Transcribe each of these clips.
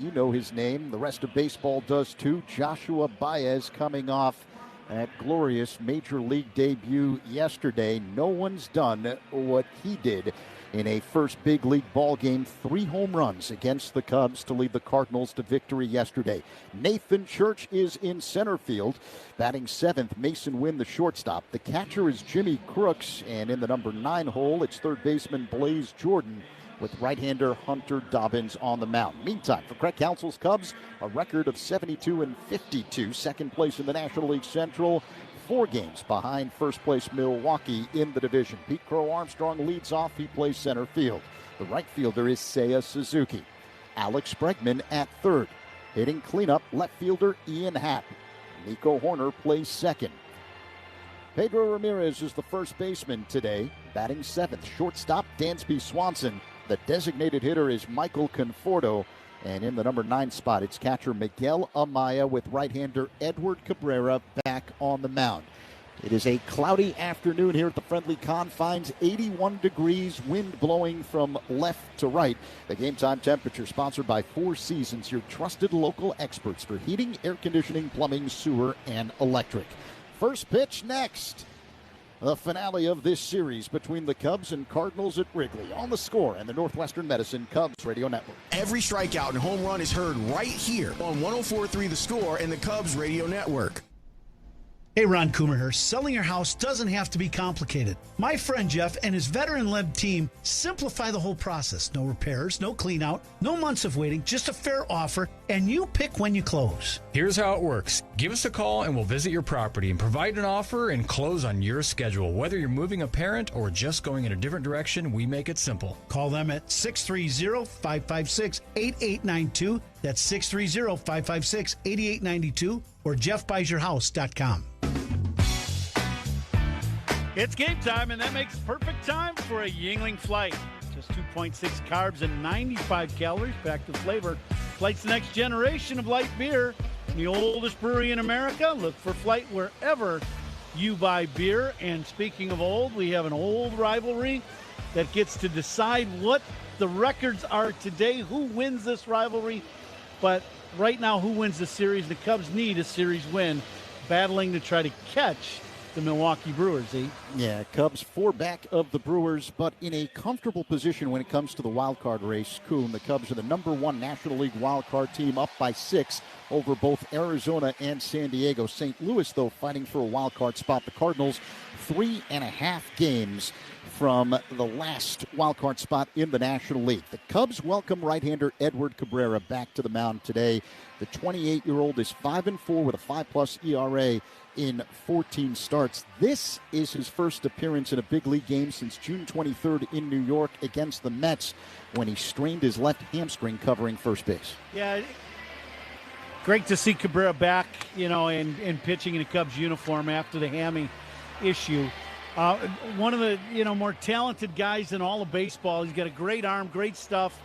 You know his name. The rest of baseball does too. Joshua Baez coming off that glorious Major League debut yesterday. No one's done what he did in a first big league ball game. 3 home runs against the Cubs to lead the Cardinals to victory yesterday. Nathan Church is in center field. Batting 7th, Mason Wynn, the shortstop. The catcher is Jimmy Crooks, and in the number 9 hole, it's third baseman Blaze Jordan, with right-hander Hunter Dobbins on the mound. Meantime, for Craig Counsell's Cubs, a record of 72-52, second place in the National League Central, 4 games behind first place Milwaukee in the division. Pete Crow Armstrong leads off. He plays center field. The right fielder is Seiya Suzuki. Alex Bregman at third. Hitting cleanup, left fielder Ian Happ. Nico Horner plays second. Pedro Ramirez is the first baseman today, batting 7th. Shortstop Dansby Swanson. The designated hitter is Michael Conforto. And in the number 9 spot, it's catcher Miguel Amaya with right-hander Edward Cabrera back on the mound. It is a cloudy afternoon here at the friendly confines. 81 degrees, wind blowing from left to right. The game time temperature sponsored by Four Seasons, your trusted local experts for heating, air conditioning, plumbing, sewer, and electric. First pitch next. The finale of this series between the Cubs and Cardinals at Wrigley. On The Score and the Northwestern Medicine Cubs Radio Network. Every strikeout and home run is heard right here on 104.3 The Score and the Cubs Radio Network. Hey, Ron Coomer here. Selling your house doesn't have to be complicated. My friend Jeff and his veteran-led team simplify the whole process. No repairs, no clean out, no months of waiting, just a fair offer, and you pick when you close. Here's how it works. Give us a call and we'll visit your property and provide an offer and close on your schedule. Whether you're moving a parent or just going in a different direction, we make it simple. Call them at 630-556-8892. That's 630-556-8892 or jeffbuysyourhouse.com. It's game time, and that makes perfect time for a Yingling Flight. Just 2.6 carbs and 95 calories, packed with flavor. Flight's the next generation of light beer. The oldest brewery in America. Look for Flight wherever you buy beer. And speaking of old, we have an old rivalry that gets to decide what the records are today, who wins this rivalry. But right now, who wins the series? The Cubs need a series win, battling to try to catch the Milwaukee Brewers. Yeah, Cubs 4 back of the Brewers, but in a comfortable position when it comes to the wild card race. Coon, the Cubs are the number 1 National League wild card team, up by 6 over both Arizona and San Diego. St. Louis, though, fighting for a wild card spot. The Cardinals 3.5 games from the last wild card spot in the National League. The Cubs welcome right-hander Edward Cabrera back to the mound today. The 28-year-old is 5-4 with a 5+ ERA in 14 starts. This is his first appearance in a big league game since June 23rd in New York against the Mets, when he strained his left hamstring covering first base. Yeah, great to see Cabrera back, and pitching in a Cubs uniform after the hammy issue. One of the more talented guys in all of baseball. He's got a great arm, great stuff.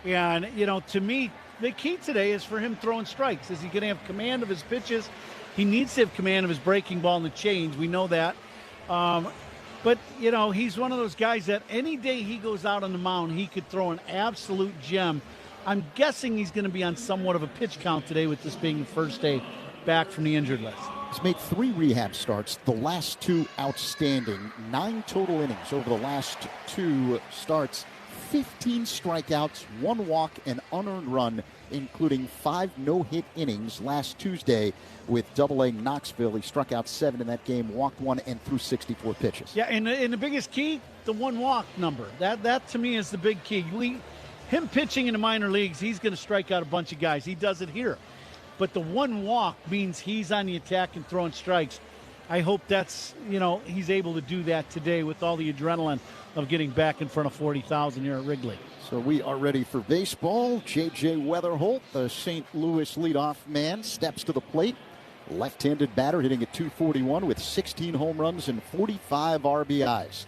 And, to me, the key today is for him throwing strikes. Is he going to have command of his pitches? He needs to have command of his breaking ball and the change. We know that. But, he's one of those guys that any day he goes out on the mound, he could throw an absolute gem. I'm guessing he's going to be on somewhat of a pitch count today, with this being the first day back from the injured list. He's made 3 rehab starts, the last 2 outstanding. 9 total innings over the last 2 starts. 15 strikeouts, 1 walk, and unearned run, including 5 no-hit innings last Tuesday with Double-A Knoxville. He struck out 7 in that game, walked 1, and threw 64 pitches. Yeah, and the biggest key, the 1 walk number. That to me is the big key. Him pitching in the minor leagues, he's going to strike out a bunch of guys. He does it here. But the 1 walk means he's on the attack and throwing strikes. I hope that's, he's able to do that today with all the adrenaline of getting back in front of 40,000 here at Wrigley. So we are ready for baseball. J.J. Weatherholt, the St. Louis leadoff man, steps to the plate. Left-handed batter hitting at .241 with 16 home runs and 45 RBIs.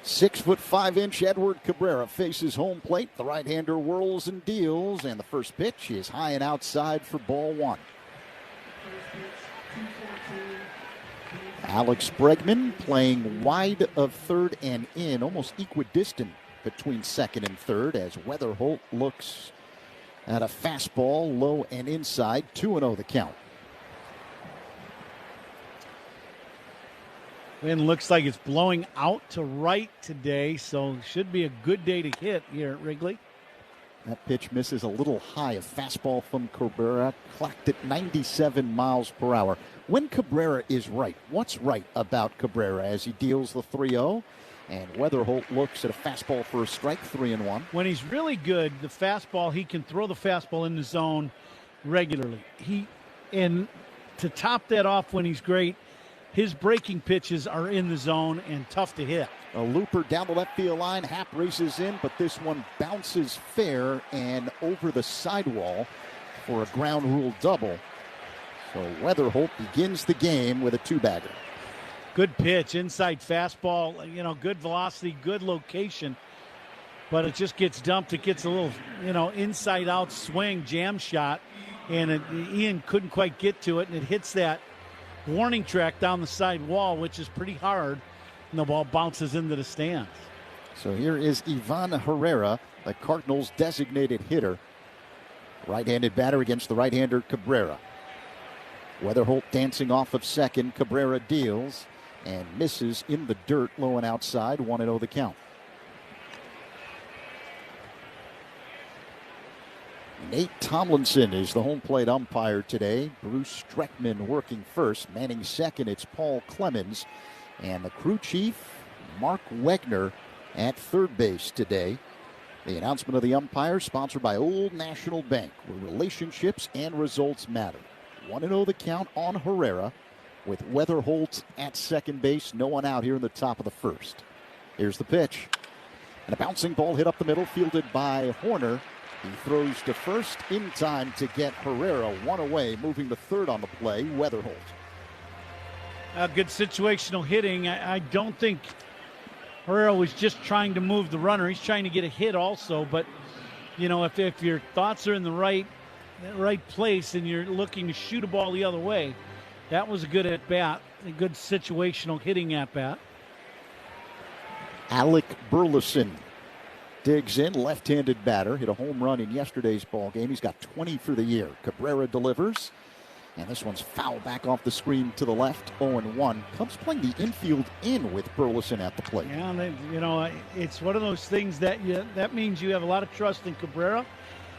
6'5" Edward Cabrera faces home plate. The right-hander whirls and deals, and the first pitch is high and outside for ball 1. Alex Bregman playing wide of third and in, almost equidistant between second and third, as Weatherholt looks at a fastball, low and inside, 2-0 the count. Wind looks like it's blowing out to right today, so should be a good day to hit here at Wrigley. That pitch misses a little high. A fastball from Cabrera, clocked at 97 miles per hour. When Cabrera is right, what's right about Cabrera as he deals the 3-0? And Weatherholt looks at a fastball for a strike, 3-1. When he's really good, the fastball, he can throw the fastball in the zone regularly. And to top that off when he's great, his breaking pitches are in the zone and tough to hit. A looper down the left field line. Happ races in, but this one bounces fair and over the sidewall for a ground rule double. So Weatherholt begins the game with a 2-bagger. Good pitch, inside fastball, good velocity, good location. But it just gets dumped. It gets a little, inside out swing, jam shot. And Ian couldn't quite get to it, and it hits that warning track down the side wall, which is pretty hard, and the ball bounces into the stands. So here is Ivan Herrera, the Cardinals' designated hitter. Right-handed batter against the right-hander Cabrera. Weatherholt dancing off of second. Cabrera deals and misses in the dirt, low and outside, 1-0 the count. Nate Tomlinson is the home plate umpire today. Bruce Streckman working first. Manning second, it's Paul Clemens. And the crew chief, Mark Wegner, at third base today. The announcement of the umpire sponsored by Old National Bank, where relationships and results matter. 1-0 the count on Herrera, with Weatherholt at second base. No one out here in the top of the first. Here's the pitch. And a bouncing ball hit up the middle, fielded by Horner. He throws to first in time to get Herrera one away, moving to third on the play, Weatherholt. Good situational hitting. I don't think Herrera was just trying to move the runner. He's trying to get a hit also. But, if your thoughts are in the right place and you're looking to shoot a ball the other way, that was a good at-bat, a good situational hitting at-bat. Alec Burleson digs in, left-handed batter, hit a home run in yesterday's ball game. He's got 20 for the year. Cabrera delivers, and this one's foul back off the screen to the left, 0-1. Cubs playing the infield in with Burleson at the plate. Yeah, it's one of those things that means you have a lot of trust in Cabrera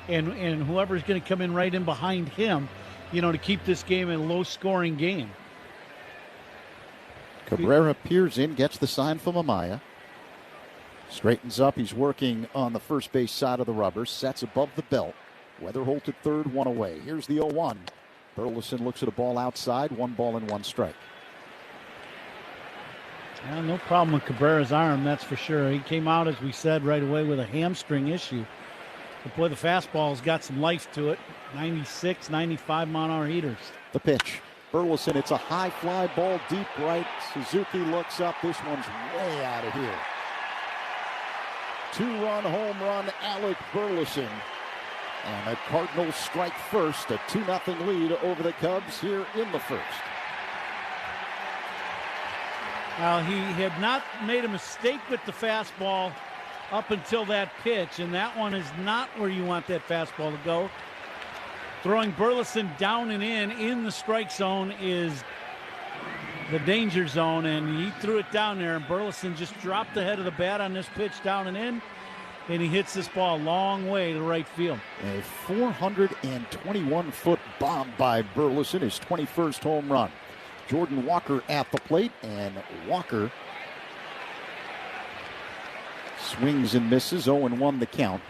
and whoever's going to come in right in behind him, to keep this game a low-scoring game. Cabrera peers in, gets the sign from Amaya. Straightens up. He's working on the first base side of the rubber. Sets above the belt. Weatherholt at third, one away. Here's the 0-1. Burleson looks at a ball outside. 1 ball and 1 strike. Yeah, no problem with Cabrera's arm, that's for sure. He came out, as we said, right away with a hamstring issue. But boy, the fastball's got some life to it. 96, 95 mile-an-hour heaters. The pitch. Burleson, it's a high fly ball deep right. Suzuki looks up. This one's way out of here. 2-run home run, Alec Burleson. And the Cardinals strike first, a 2-0 lead over the Cubs here in the first. Now, he had not made a mistake with the fastball up until that pitch, and that one is not where you want that fastball to go. Throwing Burleson down and in the strike zone is the danger zone, and he threw it down there, and Burleson just dropped the head of the bat on this pitch down and he hits this ball a long way to right field. A 421-foot bomb by Burleson, his 21st home run. Jordan Walker at the plate, and Walker swings and misses. 0-1 the count.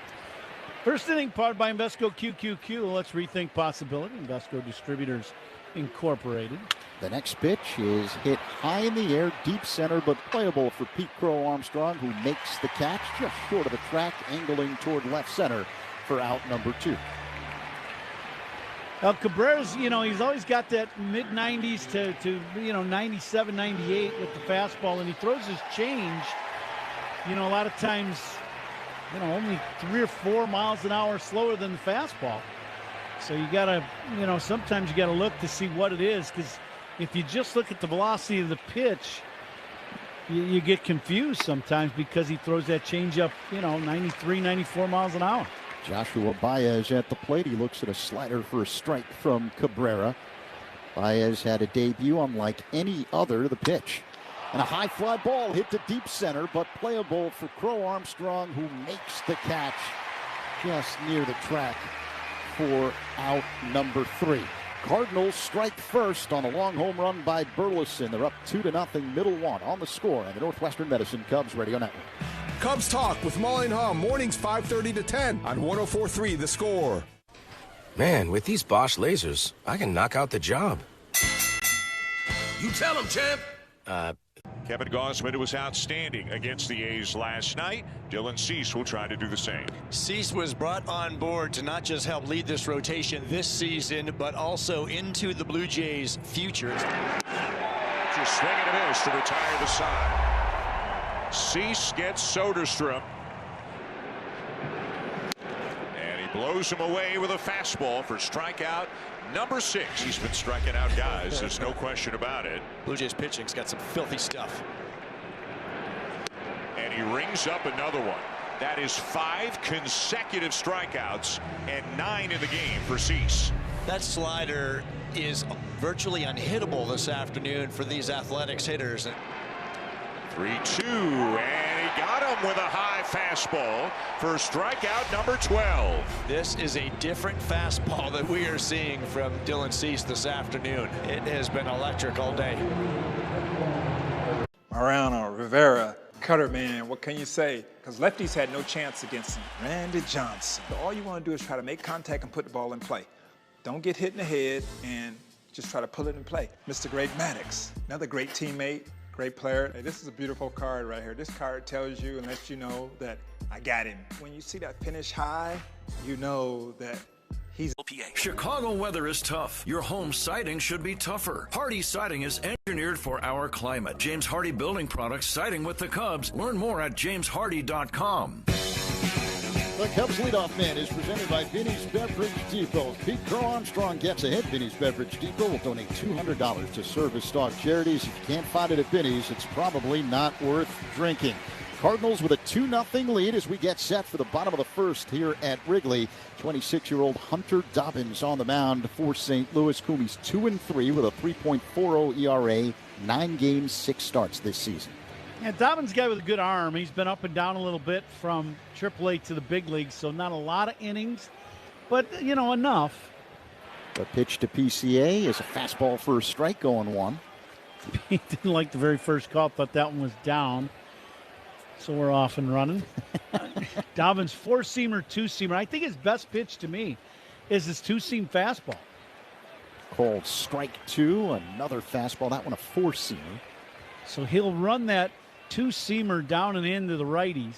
First inning powered by Invesco QQQ. Let's rethink possibility. Invesco Distributors Incorporated. The next pitch is hit high in the air, deep center, but playable for Pete Crow Armstrong, who makes the catch just short of the track, angling toward left center for out number 2. Cabrera's, he's always got that mid-90s to 97, 98 with the fastball, and he throws his change, a lot of times, only 3 or 4 miles an hour slower than the fastball. So you got to, sometimes you got to look to see what it is, because if you just look at the velocity of the pitch, you get confused sometimes because he throws that changeup, 93, 94 miles an hour. Joshua Baez at the plate. He looks at a slider for a strike from Cabrera. Baez had a debut unlike any other. The pitch. And a high fly ball hit to deep center, but playable for Crow Armstrong, who makes the catch just near the track for out number 3. Cardinals strike first on a long home run by Burleson. They're up 2-0, middle one on the score on the Northwestern Medicine Cubs Radio Network. Cubs Talk with Mully and Haw, mornings 5:30 to 10 on 104.3 The Score. Man, with these Bosch lasers, I can knock out the job. You tell him, champ. Kevin Gausman was outstanding against the A's last night. Dylan Cease will try to do the same. Cease was brought on board to not just help lead this rotation this season, but also into the Blue Jays' future. Just swing and a miss to retire the side. Cease gets Soderstrom. And he blows him away with a fastball for strikeout number 6. He's been striking out guys. There's no question about it. Blue Jays pitching's got some filthy stuff. And he rings up another one. That is 5 consecutive strikeouts and 9 in the game for Cease. That slider is virtually unhittable this afternoon for these Athletics hitters. 3-2, and he got him with a high fastball for strikeout number 12. This is a different fastball that we are seeing from Dylan Cease this afternoon. It has been electric all day. Mariano, Rivera, Cutter, man, what can you say? Because lefties had no chance against him. Randy Johnson. So all you want to do is try to make contact and put the ball in play. Don't get hit in the head and just try to pull it in play. Mr. Greg Maddox, another great teammate. Great player. Hey, this is a beautiful card right here. This card tells you and lets you know that I got him. When you see that finish high, you know that he's OPA. Chicago weather is tough. Your home siding should be tougher. Hardy Siding is engineered for our climate. James Hardy Building Products, siding with the Cubs. Learn more at jameshardy.com. The Cubs leadoff man is presented by Vinny's Beverage Depot. Pete Crow Armstrong gets ahead. Vinny's Beverage Depot will donate $200 to service dog charities. If you can't find it at Vinny's, it's probably not worth drinking. Cardinals with a 2-0 lead as we get set for the bottom of the first here at Wrigley. 26-year-old Hunter Dobbins on the mound for St. Louis. Kumi's 2-3 with a 3.40 ERA, 9 games, 6 starts this season. Yeah, Dobbins a guy with a good arm. He's been up and down a little bit from AAA to the big leagues, so not a lot of innings, but, you know, enough. The pitch to PCA is a fastball for a strike going 1. He didn't like the very first call, thought that one was down, so we're off and running. Dobbins, 4-seamer, 2-seamer. I think his best pitch to me is his 2-seam fastball. Called strike 2, another fastball, that one a 4-seamer. So he'll run that 2-seamer down and into the righties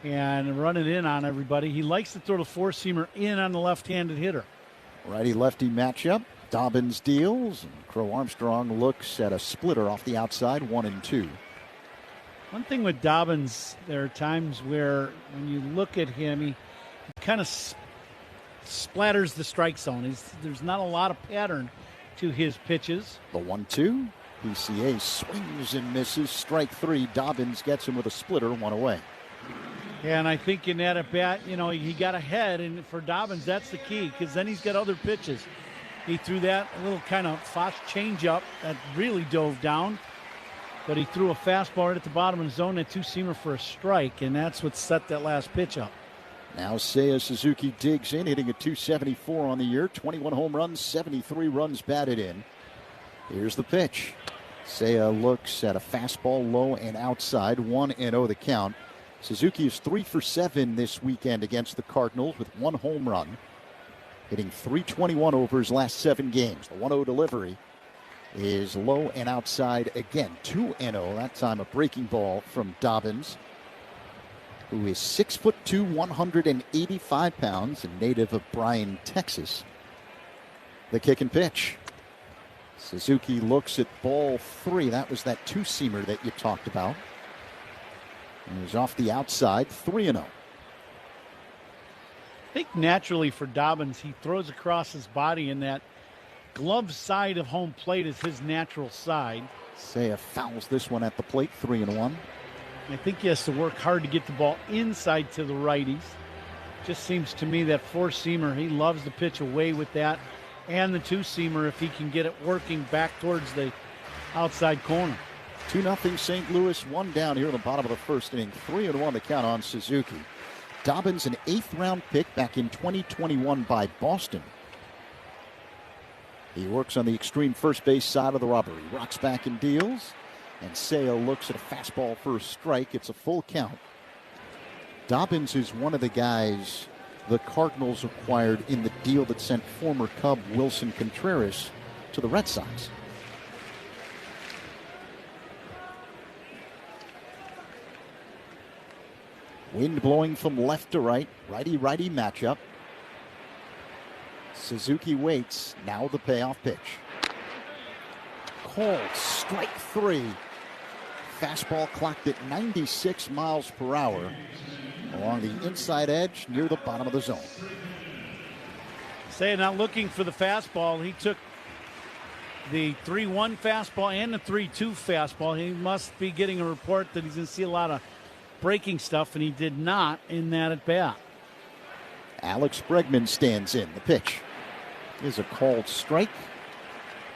and run it in on everybody. He likes to throw the 4-seamer in on the left-handed hitter. Righty-lefty matchup. Dobbins deals, and Crow Armstrong looks at a splitter off the outside, 1-2. One thing with Dobbins, there are times where when you look at him, he kind of splatters the strike zone. There's not a lot of pattern to his pitches. The 1-2. PCA swings and misses. Strike 3. Dobbins gets him with a splitter, 1 away. Yeah, and I think in that at bat, you know, he got ahead, and for Dobbins, that's the key, because then he's got other pitches. He threw that little kind of fast changeup that really dove down, but he threw a fastball right at the bottom of the zone, a 2-seamer for a strike, and that's what set that last pitch up. Now Seiya Suzuki digs in, hitting a .274 on the year, 21 home runs, 73 runs batted in. Here's the pitch. Seiya looks at a fastball low and outside, 1-0 the count. Suzuki is 3 for 7 this weekend against the Cardinals with 1 home run, hitting .321 over his last 7 games. The 1-0 delivery is low and outside again, 2-0. That time a breaking ball from Dobbins, who is 6'2", 185 pounds, and native of Bryan, Texas. The kick and pitch. Suzuki looks at ball 3. That was that 2-seamer that you talked about. It was off the outside, 3-0. I think naturally for Dobbins, he throws across his body, and that glove side of home plate is his natural side. Seiya fouls this one at the plate, 3-1. I think he has to work hard to get the ball inside to the righties. Just seems to me that four-seamer, he loves the pitch away with that, and the two-seamer if he can get it working back towards the outside corner. 2-0 St. Louis, one down here in the bottom of the first inning. 3-1 the count on Suzuki. Dobbins, an 8th-round pick back in 2021 by Boston. He works on the extreme first base side of the rubber. He rocks back and deals. And Sale looks at a fastball for a strike. It's a full count. Dobbins is one of the guys the Cardinals acquired in the deal that sent former Cub Wilson Contreras to the Red Sox. Wind blowing from left to right. Righty-righty matchup. Suzuki waits. Now the payoff pitch. Called strike 3. Fastball clocked at 96 miles per hour along the inside edge near the bottom of the zone. Say, not looking for the fastball. He took the 3-1 fastball and the 3-2 fastball. He must be getting a report that he's going to see a lot of breaking stuff, and he did not in that at bat. Alex Bregman stands in. The pitch is a called strike.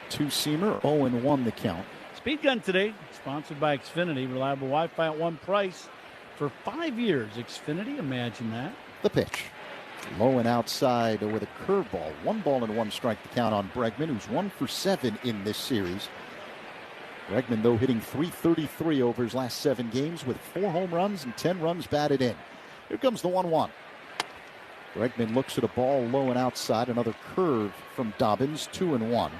Two-seamer, 0-1 the count. Speed Gun today, sponsored by Xfinity. Reliable Wi-Fi at one price for 5 years. Xfinity, imagine that. The pitch. Low and outside with a curveball. 1-1 strike to count on Bregman, who's 1 for 7 in this series. Bregman, though, hitting .333 over his last 7 games with 4 home runs and 10 runs batted in. Here comes the 1-1. Bregman looks at a ball low and outside. Another curve from Dobbins, 2-1.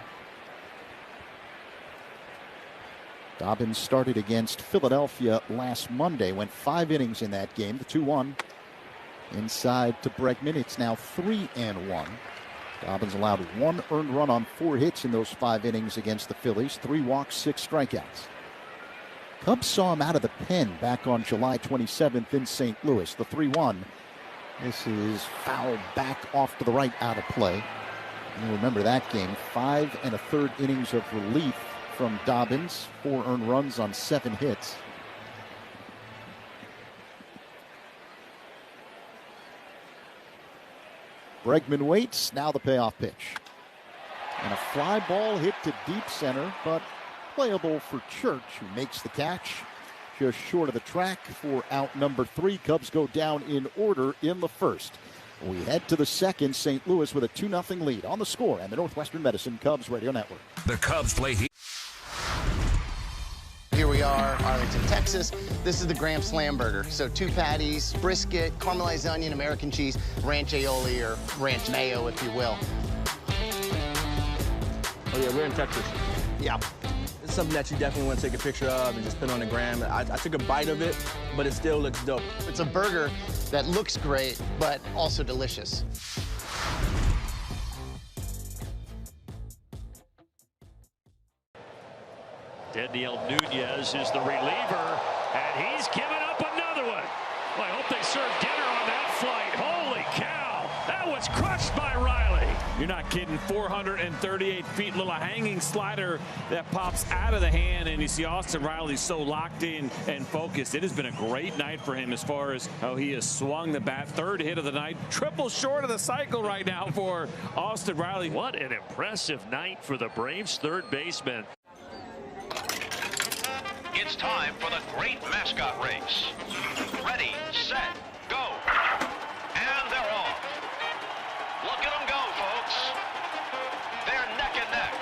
Dobbins started against Philadelphia last Monday, went 5 innings in that game. The 2-1 inside to Bregman. It's now 3-1. Dobbins allowed 1 earned run on 4 hits in those 5 innings against the Phillies. 3 walks, 6 strikeouts. Cubs saw him out of the pen back on July 27th in St. Louis. The 3-1. This is fouled back off to the right, out of play. You remember that game. 5 1/3 innings of relief from Dobbins. 4 earned runs on 7 hits. Bregman waits. Now the payoff pitch. And a fly ball hit to deep center, but playable for Church, who makes the catch. Just short of the track for out number 3. Cubs go down in order in the first. We head to the second. St. Louis with a 2-0 lead on The Score and the Northwestern Medicine Cubs Radio Network. The Cubs play here. Here we are, Arlington, Texas. This is the Graham Slam Burger. So 2 patties, brisket, caramelized onion, American cheese, ranch aioli, or ranch mayo, if you will. Oh yeah, we're in Texas. Yeah. It's something that you definitely want to take a picture of and just put on the gram. I took a bite of it, but it still looks dope. It's a burger that looks great, but also delicious. Daniel Nunez is the reliever, and he's giving up another one. Well, I hope they serve dinner on that flight. Holy cow, that was crushed by Riley. You're not kidding. 438 feet, little hanging slider that pops out of the hand, and you see Austin Riley so locked in and focused. It has been a great night for him as far as how he has swung the bat. 3rd hit of the night, triple short of the cycle right now for Austin Riley. What an impressive night for the Braves third baseman. It's time for the great mascot race. Ready, set, go. And they're off. Look at them go, folks. They're neck and neck.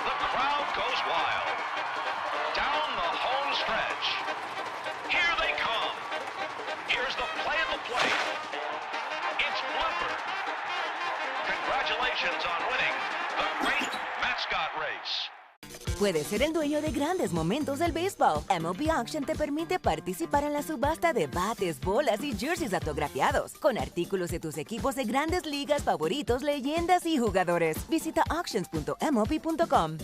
The crowd goes wild. Down the home stretch. Here they come. Here's the play of the plate. It's Blooper. Congratulations on winning the great mascot race. Puedes ser el dueño de grandes momentos del béisbol. MLB Auction te permite participar en la subasta de bates, bolas y jerseys autografiados, con artículos de tus equipos de grandes ligas favoritos, leyendas y jugadores. Visita auctions.mlb.com.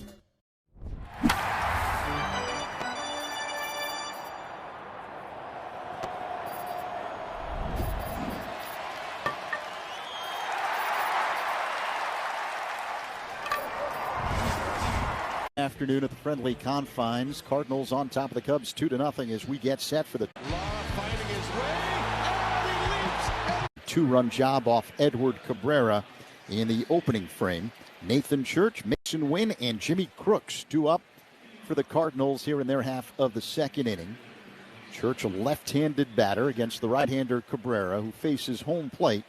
Afternoon at the friendly confines. Cardinals on top of the Cubs 2-0 as we get set for the 2-run job off Edward Cabrera in the opening frame. Nathan Church, Mason Wynn, and Jimmy Crooks due up for the Cardinals here in their half of the second inning. Church, a left-handed batter against the right-hander Cabrera, who faces home plate.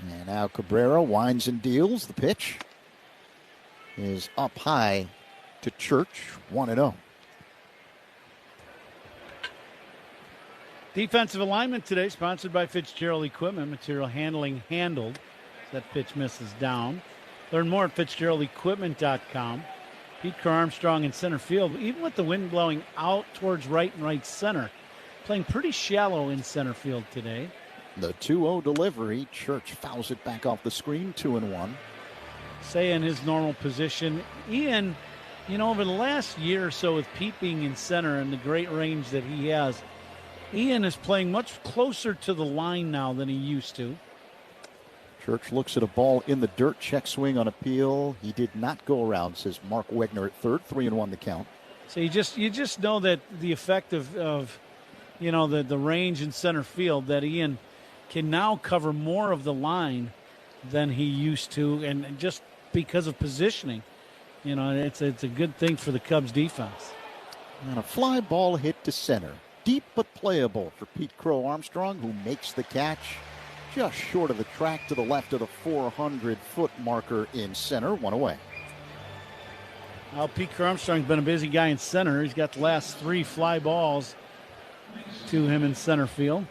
And now Cabrera winds and deals. The pitch is up high to Church, 1-0. Defensive alignment today, sponsored by Fitzgerald Equipment. Material handling handled. That pitch misses down. Learn more at FitzgeraldEquipment.com. Pete Crow Armstrong in center field, even with the wind blowing out towards right and right center. Playing pretty shallow in center field today. The 2-0 delivery. Church fouls it back off the screen, 2-1. Say in his normal position. Ian, over the last year or so with Pete being in center and the great range that he has, Ian is playing much closer to the line now than he used to. Church looks at a ball in the dirt, check swing on appeal. He did not go around, says Mark Wegner at third, 3-1 the count. So you just know that the effect of the range in center field, that Ian can now cover more of the line than he used to, and just because of positioning, it's a good thing for the Cubs defense. And a fly ball hit to center. Deep but playable for Pete Crow Armstrong, who makes the catch just short of the track to the left of the 400-foot marker in center. 1 away. Well, Pete Crow Armstrong's been a busy guy in center. He's got the last 3 fly balls to him in center field.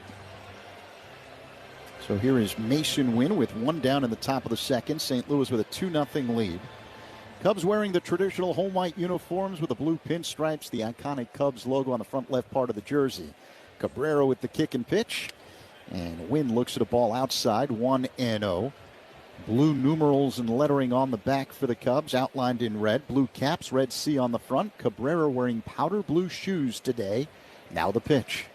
So here is Mason Wynn with 1 down in the top of the second. St. Louis with a 2-0 lead. Cubs wearing the traditional home white uniforms with the blue pinstripes, the iconic Cubs logo on the front left part of the jersey. Cabrera with the kick and pitch. And Wynn looks at a ball outside, 1-0. Blue numerals and lettering on the back for the Cubs, outlined in red. Blue caps, red C on the front. Cabrera wearing powder blue shoes today. Now the pitch.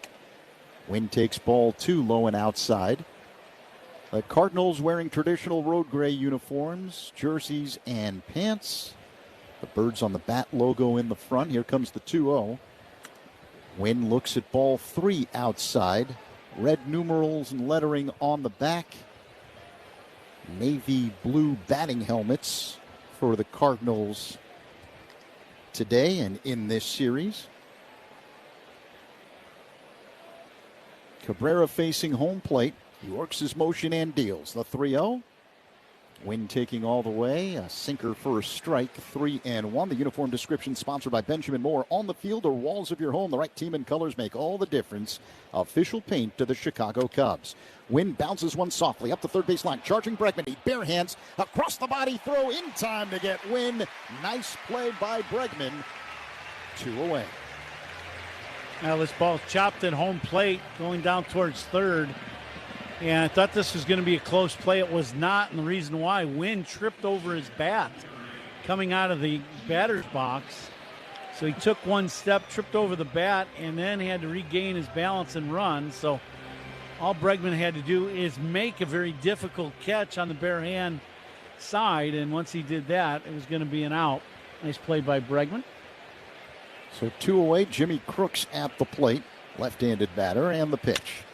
Wynn takes ball 2, low and outside. The Cardinals wearing traditional road gray uniforms, jerseys, and pants. The birds on the bat logo in the front. Here comes the 2-0. Wynn looks at ball 3 outside. Red numerals and lettering on the back. Navy blue batting helmets for the Cardinals today and in this series. Cabrera facing home plate. He works his motion and deals. The 3-0. Wynn taking all the way. A sinker for a strike. 3-1. The uniform description sponsored by Benjamin Moore. On the field or walls of your home, the right team and colors make all the difference. Official paint to the Chicago Cubs. Wynn bounces one softly up the third base line. Charging Bregman. He bare hands across the body. Throw in time to get Wynn. Nice play by Bregman. 2 away. Now this ball chopped at home plate going down towards third. And I thought this was going to be a close play. It was not, and the reason why, Wynn tripped over his bat coming out of the batter's box. So he took one step, tripped over the bat, and then he had to regain his balance and run. So all Bregman had to do is make a very difficult catch on the bare hand side, and once he did that, it was going to be an out. Nice play by Bregman. So 2 away, Jimmy Crooks at the plate, left-handed batter, and the pitch.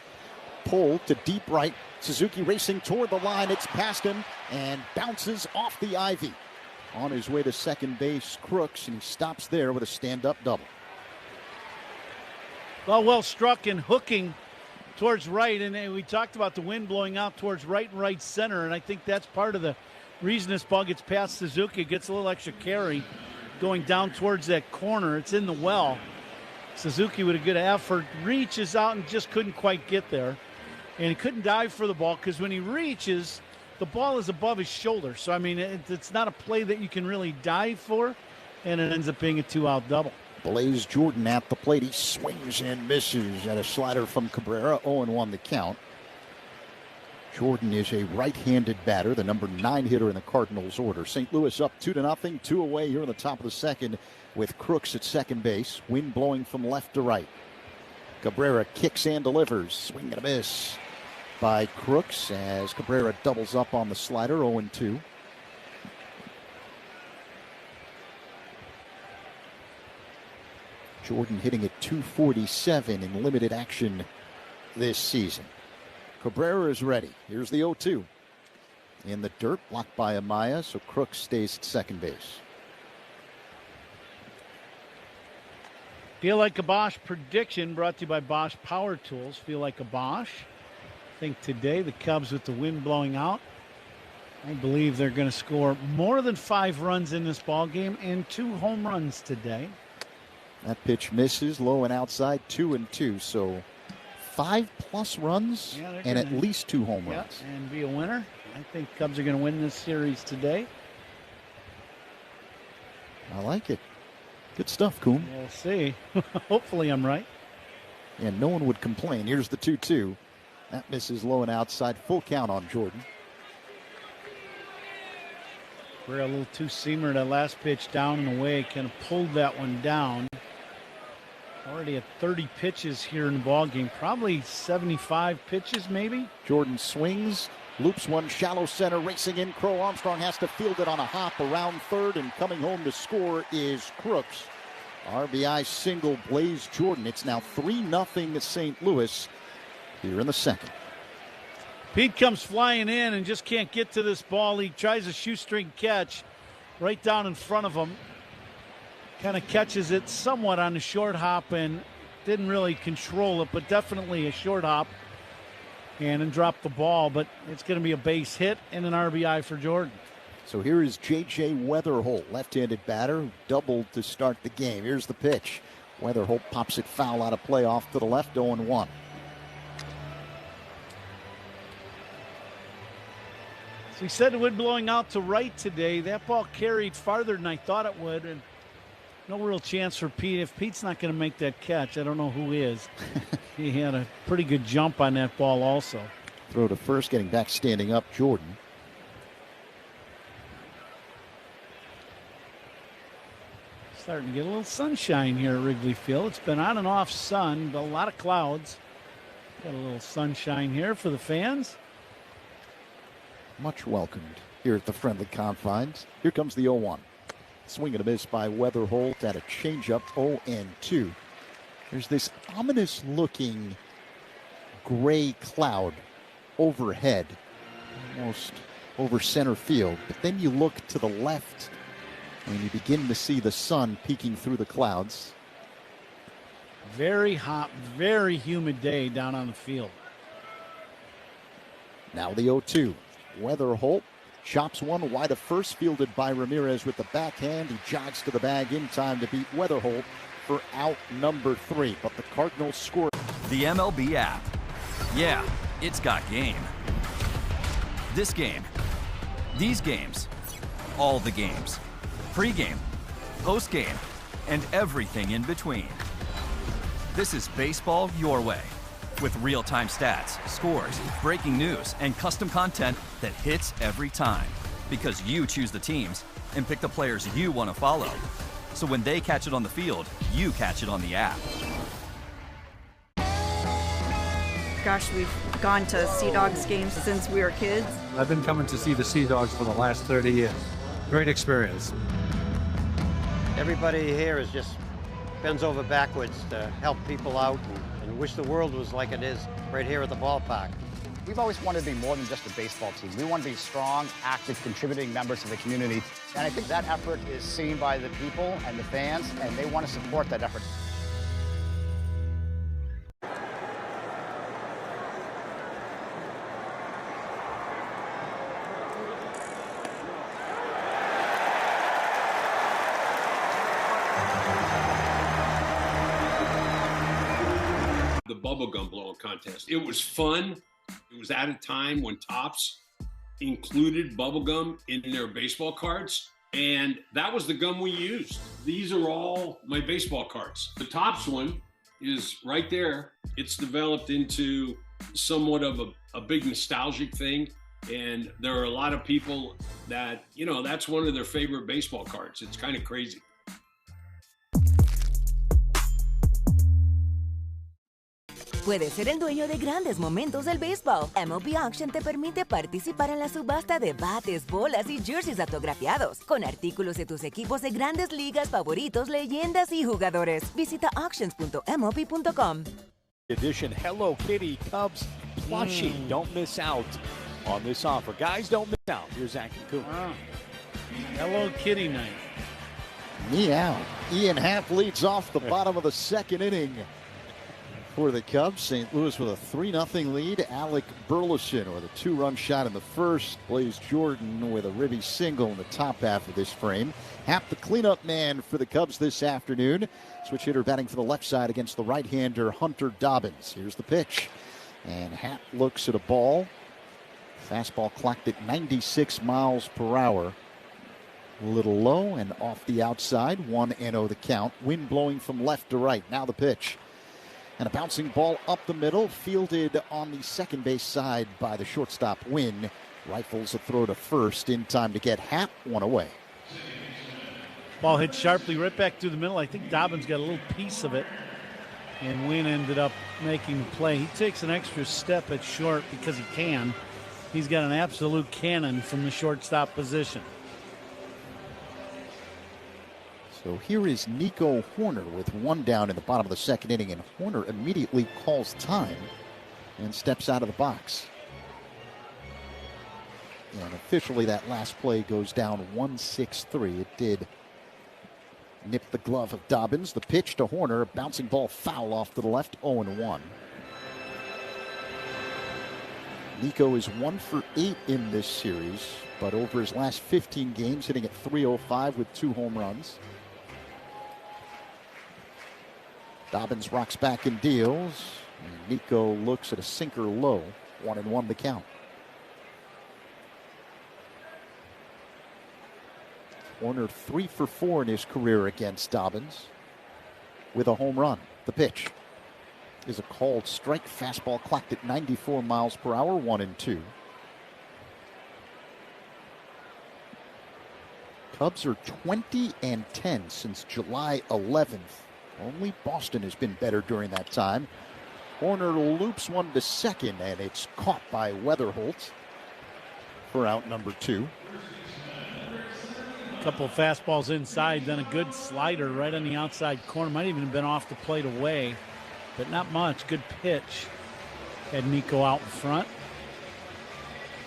Pulled to deep right. Suzuki racing toward the line. It's past him and bounces off the ivy. On his way to second base, Crooks, and he stops there with a stand-up double. Well struck and hooking towards right, and we talked about the wind blowing out towards right and right center, and I think that's part of the reason this ball gets past Suzuki. It gets a little extra carry going down towards that corner. It's in the well. Suzuki with a good effort reaches out and just couldn't quite get there. And he couldn't dive for the ball because when he reaches, the ball is above his shoulder. So, I mean, it's not a play that you can really dive for, and it ends up being a 2-out double. Blaze Jordan at the plate. He swings and misses at a slider from Cabrera. 0-1 the count. Jordan is a right-handed batter, the number 9 hitter in the Cardinals order. St. Louis up 2-0, 2 away here in the top of the second with Crooks at second base. Wind blowing from left to right. Cabrera kicks and delivers. Swing and a miss by Crooks as Cabrera doubles up on the slider, 0-2. Jordan hitting at .247 in limited action this season. Cabrera is ready. Here's the 0-2. In the dirt, blocked by Amaya, so Crooks stays at second base. Feel Like a Bosch prediction brought to you by Bosch Power Tools. Feel like a Bosch. I think today the Cubs, with the wind blowing out, I believe they're going to score more than 5 runs in this ball game and 2 home runs today. That pitch misses, low and outside, 2-2. So 5+ runs and at least 2 home runs. And be a winner. I think Cubs are going to win this series today. I like it. Good stuff, Coom. We'll see. Hopefully I'm right. And no one would complain. Here's the 2-2. That misses low and outside. Full count on Jordan. We're a little two-seamer. That last pitch down and away. Kind of pulled that one down. Already at 30 pitches here in the ball game. Probably 75 pitches maybe. Jordan swings. Loops one shallow center, racing in. Crow Armstrong has to field it on a hop around third, and coming home to score is Crooks. RBI single, Blaze Jordan. It's now 3-0 to St. Louis here in the second. Pete comes flying in and just can't get to this ball. He tries a shoestring catch right down in front of him. Kind of catches it somewhat on the short hop and didn't really control it, but definitely a short hop. And then drop the ball, but it's going to be a base hit and an RBI for Jordan. So here is J.J. Weatherholt, left-handed batter, who doubled to start the game. Here's the pitch. Weatherholt pops it foul out of play off to the left, 0-1. So he said the wind blowing out to right today. That ball carried farther than I thought it would, and no real chance for Pete. If Pete's not going to make that catch, I don't know who is. He had a pretty good jump on that ball also. Throw to first, getting back, standing up, Jordan. Starting to get a little sunshine here at Wrigley Field. It's been on and off sun, but a lot of clouds. Got a little sunshine here for the fans. Much welcomed here at the friendly confines. Here comes the 0-1. Swing and a miss by Weatherholt at a changeup, 0-2. There's this ominous-looking gray cloud overhead, almost over center field. But then you look to the left, and you begin to see the sun peeking through the clouds. Very hot, very humid day down on the field. Now the 0-2. Weatherholt chops one wide of first, fielded by Ramirez with the backhand. He jogs to the bag in time to beat Weatherholt for out number 3. But the Cardinals score. The MLB app. Yeah, it's got game. This game. These games. All the games. Pre-game. Post-game. And everything in between. This is baseball your way. With real-time stats, scores, breaking news, and custom content that hits every time. Because you choose the teams and pick the players you want to follow. So when they catch it on the field, you catch it on the app. Gosh, we've gone to Sea Dogs games since we were kids. I've been coming to see the Sea Dogs for the last 30 years. Great experience. Everybody here is just bends over backwards to help people out and wish the world was like it is right here at the ballpark. We've always wanted to be more than just a baseball team. We want to be strong, active, contributing members of the community. And I think that effort is seen by the people and the fans, and they want to support that effort. The bubblegum blowing contest. It was fun. It was at a time when Topps included bubblegum in their baseball cards, and that was the gum we used. These are all my baseball cards. The Topps one is right there. It's developed into somewhat of a big nostalgic thing, and there are a lot of people that, you know, that's one of their favorite baseball cards. It's kind of crazy. Puedes ser el dueño de grandes momentos del béisbol. MLB Auction te permite participar en la subasta de bates, bolas y jerseys autografiados, con artículos de tus equipos de grandes ligas favoritos, leyendas y jugadores. Visita auctions.mlb.com. Edition Hello Kitty Cubs plushie. Don't miss out on this offer. Guys, don't miss out. Here's Zach and Coop. Wow. Hello Kitty night. Meow. Ian Happ leads off the bottom of the second inning for the Cubs. St. Louis with a 3-0 lead. Alec Burleson with a 2-run shot in the first. Blaze Jordan with a ribby single in the top half of this frame. Happ the cleanup man for the Cubs this afternoon. Switch hitter batting for the left side against the right-hander Hunter Dobbins. Here's the pitch. And Happ looks at a ball. Fastball clocked at 96 miles per hour. A little low and off the outside. 1-0 the count. Wind blowing from left to right. Now the pitch. And a bouncing ball up the middle, fielded on the second base side by the shortstop Wynn. Rifles a throw to first in time to get Happ one away. Ball hit sharply right back through the middle. I think Dobbins got a little piece of it, and Wynn ended up making the play. He takes an extra step at short because he can. He's got an absolute cannon from the shortstop position. So here is Nico Hoerner with one down in the bottom of the second inning, and Hoerner immediately calls time and steps out of the box. And officially that last play goes down 1-6-3. It did nip the glove of Dobbins. The pitch to Hoerner, bouncing ball foul off to the left, 0-1. Nico is 1 for 8 in this series, but over his last 15 games, hitting at .305 with 2 home runs. Dobbins rocks back and deals. And Nico looks at a sinker low. 1-1 the count. Hoerner 3 for 4 in his career against Dobbins with a home run. The pitch is a called strike. Fastball clocked at 94 miles per hour. 1-2. Cubs are 20-10 since July 11th. Only Boston has been better during that time. Hoerner loops one to second, and it's caught by Weatherholt for out number 2. A couple of fastballs inside, then a good slider right on the outside corner. Might even have been off the plate away, but not much. Good pitch. Had Nico out in front.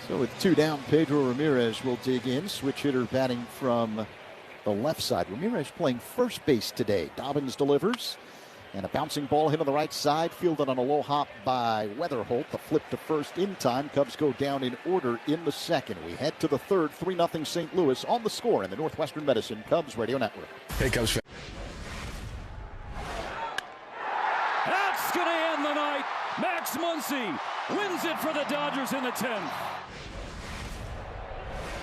So with 2 down, Pedro Ramirez will dig in. Switch hitter batting from the left side. Ramirez playing first base today. Dobbins delivers. And a bouncing ball hit on the right side, fielded on a low hop by Weatherholt. The flip to first in time. Cubs go down in order in the second. We head to the third. 3-0 St. Louis on the score in the Northwestern Medicine Cubs Radio Network. Hey, Cubs fans. That's going to end the night. Max Muncy wins it for the Dodgers in the 10th.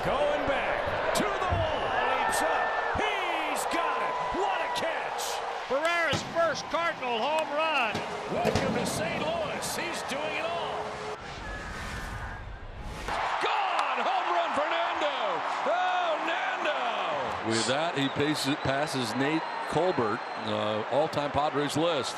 Going back to the wall. Leaps up. He's got it. What a catch. Barrera's first Cardinal home run. Welcome to St. Louis. He's doing it all. Gone. Home run for Nando. Oh, Nando. With that, he passes Nate Colbert, all-time Padres list.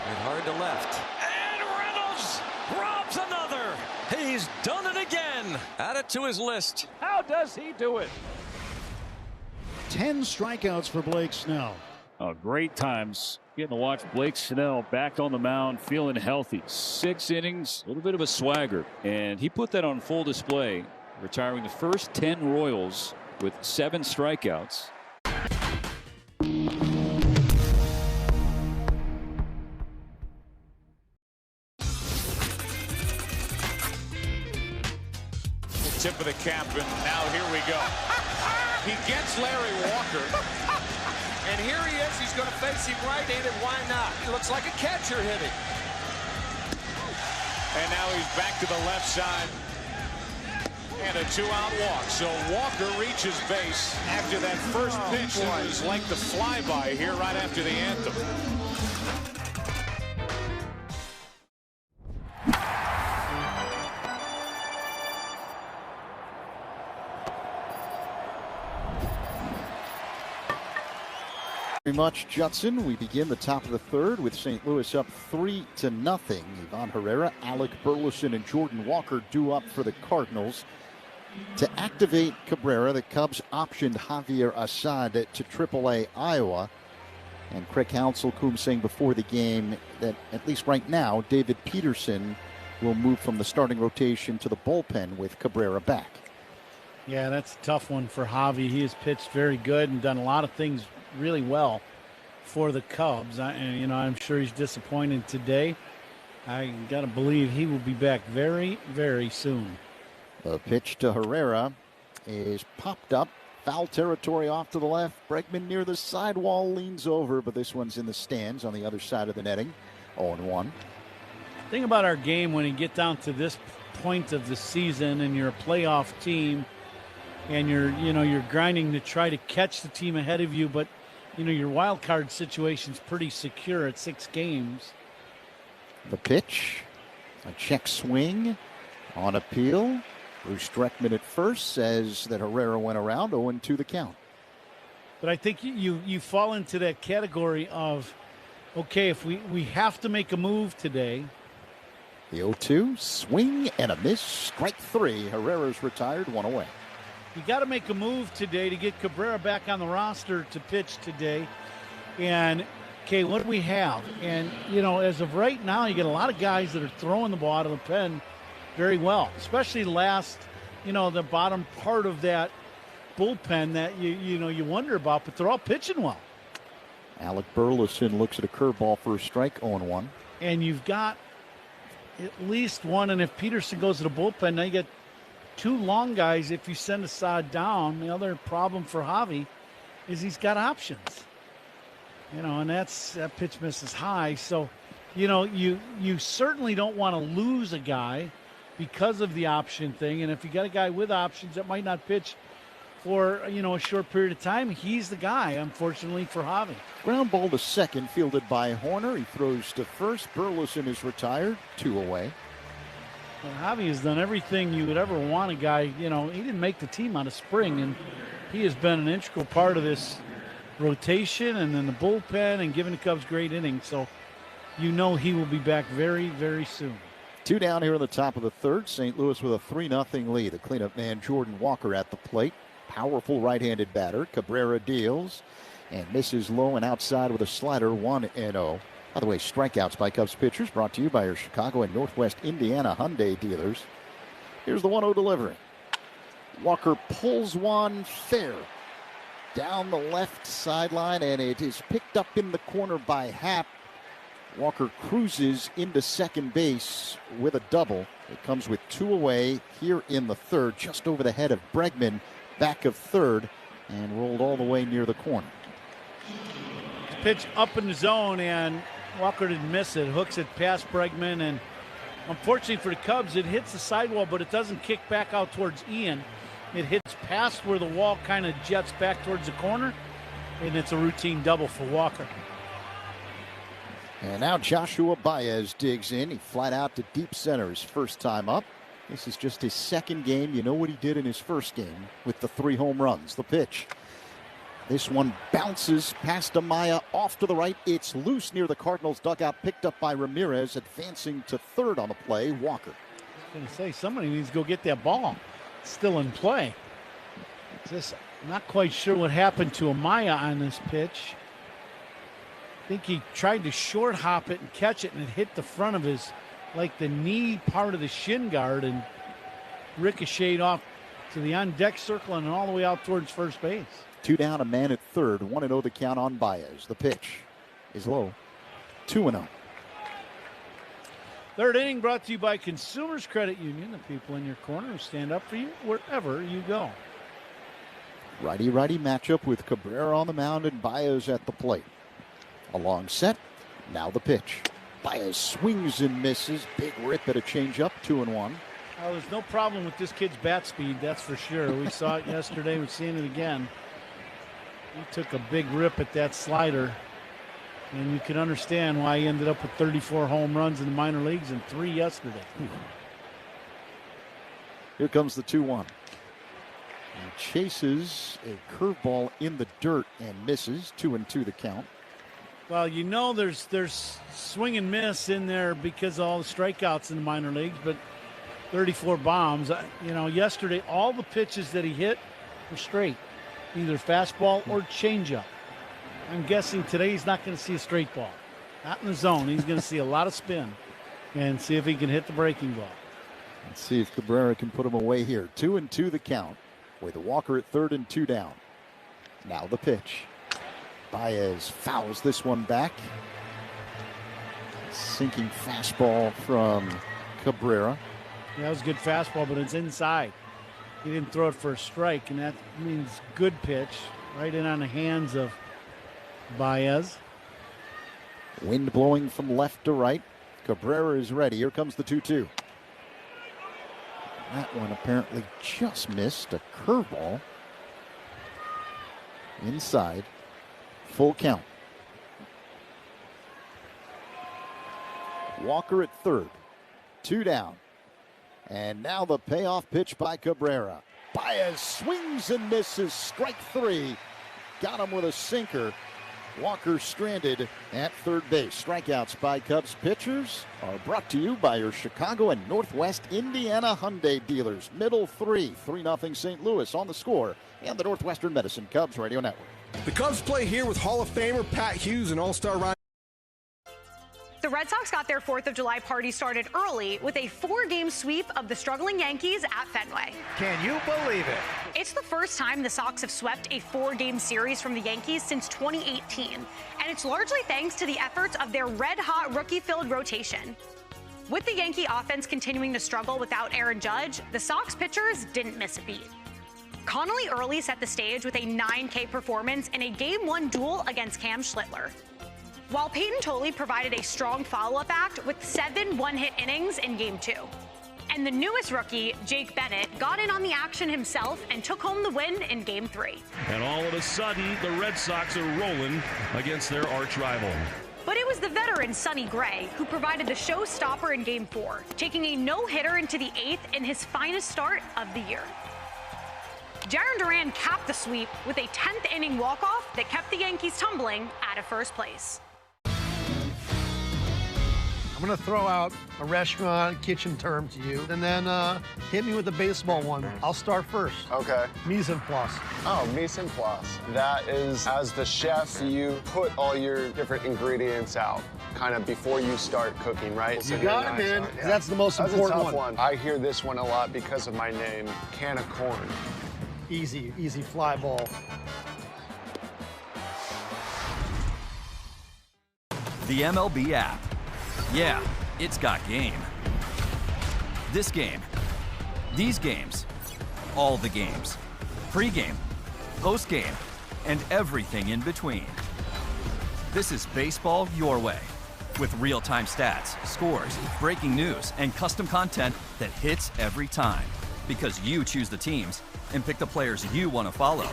And hard to left. And Reynolds robs another. He's done it again. Add it to his list. How does he do it? 10 strikeouts for Blake Snell. Oh, great times getting to watch Blake Snell back on the mound, feeling healthy. 6 innings, a little bit of a swagger, and he put that on full display, retiring the first 10 Royals with 7 strikeouts. Tip of the cap, and now here we go. He gets Larry Walker. And here he is. He's going to face him right-handed. Why not? He looks like a catcher hitting. And now he's back to the left side. And a 2-out walk. So Walker reaches base after that first pitch that was like the flyby here right after the anthem. Very much, Judson. We begin the top of the third with St. Louis up 3-0. Ivan Herrera, Alec Burleson, and Jordan Walker due up for the Cardinals. To activate Cabrera, the Cubs optioned Javier Assad to AAA Iowa. And Craig Counsell saying before the game that, at least right now, David Peterson will move from the starting rotation to the bullpen with Cabrera back. Yeah, that's a tough one for Javi. He has pitched very good and done a lot of things really well for the Cubs. I'm sure he's disappointed today. I got to believe he will be back very, very soon. The pitch to Herrera is popped up. Foul territory off to the left. Bregman near the sidewall leans over, but this one's in the stands on the other side of the netting. 0-1. Thing about our game, when you get down to this point of the season and you're a playoff team and you're grinding to try to catch the team ahead of you, but your wild card situation's pretty secure at 6 games. The pitch, a check swing on appeal. Bruce Dreckman at first says that Herrera went around. 0-2 the count. But I think you fall into that category of, okay, if we have to make a move today. The 0-2, swing and a miss. Strike 3. Herrera's retired, 1 away. You got to make a move today to get Cabrera back on the roster to pitch today. And, okay, what do we have? And, as of right now, you get a lot of guys that are throwing the ball out of the pen very well, especially the bottom part of that bullpen that you wonder about, but they're all pitching well. Alec Burleson looks at a curveball for a strike, 0-1. And you've got at least one, and if Peterson goes to the bullpen, now you get 2 long guys. If you send Assad down, the other problem for Javi is he's got options. And that pitch misses high. So, you certainly don't want to lose a guy because of the option thing. And if you got a guy with options that might not pitch for, a short period of time, he's the guy, unfortunately, for Javi. Ground ball to second, fielded by Horner. He throws to first. Burleson is retired, 2 away. Well, Javi has done everything you would ever want a guy. He didn't make the team out of spring, and he has been an integral part of this rotation and then the bullpen and giving the Cubs great innings. So he will be back very, very soon. 2 down here in the top of the third. St. Louis with a 3-0 lead. The cleanup man Jordan Walker at the plate. Powerful right-handed batter. Cabrera deals and misses low and outside with a slider, 1-0. By the way, strikeouts by Cubs pitchers brought to you by your Chicago and Northwest Indiana Hyundai dealers. Here's the 1-0 delivery. Walker pulls one fair down the left sideline, and it is picked up in the corner by Happ. Walker cruises into second base with a double. It comes with 2 away here in the third, just over the head of Bregman, back of third, and rolled all the way near the corner. Pitch up in the zone, and Walker didn't miss it. Hooks it past Bregman, and unfortunately for the Cubs, it hits the sidewall, but it doesn't kick back out towards Ian. It hits past where the wall kind of jets back towards the corner, and it's a routine double for Walker. And now Joshua Baez digs in. He flat out to deep center his first time up. This is just his second game. You know what he did in his first game with the 3 home runs. The pitch. This one bounces past Amaya off to the right. It's loose near the Cardinals dugout, picked up by Ramirez, advancing to third on the play. Walker. I was going to say, somebody needs to go get that ball. It's still in play. Just not quite sure what happened to Amaya on this pitch. I think he tried to short hop it and catch it, and it hit the front of his, like the knee part of the shin guard, and ricocheted off to the on-deck circle and all the way out towards first base. 2 down, a man at third. 1-0 the count on Baez. The pitch is low. 2-0. Third inning brought to you by Consumers Credit Union, the people in your corner who stand up for you wherever you go. Righty-righty matchup with Cabrera on the mound and Baez at the plate. A long set. Now the pitch. Baez swings and misses. Big rip at a changeup. 2-1. There's no problem with this kid's bat speed, that's for sure. We saw it yesterday. We're seeing it again. He took a big rip at that slider, and you can understand why he ended up with 34 home runs in the minor leagues and 3 yesterday. Here comes the 2-1. He chases a curveball in the dirt and misses. 2-2 the count. Well, there's swing and miss in there because of all the strikeouts in the minor leagues, but 34 bombs. Yesterday, all the pitches that he hit were straight, either fastball or changeup. I'm guessing today he's not going to see a straight ball. Not in the zone. He's going to see a lot of spin and see if he can hit the breaking ball. Let's see if Cabrera can put him away here. 2-2 the count with Walker at third and 2 down. Now the pitch. Baez fouls this one back. Sinking fastball from Cabrera. Yeah, that was a good fastball, but it's inside. He didn't throw it for a strike, and that means good pitch. Right in on the hands of Baez. Wind blowing from left to right. Cabrera is ready. Here comes the 2-2. That one apparently just missed. A curveball. Inside. Full count. Walker at third. 2 down. And now the payoff pitch by Cabrera. Baez swings and misses. Strike 3. Got him with a sinker. Walker stranded at third base. Strikeouts by Cubs pitchers are brought to you by your Chicago and Northwest Indiana Hyundai dealers. Middle 3-0 St. Louis on the Score and the Northwestern Medicine Cubs Radio Network. The Cubs play here with Hall of Famer Pat Hughes and All-Star Ryan. The Red Sox got their 4th of July party started early with a 4-game sweep of the struggling Yankees at Fenway. Can you believe it? It's the first time the Sox have swept a 4-game series from the Yankees since 2018, and it's largely thanks to the efforts of their red-hot rookie-filled rotation. With the Yankee offense continuing to struggle without Aaron Judge, the Sox pitchers didn't miss a beat. Connolly early set the stage with a 9K performance in a Game 1 duel against Cam Schlittler, while Peyton Tolley provided a strong follow-up act with 7 one-hit innings in Game 2. And the newest rookie, Jake Bennett, got in on the action himself and took home the win in Game 3. And all of a sudden, the Red Sox are rolling against their arch rival. But it was the veteran Sonny Gray who provided the showstopper in Game 4, taking a no-hitter into the 8th in his finest start of the year. Jarren Duran capped the sweep with a 10th inning walk-off that kept the Yankees tumbling out of first place. I'm going to throw out a restaurant kitchen term to you, and then hit me with the baseball one. I'll start first. Okay. Mise en place. Oh, mise en place. That is, as the chef, you put all your different ingredients out, kind of before you start cooking, right? You got it, man. Yeah. That's the most important That's a tough one. I hear this one a lot because of my name, Can of Corn. Easy fly ball. The MLB app. Yeah, it's got game. This game, these games, all the games. Pre-game, post-game, and everything in between. This is baseball your way. With real-time stats, scores, breaking news, and custom content that hits every time. Because you choose the teams and pick the players you want to follow.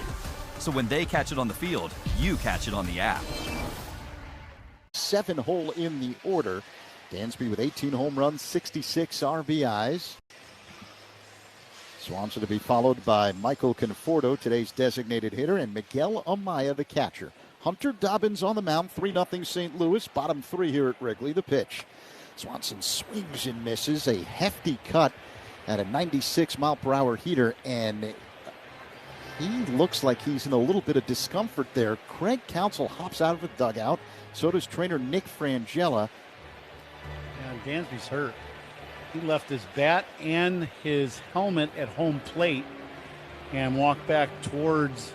So when they catch it on the field, you catch it on the app. 7-hole in the order. Dansby with 18 home runs, 66 RBIs. Swanson to be followed by Michael Conforto, today's designated hitter, and Miguel Amaya, the catcher. Hunter Dobbins on the mound, 3-0 St. Louis. Bottom 3 here at Wrigley. The pitch. Swanson swings and misses. A hefty cut at a 96-mile-per-hour heater, and he looks like he's in a little bit of discomfort there. Craig Counsell hops out of the dugout. So does trainer Nick Frangella. Yeah, Dansby's hurt. He left his bat and his helmet at home plate and walked back towards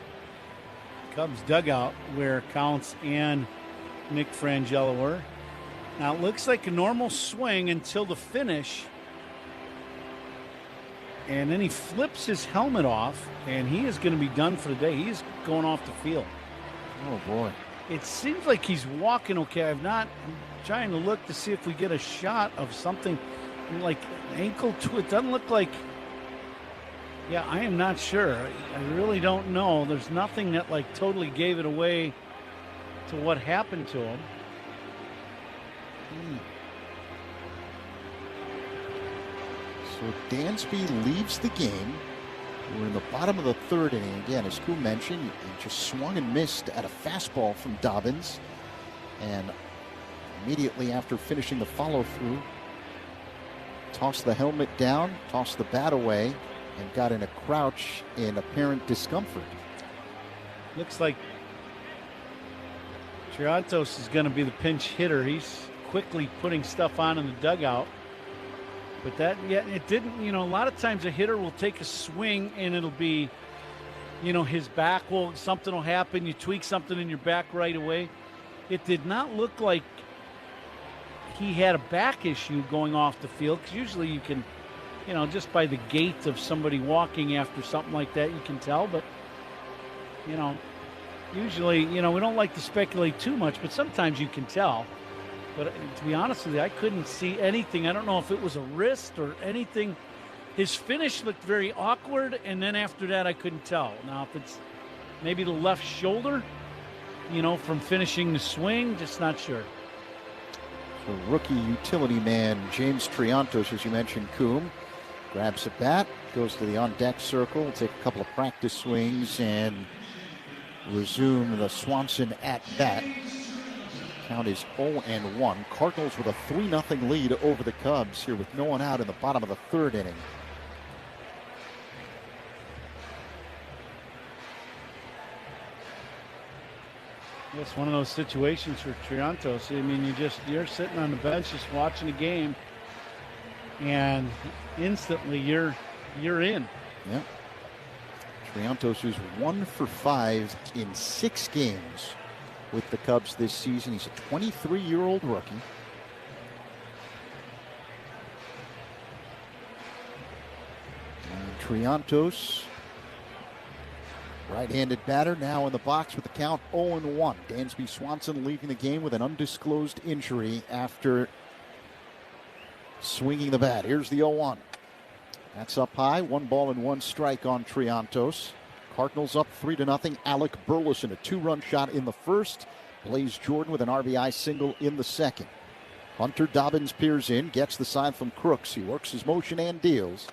Cubs dugout where Counts and Nick Frangella were. Now it looks like a normal swing until the finish. And then he flips his helmet off, and he is going to be done for the day. He's going off the field. Oh, boy. It seems like he's walking okay. I'm trying to look to see if we get a shot of something like ankle twist. It doesn't look like. Yeah, I am not sure. I really don't know. There's nothing that like totally gave it away to what happened to him. So Dansby leaves the game. We're in the bottom of the 3rd inning. Again, as Koo mentioned, he just swung and missed at a fastball from Dobbins. And immediately after finishing the follow-through, tossed the helmet down, tossed the bat away, and got in a crouch in apparent discomfort. Looks like Triantos is going to be the pinch hitter. He's quickly putting stuff on in the dugout. But that, yeah, it didn't, a lot of times a hitter will take a swing and it'll be, his back something will happen. You tweak something in your back right away. It did not look like he had a back issue going off the field, because usually you can, just by the gait of somebody walking after something like that, you can tell. But, usually, we don't like to speculate too much, but sometimes you can tell. But to be honest with you, I couldn't see anything. I don't know if it was a wrist or anything. His finish looked very awkward, and then after that, I couldn't tell. Now, if it's maybe the left shoulder, from finishing the swing, just not sure. So rookie utility man James Triantos, as you mentioned, Coom, grabs a bat, goes to the on-deck circle, will take a couple of practice swings, and resume the Swanson at-bat. Count is 0-1. Cardinals with a 3-0 lead over the Cubs here with no one out in the bottom of the third inning. It's one of those situations for Triantos. I mean, you're sitting on the bench just watching a game, and instantly you're in. Yeah. Triantos is 1 for 5 in 6 games with the Cubs this season. He's a 23-year-old rookie. And Triantos, right-handed batter, now in the box with the count 0-1. Dansby Swanson leaving the game with an undisclosed injury after swinging the bat. Here's the 0-1. That's up high. 1 ball and 1 strike on Triantos. Cardinals up 3-0. Alec Burleson, a 2-run shot in the first. Blaze Jordan with an RBI single in the second. Hunter Dobbins peers in, gets the sign from Crooks. He works his motion and deals.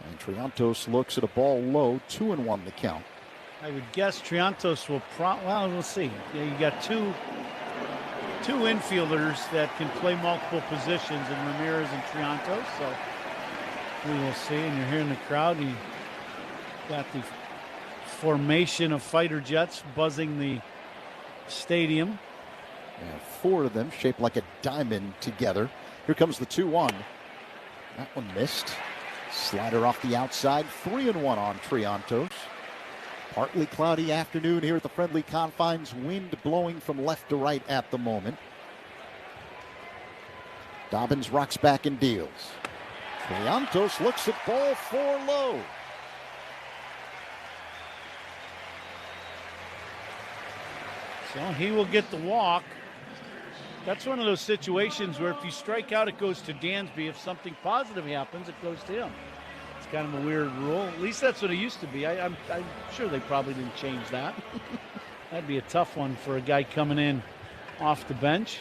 And Triantos looks at a ball low, 2-1 the count. I would guess Triantos will we'll see. Yeah, you got two infielders that can play multiple positions in Ramirez and Triantos, so we will see. And you're hearing the crowd. You got the formation of fighter jets buzzing the stadium. Yeah, 4 of them shaped like a diamond together. Here comes the 2-1. That one missed. Slider off the outside. 3-1 on Triantos. Partly cloudy afternoon here at the friendly confines. Wind blowing from left to right at the moment. Dobbins rocks back and deals. Triantos looks at ball 4 low. So he will get the walk. That's one of those situations where if you strike out, it goes to Dansby. If something positive happens, it goes to him. It's kind of a weird rule. At least that's what it used to be. I'm sure they probably didn't change that. That'd be a tough one for a guy coming in off the bench.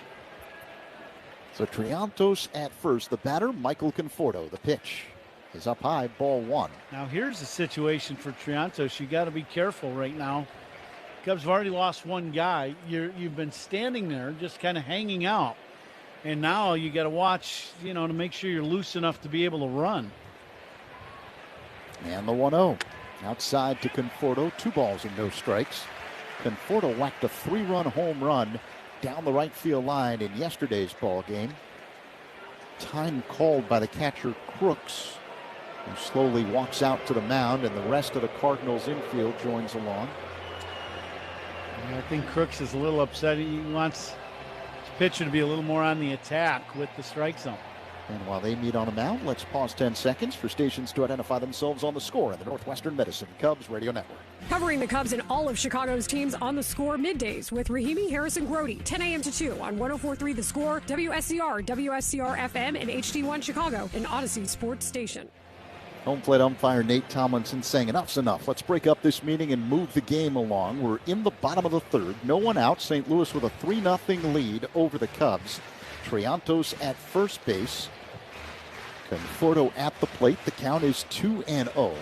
So Triantos at first. The batter, Michael Conforto. The pitch is up high, ball 1. Now here's the situation for Triantos. You got to be careful right now. Cubs have already lost 1 guy. You've been standing there just kind of hanging out. And now you got to watch, to make sure you're loose enough to be able to run. And the 1-0. Outside to Conforto. 2 balls and no strikes. Conforto whacked a 3-run home run down the right field line in yesterday's ball game. Time called by the catcher Crooks, who slowly walks out to the mound, and the rest of the Cardinals infield joins along. I think Crooks is a little upset. He wants his pitcher to be a little more on the attack with the strike zone. And while they meet on the mound, let's pause 10 seconds for stations to identify themselves on the score in the Northwestern Medicine Cubs Radio Network. Covering the Cubs and all of Chicago's teams on the score middays with Rahimi, Harris, and Grody, 10 a.m. to 2 on 104.3 The Score, WSCR, WSCR FM, and HD1 Chicago, an Odyssey Sports Station. Home plate umpire Nate Tomlinson saying enough's enough. Let's break up this meeting and move the game along. We're in the bottom of the third. No one out. St. Louis with a 3-0 lead over the Cubs. Triantos at first base. Conforto at the plate. The count is 2-0.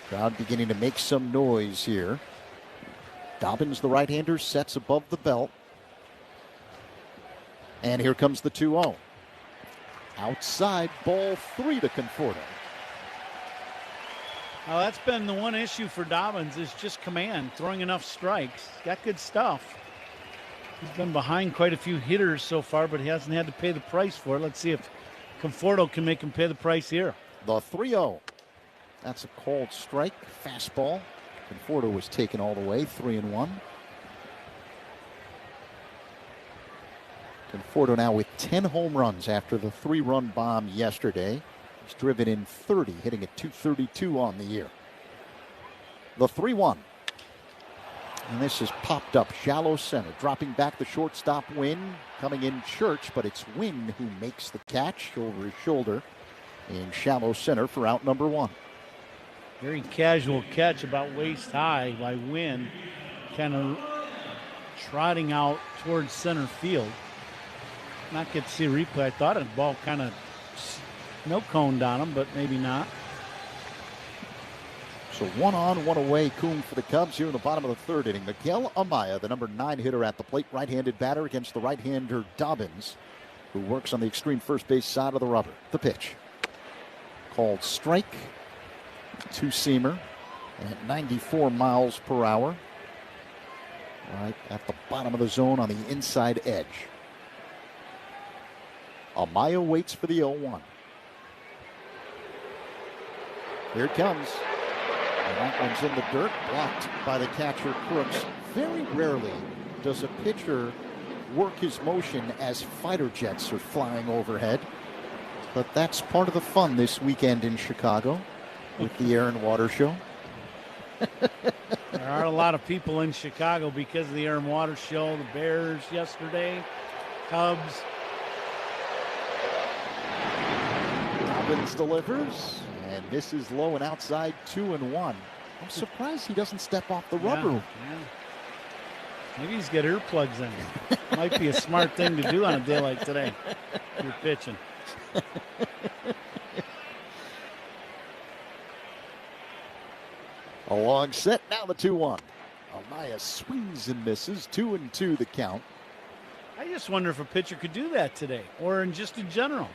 Crowd beginning to make some noise here. Dobbins, the right-hander, sets above the belt. And here comes the 2-0. Outside, ball 3 to Conforto. Well, that's been the one issue for Dobbins is just command, throwing enough strikes. Got good stuff. He's been behind quite a few hitters so far, but he hasn't had to pay the price for it. Let's see if Conforto can make him pay the price here. The 3-0. That's a called strike. Fastball. Conforto was taken all the way. 3-1. Conforto now with 10 home runs after the 3-run bomb yesterday. He's driven in 30, hitting at .232 on the year. The 3-1. And this is popped up shallow center. Dropping back the shortstop Wynn. Coming in Church, but it's Wynn who makes the catch over his shoulder in shallow center for out number 1. Very casual catch about waist high by Wynn. Kind of trotting out towards center field. Not get to see a replay. I thought the ball kind of no-coned on him, but maybe not. So 1 on, 1 away, Coon for the Cubs here in the bottom of the 3rd inning. Miguel Amaya, the number 9 hitter at the plate, right-handed batter against the right-hander Dobbins, who works on the extreme first base side of the rubber. The pitch. Called strike. 2-seamer at 94 miles per hour. Right at the bottom of the zone on the inside edge. Amaya waits for the 0-1. Here it comes. And that one's in the dirt, blocked by the catcher Crooks. Very rarely does a pitcher work his motion as fighter jets are flying overhead. But that's part of the fun this weekend in Chicago with the Air and Water Show. There are a lot of people in Chicago because of the Air and Water Show. The Bears yesterday, Cubs. Dobbins delivers. And this is low and outside, 2-1. I'm surprised he doesn't step off the rubber. Yeah. Maybe he's got earplugs in. Might be a smart thing to do on a day like today. You're pitching. A long set, now the 2-1. Amaya swings and misses, 2-2 the count. I just wonder if a pitcher could do that today, or in general.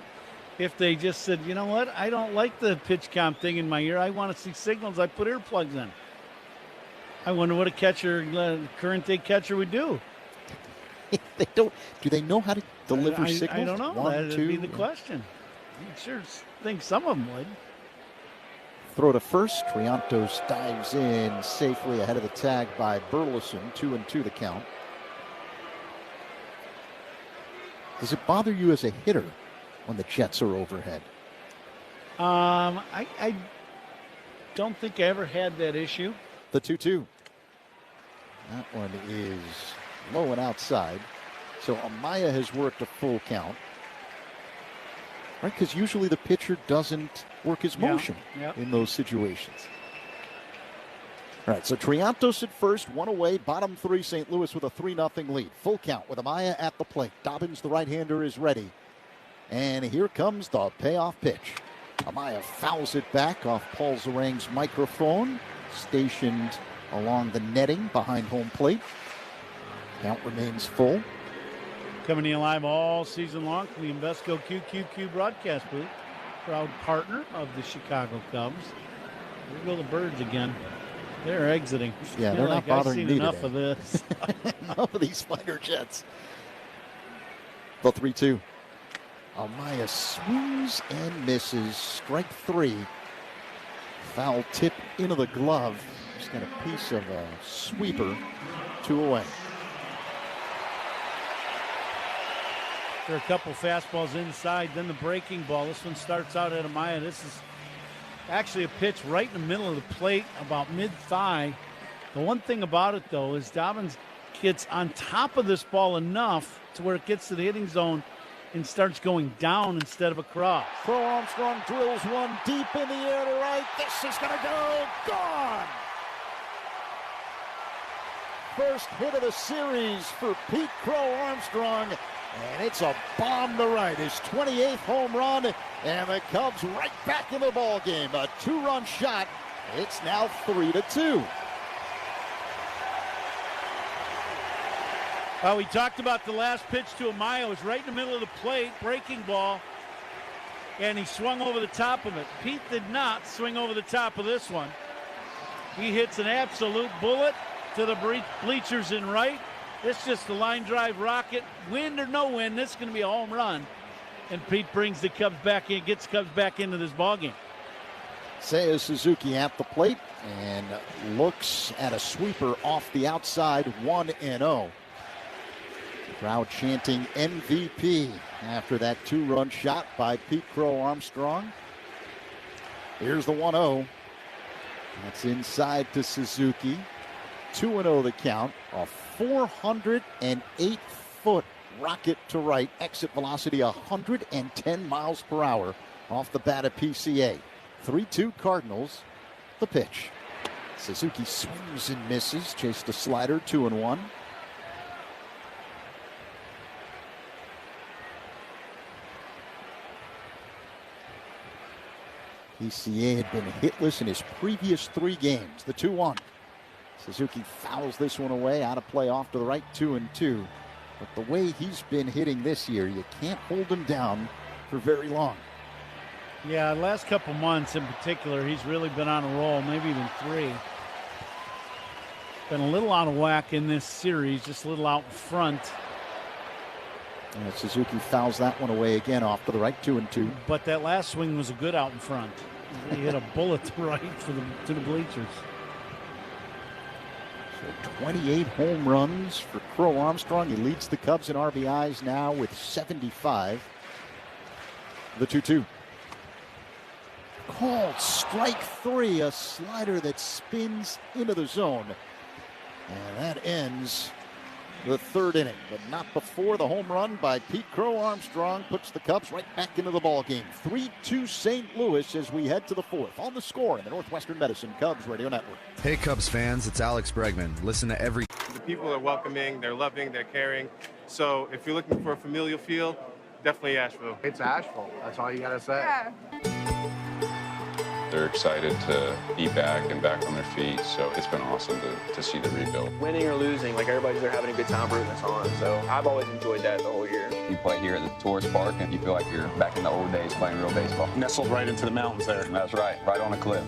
If they just said, you know what, I don't like the pitch count thing in my ear. I want to see signals. I put earplugs in. I wonder what a catcher, current day catcher, would do. They don't. Do they know how to deliver signals? I don't know. That'd be the question. I sure think some of them would. Throw to first. Triantos dives in safely ahead of the tag by Burleson. 2-2 the count. Does it bother you as a hitter when the Jets are overhead? I don't think I ever had that issue. The 2-2. That one is low and outside. So Amaya has worked a full count. Right, because usually the pitcher doesn't work his motion in those situations. All right, so Triantos at first, 1 away, bottom 3, St. Louis with a 3-0 lead. Full count with Amaya at the plate. Dobbins, the right-hander, is ready. And here comes the payoff pitch. Amaya fouls it back off Paul Zarang's microphone, stationed along the netting behind home plate. Count remains full. Coming to you live all season long from the Invesco QQQ broadcast booth. Proud partner of the Chicago Cubs. Here go the Birds again. They're exiting. Yeah, they're not bothering me enough today. of this. Enough of these fighter jets. The 3-2. Amaya swings and misses. Strike 3. Foul tip into the glove. Just got a piece of a sweeper. 2 away. There are a couple fastballs inside, then the breaking ball. This one starts out at Amaya. This is actually a pitch right in the middle of the plate, about mid-thigh. The one thing about it, though, is Dobbins gets on top of this ball enough to where it gets to the hitting zone and starts going down instead of across. Crow Armstrong drills one deep in the air to right. This is going to go. Gone! First hit of the series for Pete Crow Armstrong. And it's a bomb to right. His 28th home run. And the Cubs right back in the ball game. A 2-run shot. It's now 3-2. We talked about the last pitch to Amaya. It was right in the middle of the plate, breaking ball, and he swung over the top of it. Pete did not swing over the top of this one. He hits an absolute bullet to the bleachers in right, This is just the line drive rocket. Wind or no wind, this is going to be a home run. And Pete brings the Cubs back in, gets the Cubs back into this ballgame. Seiya Suzuki at the plate and looks at a sweeper off the outside, 1-0. Crowd chanting MVP after that 2-run shot by Pete Crow Armstrong. Here's the 1-0. That's inside to Suzuki. 2-0 the count. A 408-foot rocket to right. Exit velocity 110 miles per hour off the bat of PCA. 3-2 Cardinals. The pitch. Suzuki swings and misses. Chased a slider, 2-1. PCA had been hitless in his previous 3 games. The 2-1. Suzuki fouls this one away. Out of play off to the right, 2-2. But the way he's been hitting this year, you can't hold him down for very long. Yeah, last couple months in particular, he's really been on a roll, maybe even 3. Been a little out of whack in this series, just a little out in front. And Suzuki fouls that one away again off to the right, 2-2. But that last swing was a good out in front. He hit a bullet to right to the bleachers. So 28 home runs for Crow Armstrong. He leads the Cubs in RBIs now with 75. The 2-2. Called strike 3, a slider that spins into the zone. And that ends the 3rd inning, but not before the home run by Pete Crow Armstrong puts the Cubs right back into the ballgame. 3-2 St. Louis as we head to the 4th. On the score in the Northwestern Medicine Cubs Radio Network. Hey Cubs fans, it's Alex Bregman. Listen to every... The people are welcoming, they're loving, they're caring. So if you're looking for a familial feel, definitely Asheville. It's Asheville. That's all you got to say. Yeah. They're excited to be back and back on their feet, so it's been awesome to see the rebuild. Winning or losing, like everybody's there having a good time rooting us on, so I've always enjoyed that the whole year. You play here at the tourist park and you feel like you're back in the old days playing real baseball. Nestled right into the mountains there. That's right on a cliff.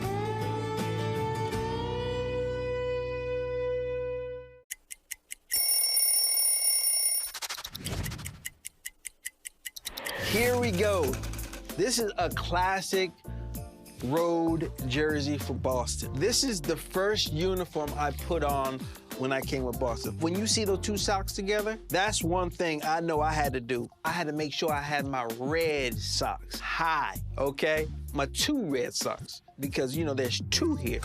Here we go. This is a classic road jersey for Boston. This is the first uniform I put on when I came with Boston. When you see those 2 socks together, that's one thing I know I had to do. I had to make sure I had my red socks high, okay? My 2 red socks, because, you know, there's 2 here.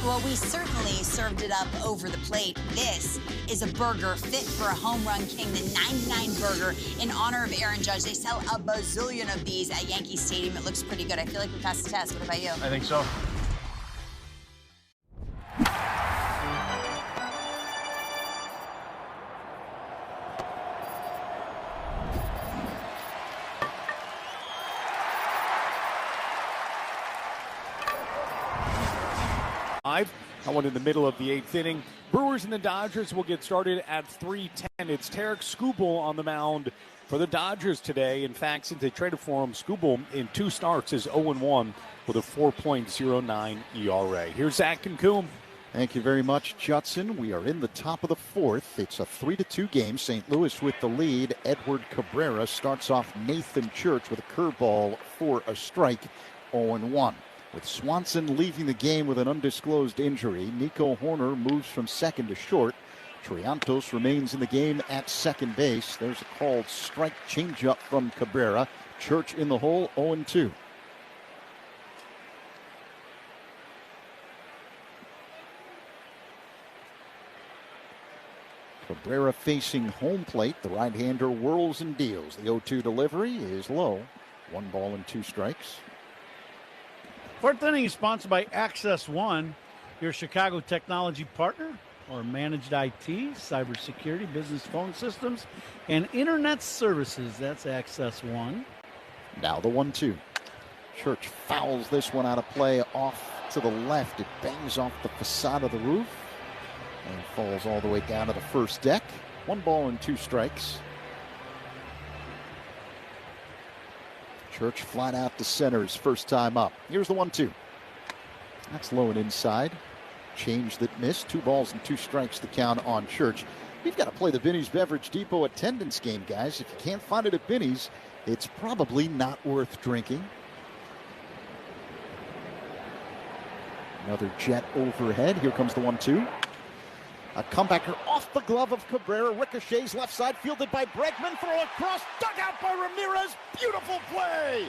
Well, we certainly served it up over the plate. This is a burger fit for a home run king, the 99 burger in honor of Aaron Judge. They sell a bazillion of these at Yankee Stadium. It looks pretty good. I feel like we passed the test. What about you? I think so. That one in the middle of the 8th inning. Brewers and the Dodgers will get started at 3:10. It's Tarek Skubal on the mound for the Dodgers today. In fact, since they traded for him, Skubal in 2 starts is 0-1 with a 4.09 ERA. Here's Zach Cancun. Thank you very much, Judson. We are in the top of the 4th. It's a 3-2 game. St. Louis with the lead. Edward Cabrera starts off Nathan Church with a curveball for a strike, 0-1. With Swanson leaving the game with an undisclosed injury, Nico Horner moves from second to short. Triantos remains in the game at second base. There's a called strike changeup from Cabrera. Church in the hole, 0-2. Cabrera facing home plate. The right-hander whirls and deals. The 0-2 delivery is low. 1 ball and 2 strikes. 4th inning is sponsored by Access One. your Chicago technology partner, or managed IT, cybersecurity, business phone systems, and internet services. That's Access One. Now the 1-2. Church fouls this one out of play off to the left. It bangs off the facade of the roof and falls all the way down to the first deck. 1 ball and 2 strikes. Church flat out to center his first time up. Here's the 1-2. That's low and inside. Change that missed. 2 balls and 2 strikes to count on Church. We've got to play the Binny's Beverage Depot attendance game, guys. If you can't find it at Binny's, it's probably not worth drinking. Another jet overhead. Here comes the 1-2. A comebacker off the glove of Cabrera. Ricochets left side, fielded by Bregman. Throw across, dug out by Ramirez. Beautiful play.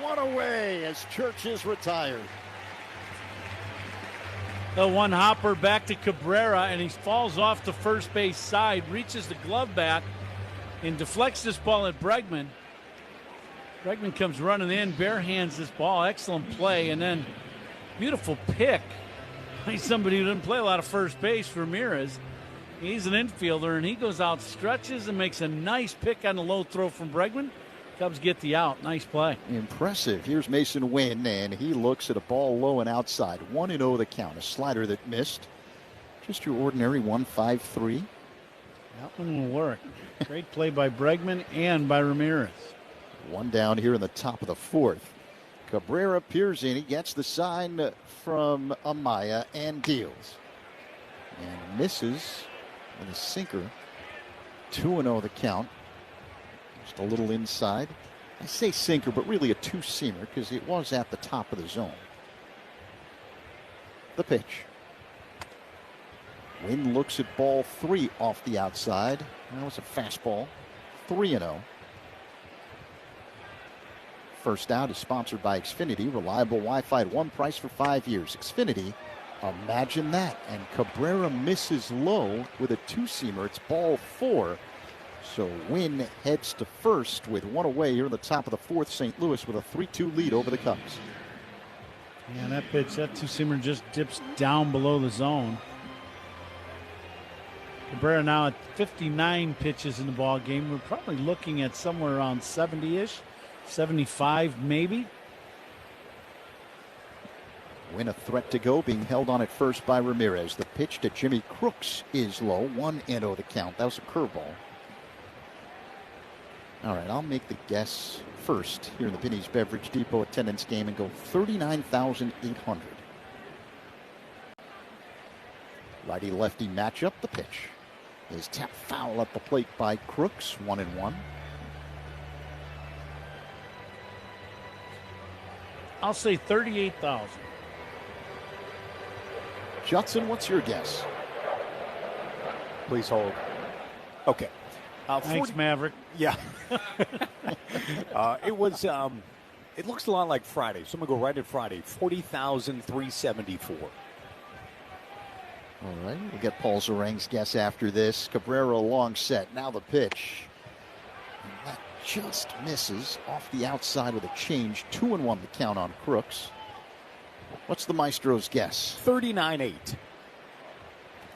1 away as Church is retired. The one hopper back to Cabrera, and he falls off the first base side, reaches the glove back, and deflects this ball at Bregman. Bregman comes running in, bare hands this ball. Excellent play, and then beautiful pick by somebody who didn't play a lot of first base, Ramirez. He's an infielder, and he goes out, stretches, and makes a nice pick on the low throw from Bregman. Cubs get the out. Nice play. Impressive. Here's Mason Wynn, and he looks at a ball low and outside. 1-0 the count. A slider that missed. Just your ordinary 1-5-3. That one will work. Great play by Bregman and by Ramirez. 1 down here in the top of the 4th. Cabrera peers in. He gets the sign from Amaya and deals. And misses with a sinker. 2-0 the count. Just a little inside. I say sinker, but really a 2-seamer because it was at the top of the zone. The pitch. Wynn looks at ball 3 off the outside. That was a fastball. 3-0. First Out is sponsored by Xfinity. Reliable Wi-Fi at one price for 5 years. Xfinity, imagine that. And Cabrera misses low with a 2-seamer. It's ball 4. So Wynn heads to first with 1 away here in the top of the 4th. St. Louis with a 3-2 lead over the Cubs. Yeah, that pitch, that 2-seamer just dips down below the zone. Cabrera now at 59 pitches in the ball game. We're probably looking at somewhere around 70-ish, 75 maybe. Wynn a threat to go, being held on at first by Ramirez. The pitch to Jimmy Crooks is low. 1-0 the count. That was a curveball. All right, I'll make the guess first here in the Binny's Beverage Depot attendance game and go 39,800. Righty-lefty matchup. The pitch is tapped foul at the plate by Crooks. 1-1. I'll say 38,000. Judson, what's your guess? Please hold. Okay. Thanks, Maverick. Yeah. It was. It looks a lot like Friday, so I'm gonna go right at Friday. 40,374. All right, we'll get Paul Zarang's guess after this. Cabrera long set. Now the pitch. And that just misses off the outside with a change. 2-1 the count on Crooks. What's the Maestro's guess? 39,800.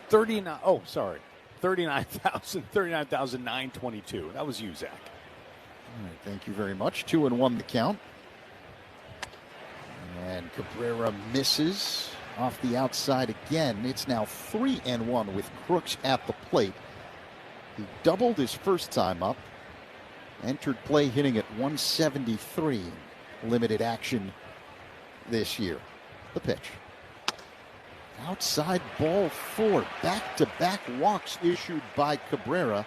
39. Oh, sorry. 39,922. That was you, Zach. All right, thank you very much. 2-1 the count. And Cabrera misses off the outside again. It's now 3-1 with Crooks at the plate. He doubled his first time up. Entered play hitting at 173. Limited action this year. The pitch. Outside ball 4. Back-to-back walks issued by Cabrera.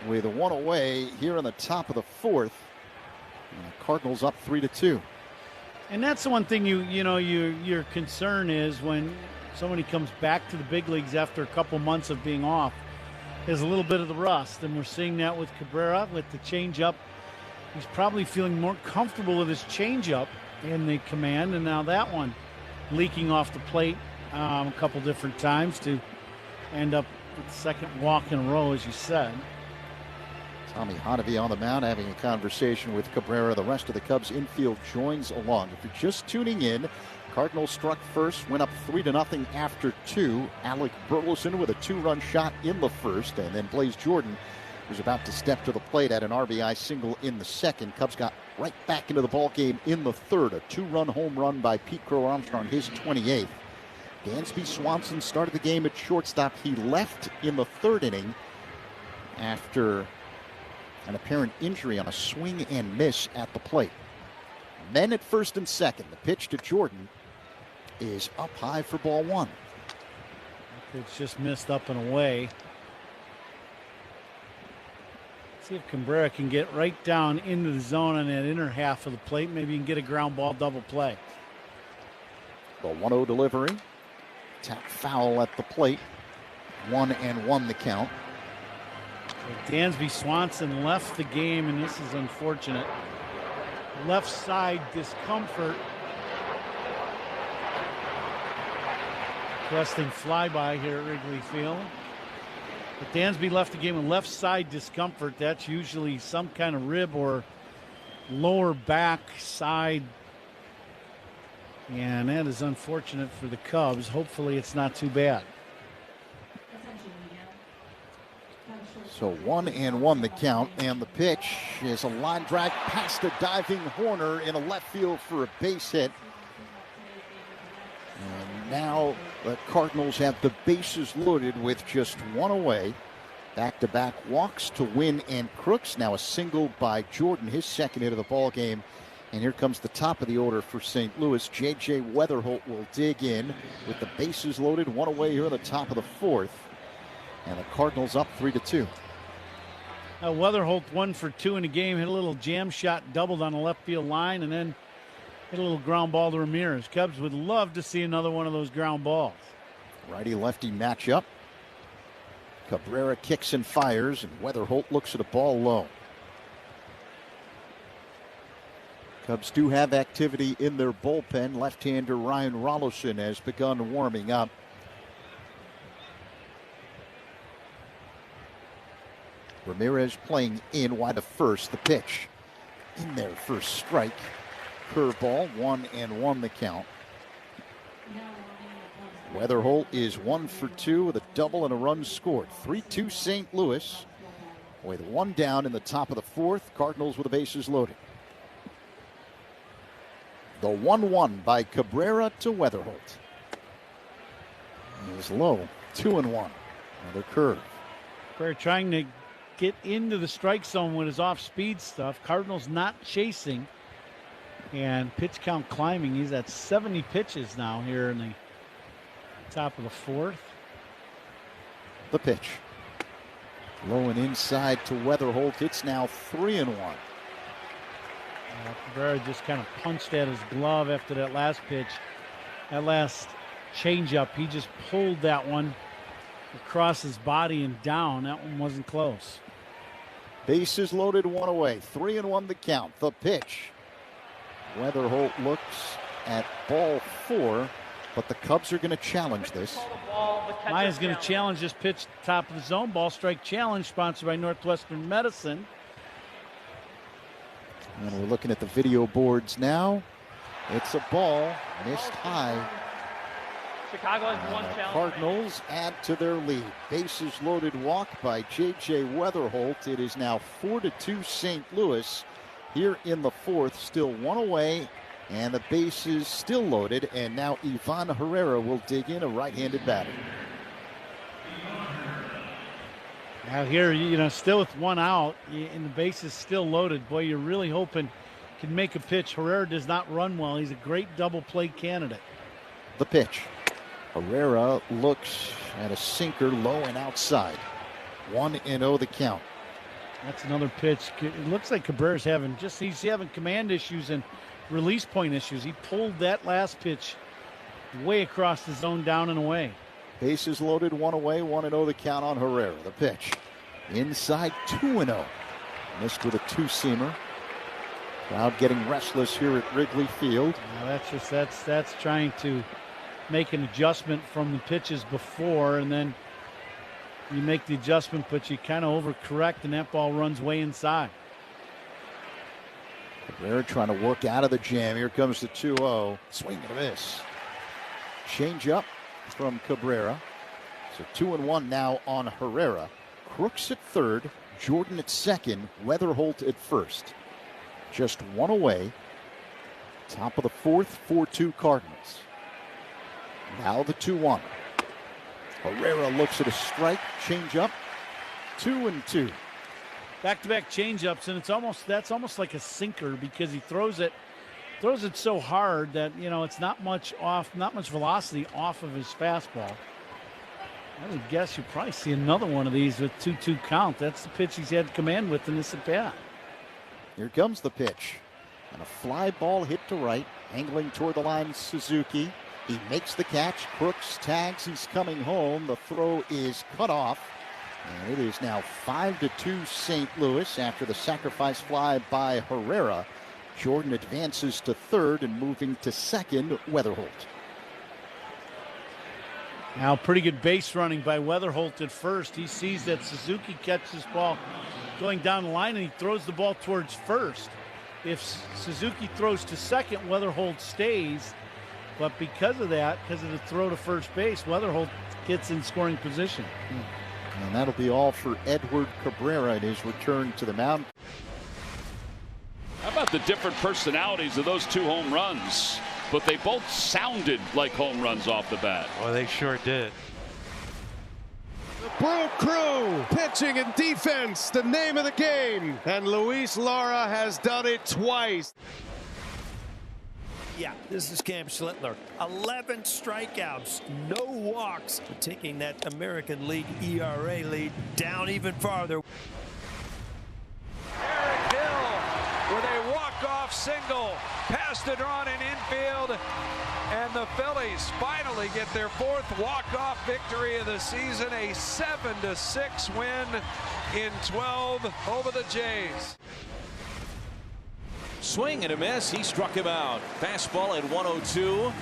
With 1 away here in the top of the 4th. And the Cardinals up 3-2. And that's the one thing your concern is when somebody comes back to the big leagues after a couple months of being off, is a little bit of the rust. And we're seeing that with Cabrera with the changeup. He's probably feeling more comfortable with his changeup in the command, and now that one leaking off the plate a couple different times to end up with the second walk in a row, as you said. Tommy Hotovy on the mound having a conversation with Cabrera. The rest of the Cubs infield joins along. If you're just tuning in, Cardinals struck first, went up 3-0 after 2. Alec Burleson with a 2-run shot in the first, and then Blaze Jordan was about to step to the plate at an RBI single in the second. Cubs got right back into the ball game in the third. A 2-run home run by Pete Crow Armstrong, his 28th. Dansby Swanson started the game at shortstop. He left in the third inning after an apparent injury on a swing and miss at the plate. Men at first and second. The pitch to Jordan is up high for ball one. It's just missed up and away. See if Cabrera can get right down into the zone on that inner half of the plate. Maybe you can get a ground ball double play. The 1-0 delivery. Tap foul at the plate. 1-1 the count. So Dansby Swanson left the game, and this is unfortunate. Left side discomfort. Requesting flyby here at Wrigley Field. But Dansby left the game with left side discomfort. That's usually some kind of rib or lower back side. And that is unfortunate for the Cubs. Hopefully it's not too bad. So 1-1 the count, and the pitch is a line drive past a diving Horner in a left field for a base hit. And now the Cardinals have the bases loaded with just one away. Back-to-back walks to Wynn and Crooks. Now a single by Jordan, his second hit of the ball game. And here comes the top of the order for St. Louis. J.J. Weatherholt will dig in with the bases loaded. One away here in the top of the fourth. And the Cardinals up 3-2. Weatherholt 1 for 2 in the game. Hit a little jam shot, doubled on the left field line, and then hit a little ground ball to Ramirez. Cubs would love to see another one of those ground balls. Righty-lefty matchup. Cabrera kicks and fires, and Weatherholt looks at a ball low. Cubs do have activity in their bullpen. Left-hander Ryan Rollison has begun warming up. Ramirez playing in wide to first. The pitch in there, first strike. Curveball, 1-1 the count. Weatherholt is 1 for 2 with a double and a run scored. 3-2 St. Louis with one down in the top of the fourth. Cardinals with the bases loaded. The 1-1 by Cabrera to Weatherholt is low. 2-1. Another curve. Cabrera trying to get into the strike zone with his off-speed stuff. Cardinals not chasing. And pitch count climbing. He's at 70 pitches now here in the top of the fourth. The pitch. Low and inside to Weatherholt. It's now 3-1. Cabrera just kind of punched at his glove after that last pitch. That last changeup, he just pulled that one across his body and down. That one wasn't close. Bases loaded, one away. 3-1 the count. The pitch. Weatherholt looks at ball 4, but the Cubs are going to challenge this. Maya's going to challenge this pitch, top of the zone. Ball strike challenge, sponsored by Northwestern Medicine. And we're looking at the video boards now. It's a ball missed high. Chicago has one challenge. Cardinals add to their lead. Bases loaded walk by J.J. Weatherholt. It is now 4-2 St. Louis here in the fourth. Still one away, and the bases still loaded. And now Ivan Herrera will dig in, a right-handed batter. Now here, still with one out, and the bases still loaded. Boy, you're really hoping can make a pitch. Herrera does not run well. He's a great double play candidate. The pitch. Herrera looks at a sinker low and outside. 1-0 the count. That's another pitch. It looks like Cabrera's he's having command issues and release point issues. He pulled that last pitch way across the zone, down and away. Bases loaded, one away, 1-0 the count on Herrera. The pitch. Inside, 2-0. Missed with a two-seamer. Crowd getting restless here at Wrigley Field. That's trying to make an adjustment from the pitches before, and then you make the adjustment, but you kind of overcorrect, and that ball runs way inside. Cabrera trying to work out of the jam. Here comes the 2-0. Swing and a miss. Change up from Cabrera. So 2-1 now on Herrera. Crooks at third, Jordan at second, Weatherholt at first. Just one away. Top of the fourth, 4-2 Cardinals. Now the 2-1. Herrera looks at a strike, change up, 2-2. Back-to-back changeups, and that's almost like a sinker because he throws it so hard that, you know, it's not much velocity off of his fastball. I would guess you'll probably see another one of these with 2-2 count. That's the pitch he's had command with in this at-bat. Here comes the pitch. And a fly ball hit to right, angling toward the line, Suzuki. He makes the catch. Crooks tags. He's coming home. The throw is cut off. And it is now 5-2 St. Louis after the sacrifice fly by Herrera. Jordan advances to third and moving to second, Weatherholt. Now pretty good base running by Weatherholt at first. He sees that Suzuki catches this ball going down the line and he throws the ball towards first. If Suzuki throws to second, Weatherholt stays. But because of the throw to first base, Weatherholt gets in scoring position. And that'll be all for Edward Cabrera in his return to the mound. How about the different personalities of those two home runs? But they both sounded like home runs off the bat. Well, they sure did. The Brew Crew, pitching and defense, the name of the game. And Luis Lara has done it twice. Yeah, this is Cam Schlittler. 11 strikeouts, no walks, taking that American League ERA lead down even farther. Eric Hill with a walk-off single, passed it on in infield, and the Phillies finally get their fourth walk-off victory of the season, a 7-6 win in 12 over the Jays. Swing and a miss. He struck him out. Fastball at 102.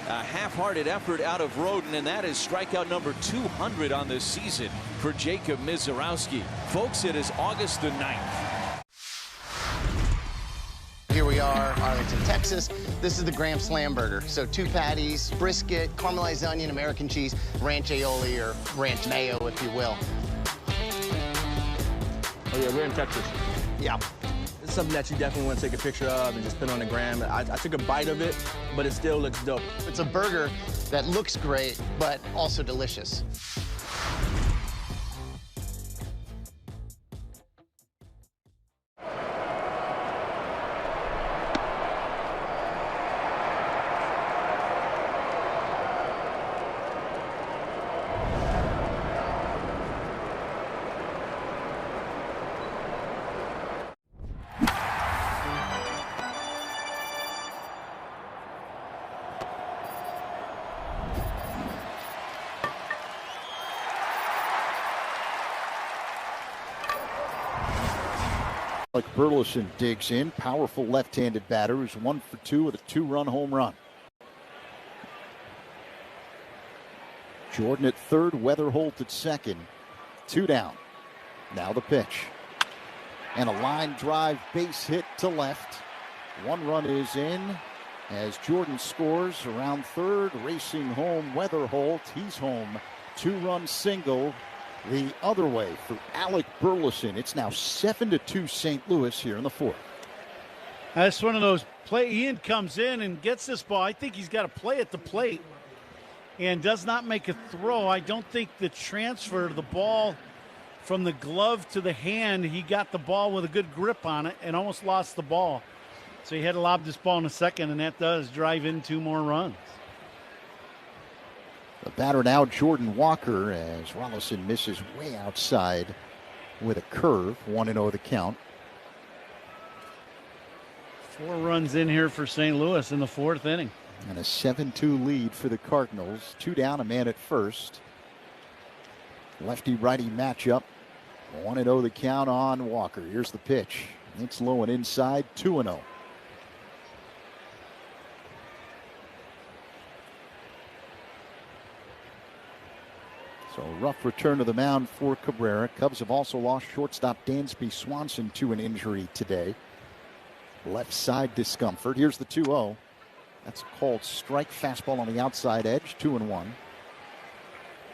A half-hearted effort out of Roden, and that is strikeout number 200 on this season for Jacob Mizorowski. Folks, it is August the 9th. Here we are, Arlington, Texas. This is the Graham Slam Burger. So 2 patties, brisket, caramelized onion, American cheese, ranch aioli, or ranch mayo, if you will. Oh yeah, we're in Texas. Yeah. It's something that you definitely want to take a picture of and just put on the gram. I took a bite of it, but it still looks dope. It's a burger that looks great, but also delicious. Alec Burleson digs in. Powerful left-handed batter who's 1 for 2 with a 2-run home run. Jordan at third, Weatherholt at second. 2 down. Now the pitch. And a line drive base hit to left. 1 run is in as Jordan scores around third. Racing home, Weatherholt. He's home. 2-run single the other way for Alec Burleson. It's now 7-2 St. Louis here in the fourth. That's one of those Ian comes in and gets this ball. I think he's got to play at the plate and does not make a throw. I don't think the transfer of the ball from the glove to the hand, he got the ball with a good grip on it and almost lost the ball. So he had to lob this ball in a second, and that does drive in 2 more runs. The batter now, Jordan Walker, as Rollison misses way outside with a curve. 1-0 the count. 4 runs in here for St. Louis in the 4th inning. And a 7-2 lead for the Cardinals. 2 down, a man at first. Lefty-righty matchup. 1-0 the count on Walker. Here's the pitch. It's low and inside, 2-0. So a rough return to the mound for Cabrera. Cubs have also lost shortstop Dansby Swanson to an injury today. Left side discomfort. Here's the 2-0. That's a called strike. Fastball on the outside edge, 2-1.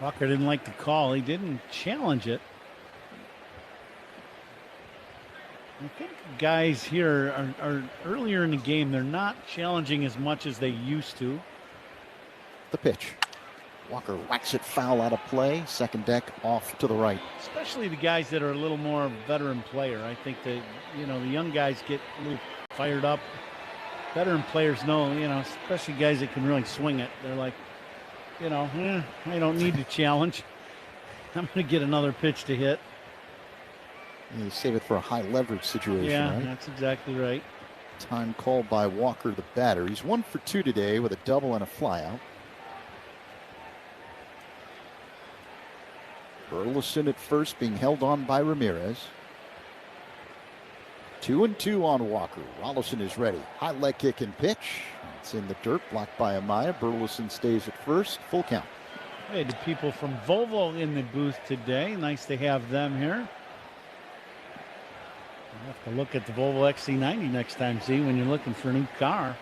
Walker didn't like the call. He didn't challenge it. I think guys here are earlier in the game, they're not challenging as much as they used to. The pitch. Walker whacks it foul out of play. Second deck off to the right. Especially the guys that are a little more veteran player. I think that, the young guys get a little fired up. Veteran players know, especially guys that can really swing it. They're like, I don't need to challenge. I'm going to get another pitch to hit. You save it for a high leverage situation, yeah, right? That's exactly right. Time called by Walker, the batter. He's 1 for 2 today with a double and a flyout. Burleson at first, being held on by Ramirez. 2-2 on Walker. Rollison is ready. High leg kick and pitch. It's in the dirt, blocked by Amaya. Burleson stays at first. Full count. Hey, the people from Volvo in the booth today. Nice to have them here. I'll have to look at the Volvo XC90 next time, see, when you're looking for a new car.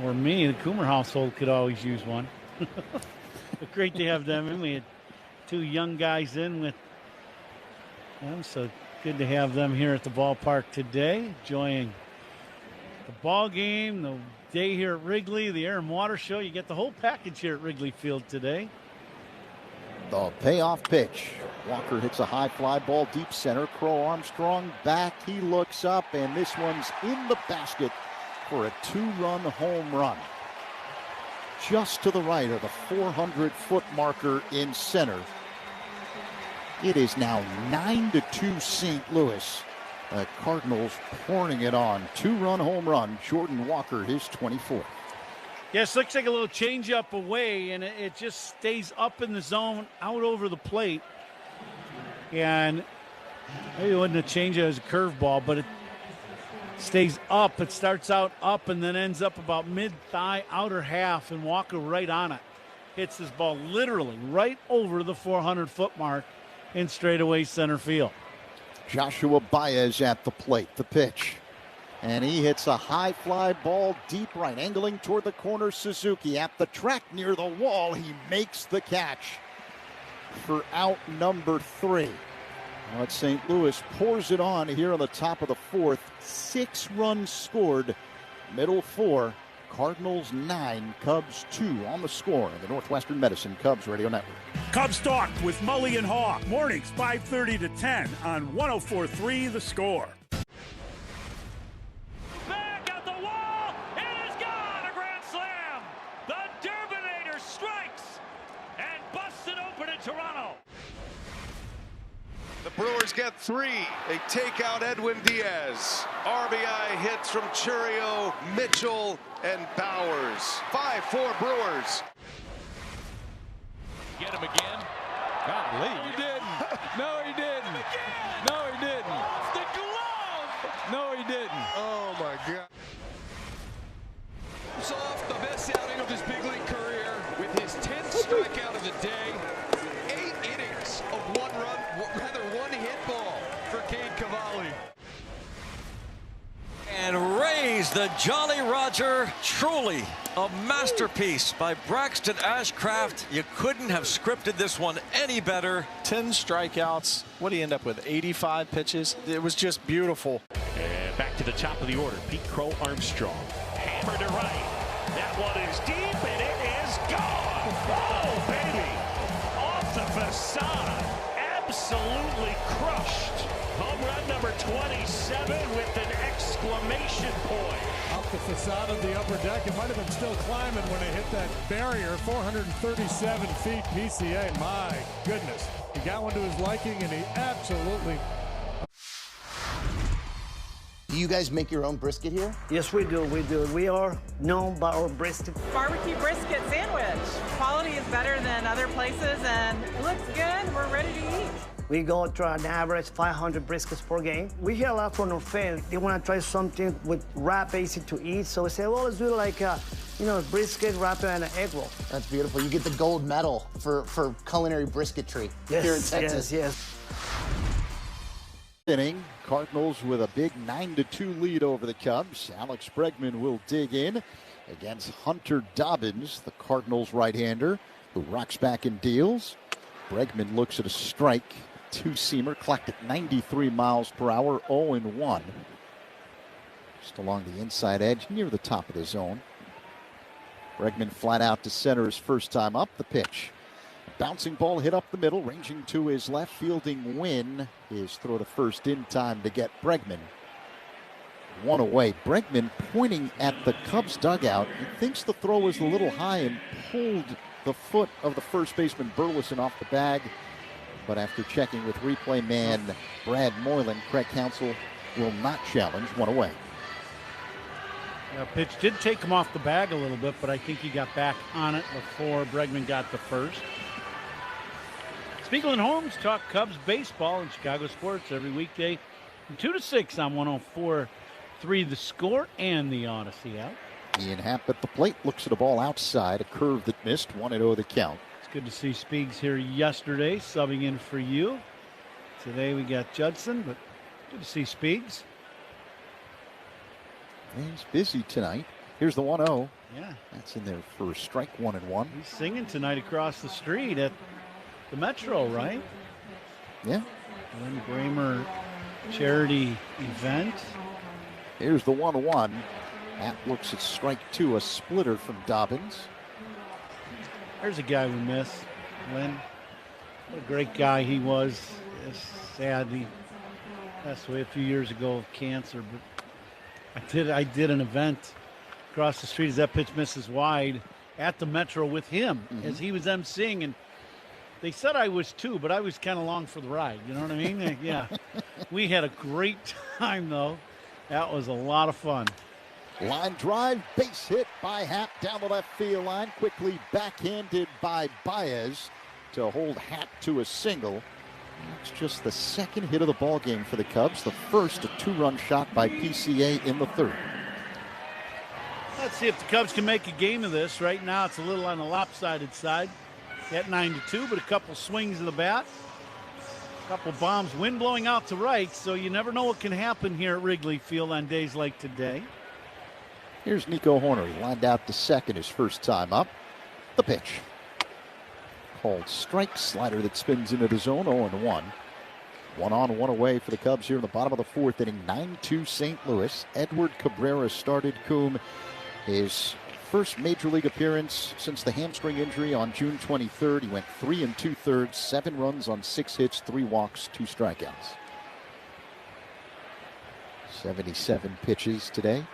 Or me, the Coomer household could always use one. But great to have them in. We had 2 young guys in with them, so good to have them here at the ballpark today, enjoying the ball game, the day here at Wrigley, the Air and Water Show. You get the whole package here at Wrigley Field today. The payoff pitch. Walker hits a high fly ball deep center. Crow Armstrong back. He looks up, and this one's in the basket for a 2-run home run. Just to the right of the 400-foot marker in center. It is now 9-2 St. Louis. Cardinals pouring it on. 2-run home run. Jordan Walker, his 24th. Yes, looks like a little changeup away, and it just stays up in the zone, out over the plate. And maybe it wasn't a changeup as a curveball, but it stays up. It starts out up and then ends up about mid-thigh, outer half, and Walker right on it. Hits this ball literally right over the 400-foot mark in straightaway center field. Joshua Baez at the plate. The pitch. And he hits a high fly ball deep right, angling toward the corner. Suzuki at the track near the wall. He makes the catch for out number 3. Well, St. Louis pours it on here on the top of the 4th. 6 runs scored. Middle 4. Cardinals 9, Cubs 2 on the score in the Northwestern Medicine Cubs Radio Network. Cubs Talk with Mully and Haw. Mornings 5:30 to 10 on 104.3 The Score. Back at the wall. It is gone. A grand slam. The Durbinator strikes and busts it open in Toronto. The Brewers get 3. They take out Edwin Diaz. RBI hits from Churio, Mitchell, and Bowers. 5-4 Brewers. Get him again. Golly. No, he didn't. No, he didn't. No, he didn't. Off the glove. No, he didn't. Oh, my God. Off the best outing of his big league career with his 10th strikeout of the day. 8 innings of 1 run, rather 1 hit ball for Cade Cavalli. And raise the Jolly Roger. Truly a masterpiece by Braxton Ashcraft. You couldn't have scripted this one any better. 10 strikeouts. What did he end up with? 85 pitches. It was just beautiful. And back to the top of the order. Pete Crow Armstrong. Hammered to right. That one is deep and it is gone. Oh, baby. Off the facade. Absolutely crushed. Home run number 27 with an exclamation point. Off the facade of the upper deck. It might have been still climbing when it hit that barrier. 437 feet PCA. My goodness. He got one to his liking, and he absolutely... Do you guys make your own brisket here? Yes, we do. We do. We are known by our brisket. Barbecue brisket sandwich. Quality is better than other places, and it looks good. We're ready to eat. We go to an average 500 briskets per game. We hear a lot from our fans. They want to try something with wrap, easy to eat. So we say, well, let's do like a, brisket, wrap, and an egg roll. That's beautiful. You get the gold medal for culinary brisketry here in Texas. Yes. Inning, Cardinals with a big 9-2 lead over the Cubs. Alex Bregman will dig in. against Hunter Dobbins, the Cardinals right-hander, who rocks back and deals. Bregman looks at a strike. Two-seamer clocked at 93 miles per hour, 0-1. Just along the inside edge, near the top of the zone. Bregman flat out to center his first time up. The pitch. Bouncing ball hit up the middle, ranging to his left, fielding Wynn. His throw to first in time to get Bregman. One away. Bregman pointing at the Cubs dugout. He thinks the throw was a little high and pulled the foot of the first baseman Burleson off the bag. But after checking with replay man Brad Moylan, Craig Counsell will not challenge. One away. Pitch did take him off the bag a little bit, but I think he got back on it before Bregman got the first. Spiegel and Holmes talk Cubs baseball in Chicago sports every weekday from 2 to 6 on 104.3 The Score and the Odyssey app. Ian Happ at the plate, looks at a ball outside, a curve that missed, 1-0 the count. It's good to see Spiegs here yesterday, subbing in for you. Today we got Judson, but good to see Spiegs. He's busy tonight. Here's the 1-0. Yeah. That's in there for a strike, 1-1. He's singing tonight across the street at the Metro, right? Yeah. Lynn Bramer charity event. Here's the 1-1. Happ looks at strike 2, a splitter from Dobbins. There's a guy we miss, Lynn. What a great guy he was. It's sad he passed away a few years ago of cancer, but I did an event across the street as that pitch misses wide at the Metro with him as he was emceeing, and they said I was too, but I was kind of along for the ride. You know what I mean? Yeah. We had a great time, though. That was a lot of fun. Line drive, base hit by Happ down the left field line. Quickly backhanded by Baez to hold Happ to a single. It's just the second hit of the ball game for the Cubs. The first, a 2-run shot by PCA in the third. Let's see if the Cubs can make a game of this. Right now, it's a little on the lopsided side at 9-2, but a couple swings of the bat, a couple bombs, wind blowing out to right, so you never know what can happen here at Wrigley Field on days like today. Here's Nico Hoerner. He lined out to second his first time up. The pitch. Called strike, slider that spins into the zone, 0-1. 1 on, 1 away for the Cubs here in the bottom of the fourth inning, 9-2 St. Louis. Edward Cabrera started Coom his first major league appearance since the hamstring injury on June 23rd. He went 3 2/3, 7 runs on 6 hits, 3 walks, 2 strikeouts. 77 pitches today.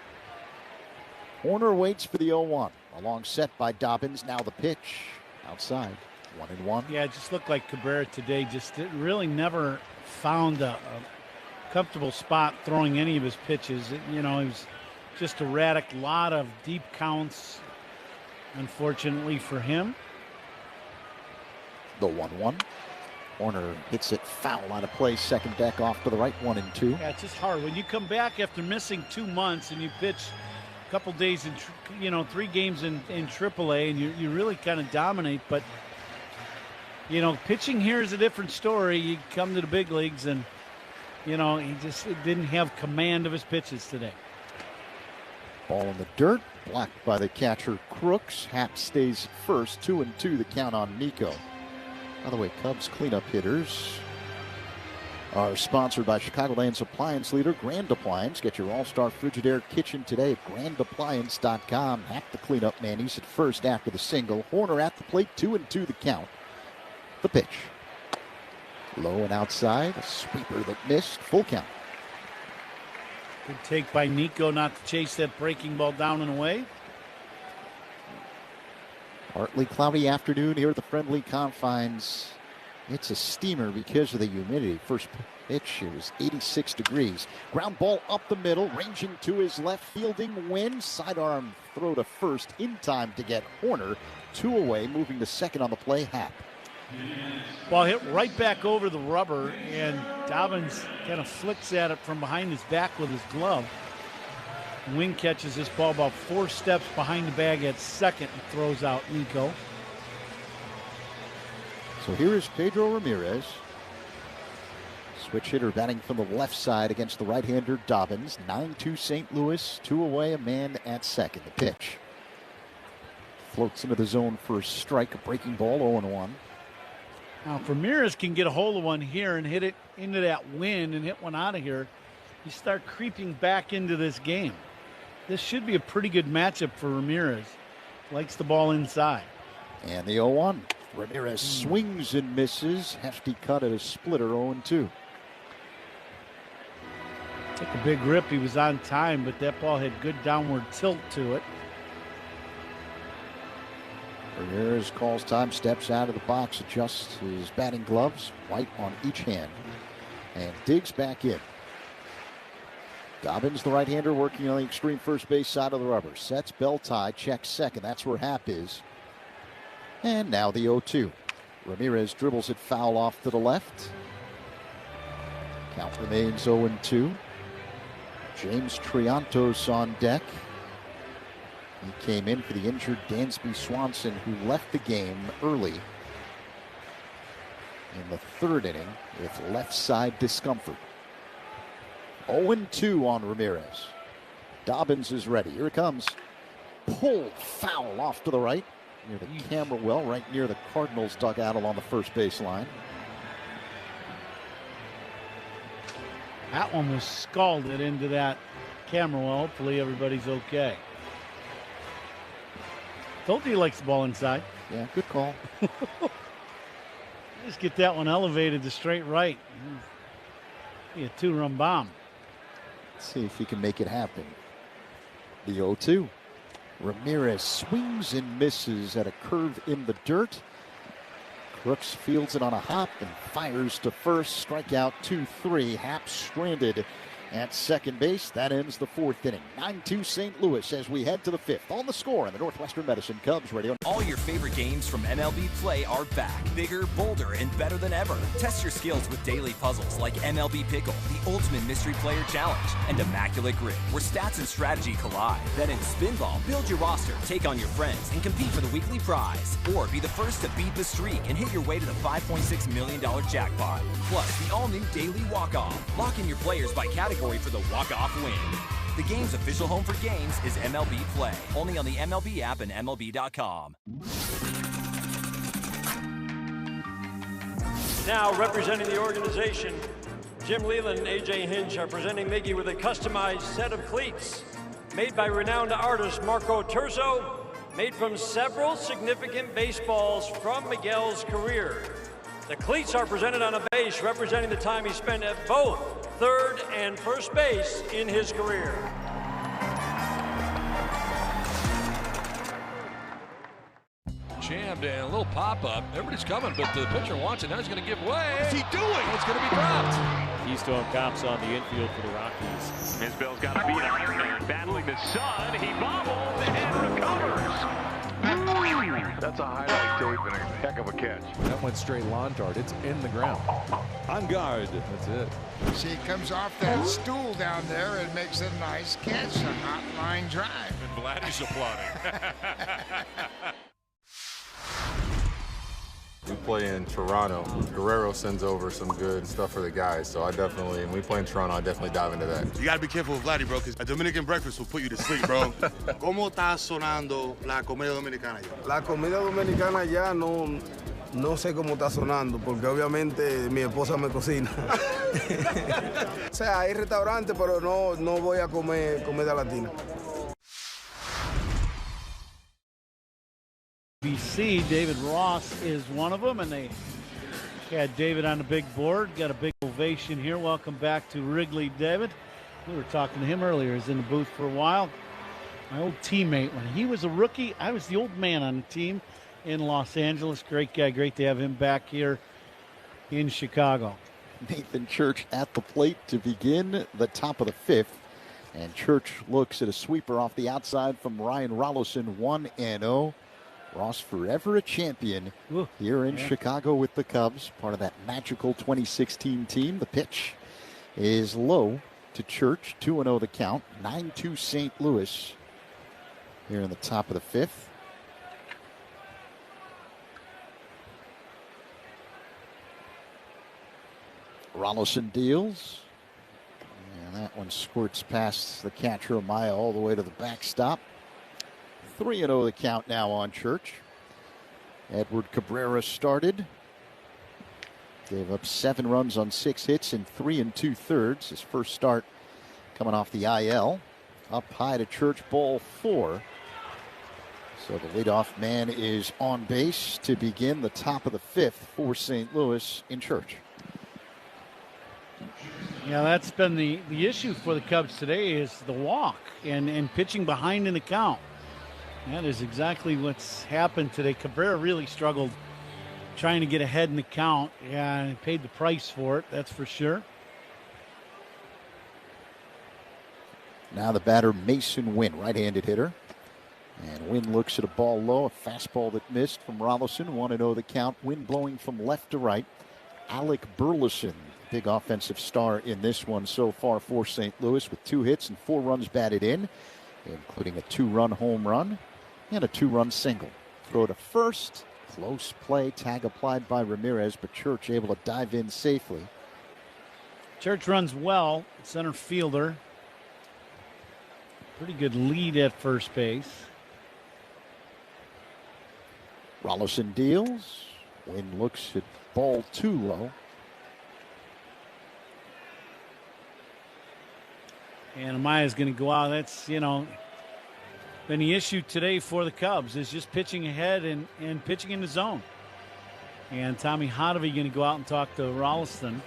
Hoerner waits for the 0-1. A long set by Dobbins. Now the pitch outside. 1-1. Yeah, it just looked like Cabrera today just really never found a comfortable spot throwing any of his pitches. He was just erratic, lot of deep counts, unfortunately for him. The 1-1. Hoerner hits it foul out of play, second deck off to the right, 1-2. Yeah, it's just hard. When you come back after missing 2 months and you pitch a couple days in, 3 games in AAA, and you really kind of dominate, but pitching here is a different story. You come to the big leagues and, he just didn't have command of his pitches today. Ball in the dirt, blocked by the catcher Crooks. Happ stays first, 2-2 the count on Nico. By the way, Cubs cleanup hitters are sponsored by Chicagoland's appliance leader, Grand Appliance. Get your all-star Frigidaire kitchen today at grandappliance.com. Happ the cleanup man. He's at first after the single. Hoerner at the plate, 2-2 the count. The pitch. Low and outside. A sweeper that missed. Full count. Good take by Nico not to chase that breaking ball down and away. Partly cloudy afternoon here at the friendly confines. It's a steamer because of the humidity. First pitch, it was 86 degrees. Ground ball up the middle, ranging to his left, fielding Wynn. Sidearm throw to first in time to get Hoerner. 2 away, moving to second on the play, Happ. Ball hit right back over the rubber, and Dobbins kind of flicks at it from behind his back with his glove. Wynn catches this ball about 4 steps behind the bag at second and throws out Nico. So here is Pedro Ramirez. Switch hitter batting from the left side against the right-hander Dobbins. 9-2 St. Louis. 2 away, a man at second. The pitch. floats into the zone for a strike, a breaking ball, 0-1. Now, if Ramirez can get a hold of one here and hit it into that wind and hit one out of here, you start creeping back into this game. This should be a pretty good matchup for Ramirez. Likes the ball inside. And the 0-1. Ramirez swings and misses. Hefty cut at a splitter, 0-2. Took a big rip. He was on time, but that ball had good downward tilt to it. Ramirez calls time, steps out of the box, adjusts his batting gloves, white on each hand, and digs back in. Dobbins, the right-hander, working on the extreme first base side of the rubber. Sets, bell tie, checks second. That's where Happ is. And now the 0-2. Ramirez dribbles it foul off to the left. Count remains 0-2. James Triantos on deck. He came in for the injured Dansby Swanson, who left the game early in the third inning with left side discomfort. 0-2 on Ramirez. Dobbins is ready. Here it comes. Pulled foul off to the right near the camera well, right near the Cardinals dugout along the first base line. That one was scalded into that camera well. Hopefully everybody's okay. Told you he likes the ball inside. Yeah, good call. Just get that one elevated to straight right. Be a two-run bomb. Let's see if he can make it happen. The 0-2. Ramirez swings and misses at a curve in the dirt. Crooks fields it on a hop and fires to first. Strikeout 2-3. Happ stranded at second base. That ends the fourth inning. 9-2 St. Louis as we head to the fifth. On the score on the Northwestern Medicine Cubs Radio. All your favorite games from MLB Play are back. Bigger, bolder, and better than ever. Test your skills with daily puzzles like MLB Pickle, the Ultimate Mystery Player Challenge, and Immaculate Grid, where stats and strategy collide. Then in Spinball, build your roster, take on your friends, and compete for the weekly prize. Or be the first to beat the streak and hit your way to the $5.6 million jackpot. Plus, the all-new Daily Walk-Off. Lock in your players by category for the walk-off win. The game's official home for games is MLB Play. Only on the MLB app and MLB.com. Now representing the organization, Jim Leland and A.J. Hinch are presenting Miggy with a customized set of cleats made by renowned artist Marco Terzo, made from several significant baseballs from Miguel's career. The cleats are presented on a base representing the time he spent at both third and first base in his career. Jammed and a little pop-up. Everybody's coming, but the pitcher wants it. Now he's going to give way. What's he doing? It's going to be dropped. Keystone Cops on the infield for the Rockies. Isbell's got to beat Iron Man battling the sun. He bobbles and recovers. That's a highlight tape and a heck of a catch. That went straight lawn dart. It's in the ground. On guard. That's it. See, it comes off that stool down there and makes a nice catch, a hot line drive. And Vladdy's applauding. We play in Toronto. Guerrero sends over some good stuff for the guys, so when we play in Toronto, I definitely dive into that. You gotta be careful with Vladdy, bro, because a Dominican breakfast will put you to sleep, bro. ¿Cómo está sonando la comida dominicana ya? La comida dominicana ya no sé cómo está sonando, porque obviamente mi esposa me cocina. O sea, hay restaurantes, pero no voy a comer comida latina. BC, David Ross is one of them, and they had David on the big board. Got a big ovation here. Welcome back to Wrigley, David. We were talking to him earlier. He was in the booth for a while. My old teammate. When he was a rookie, I was the old man on the team in Los Angeles. Great guy. Great to have him back here in Chicago. Nathan Church at the plate to begin the top of the fifth. And Church looks at a sweeper off the outside from Ryan Rolison, 1-0. Ross forever a champion here in Chicago with the Cubs, part of that magical 2016 team. The pitch is low to Church, 2-0 the count, 9-2 St. Louis here in the top of the fifth. Rolison deals, and that one squirts past the catcher Amaya all the way to the backstop. 3-0 the count now on Church. Edward Cabrera started. Gave up 7 runs on 6 hits in 3 2/3. His first start coming off the IL. Up high to Church, ball 4. So the leadoff man is on base to begin the top of the 5th for St. Louis in Church. Yeah, that's been the issue for the Cubs today is the walk and pitching behind in the count. That is exactly what's happened today. Cabrera really struggled trying to get ahead in the count. Yeah, he paid the price for it, that's for sure. Now the batter, Mason Wynn, right-handed hitter. And Wynn looks at a ball low, a fastball that missed from Rolison. 1-0 the count. Wynn blowing from left to right. Alec Burleson, big offensive star in this one so far for St. Louis, with 2 hits and 4 runs batted in, including a 2-run home run and a 2-run single. Throw to first. Close play. Tag applied by Ramirez, but Church able to dive in safely. Church runs well. Center fielder. Pretty good lead at first base. Rolison deals. Wynn looks at ball 2 low. And Amaya's going to go out. That's, been the issue today for the Cubs is just pitching ahead and pitching in the zone. And Tommy Hotovy going to go out and talk to Rolison.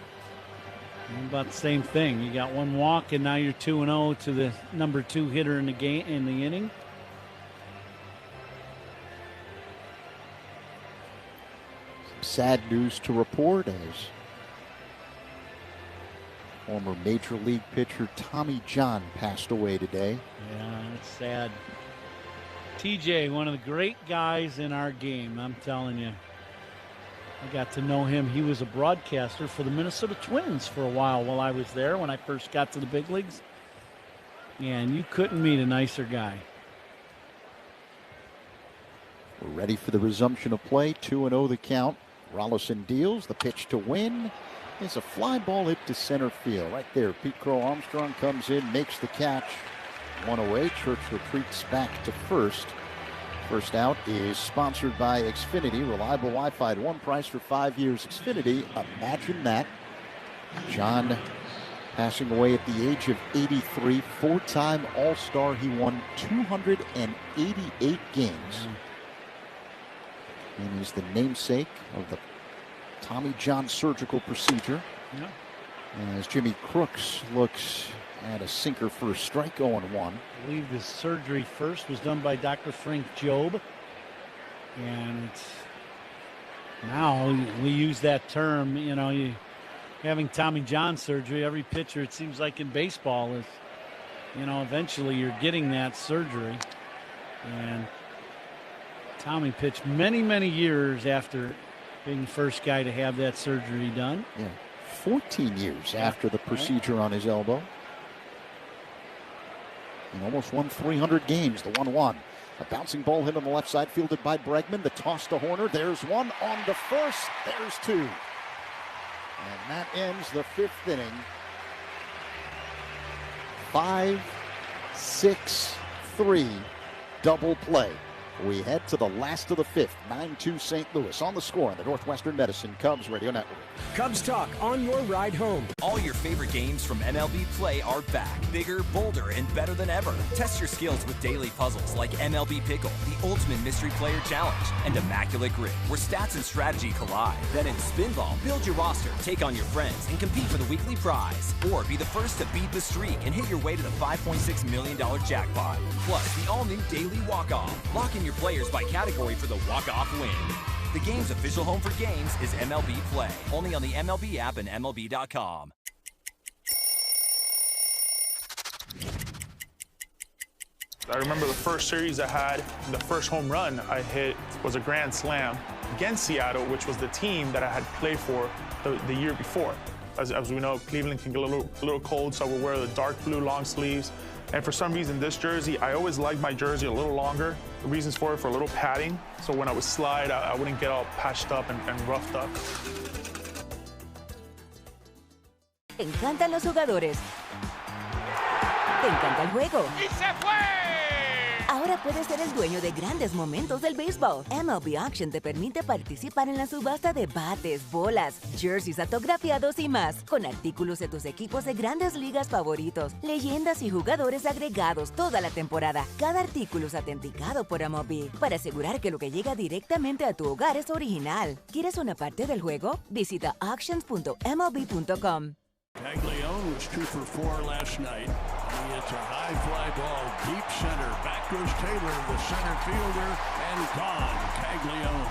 About the same thing. You got 1 walk, and now you're 2-0 to the number 2 hitter in the game in the inning. Some sad news to report as former Major League pitcher Tommy John passed away today. Yeah, it's sad. TJ, one of the great guys in our game, I'm telling you. I got to know him. He was a broadcaster for the Minnesota Twins for a while I was there when I first got to the big leagues. And you couldn't meet a nicer guy. We're ready for the resumption of play. 2-0 the count. Rolison deals. The pitch to Wynn. It's a fly ball hit to center field. Right there, Pete Crow Armstrong comes in, makes the catch. 1 away. Church retreats back to first. First Out is sponsored by Xfinity. Reliable Wi-Fi at one price for 5 years. Xfinity, imagine that. John passing away at the age of 83. 4-time All-Star. He won 288 games. And he's the namesake of the Tommy John surgical procedure. Yeah. As Jimmy Crooks looks at a sinker for a strike, 0-1. I believe the surgery first was done by Dr. Frank Jobe. And now we use that term, having Tommy John surgery. Every pitcher, it seems like in baseball, is, eventually you're getting that surgery. And Tommy pitched many, many years after being the first guy to have that surgery done. Yeah, 14 years after the procedure on his elbow. And almost won 300 games, the 1-1. A bouncing ball hit on the left side, fielded by Bregman. The toss to Horner. There's one on the first. There's 2. And that ends the 5th inning. 5-6-3 double play. We head to the last of the 5th. 9-2 St. Louis on the score on the Northwestern Medicine Cubs Radio Network. Cubs Talk on your ride home. All your favorite games from MLB Play are back. Bigger, bolder, and better than ever. Test your skills with daily puzzles like MLB Pickle, the Ultimate Mystery Player Challenge, and Immaculate Grip, where stats and strategy collide. Then in Spinball, build your roster, take on your friends, and compete for the weekly prize. Or be the first to beat the streak and hit your way to the $5.6 million jackpot. Plus, the all-new Daily Walk-Off. Lock in your players by category for the walk-off win. The game's official home for games is MLB Play. Only on the MLB app and MLB.com. I remember the first series I had, the first home run I hit was a grand slam against Seattle, which was the team that I had played for the year before. As we know, Cleveland can get a little cold, so I would wear the dark blue long sleeves. And for some reason, this jersey, I always liked my jersey a little longer. The reasons for it, for a little padding, so when I would slide, I wouldn't get all patched up and roughed up. Te encantan los jugadores. Te encanta el juego. ¡Y se fue! Ahora puedes ser el dueño de grandes momentos del béisbol. MLB Auction te permite participar en la subasta de bates, bolas, jerseys autografiados y más, con artículos de tus equipos de grandes ligas favoritos, leyendas y jugadores agregados toda la temporada. Cada artículo es autenticado por MLB para asegurar que lo que llega directamente a tu hogar es original. ¿Quieres una parte del juego? Visita auctions.mlb.com. Caglione was 2 for 4 last night. He hits a high fly ball deep center. Back goes Taylor, the center fielder, and gone. Caglione.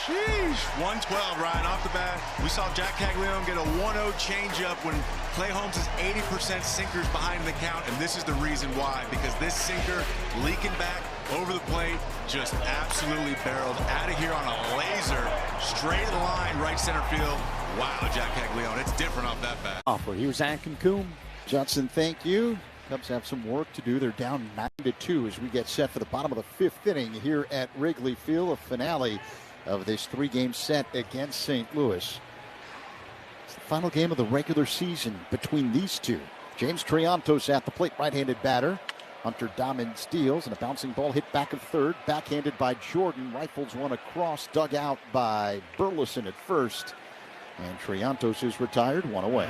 Sheesh. 112, Ryan, off the bat. We saw Jack Caglione get a 1-0 changeup when Clay Holmes is 80% sinkers behind the count, and this is the reason why, because this sinker leaking back over the plate, just absolutely barreled out of here on a laser, straight to the line, right center field. Wow, Jack Caglione, it's different off that bat. Offer. Here's Zach and Coombe. Judson, thank you. Cubs have some work to do. They're down 9-2 as we get set for the bottom of the 5th inning here at Wrigley Field, a finale of this 3-game set against St. Louis. It's the final game of the regular season between these two. James Triantos at the plate, right-handed batter. Hunter Dobbins deals, and a bouncing ball hit back of third, backhanded by Jordan. Rifles one across, dug out by Burleson at first. And Triantos is retired, 1 away.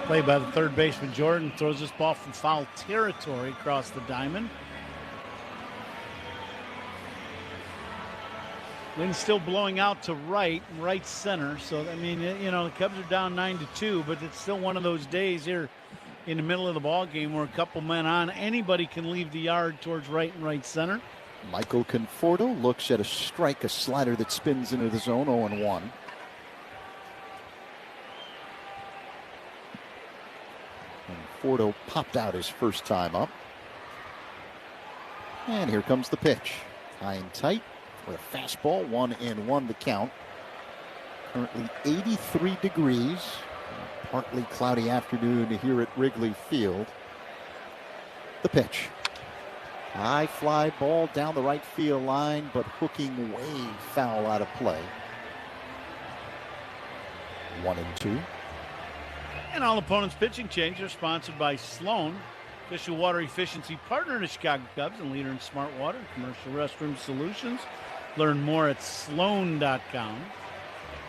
Play by the third baseman Jordan, throws this ball from foul territory across the diamond. Wind's still blowing out to right center. So, I mean, you know, the Cubs are down 9-2, but it's still one of those days here in the middle of the ball game where a couple men on, anybody can leave the yard towards right and right center. Michael Conforto looks at a strike, a slider that spins into the zone, 0-1. Conforto popped out his first time up. And here comes the pitch. High and tight with a fastball, 1-1 the count. Currently 83 degrees. Partly cloudy afternoon here at Wrigley Field. The pitch. High fly ball down the right field line, but hooking way foul out of play. 1-2. And all opponents' pitching changes are sponsored by Sloan, official water efficiency partner of the Chicago Cubs and leader in smart water and commercial restroom solutions. Learn more at sloan.com.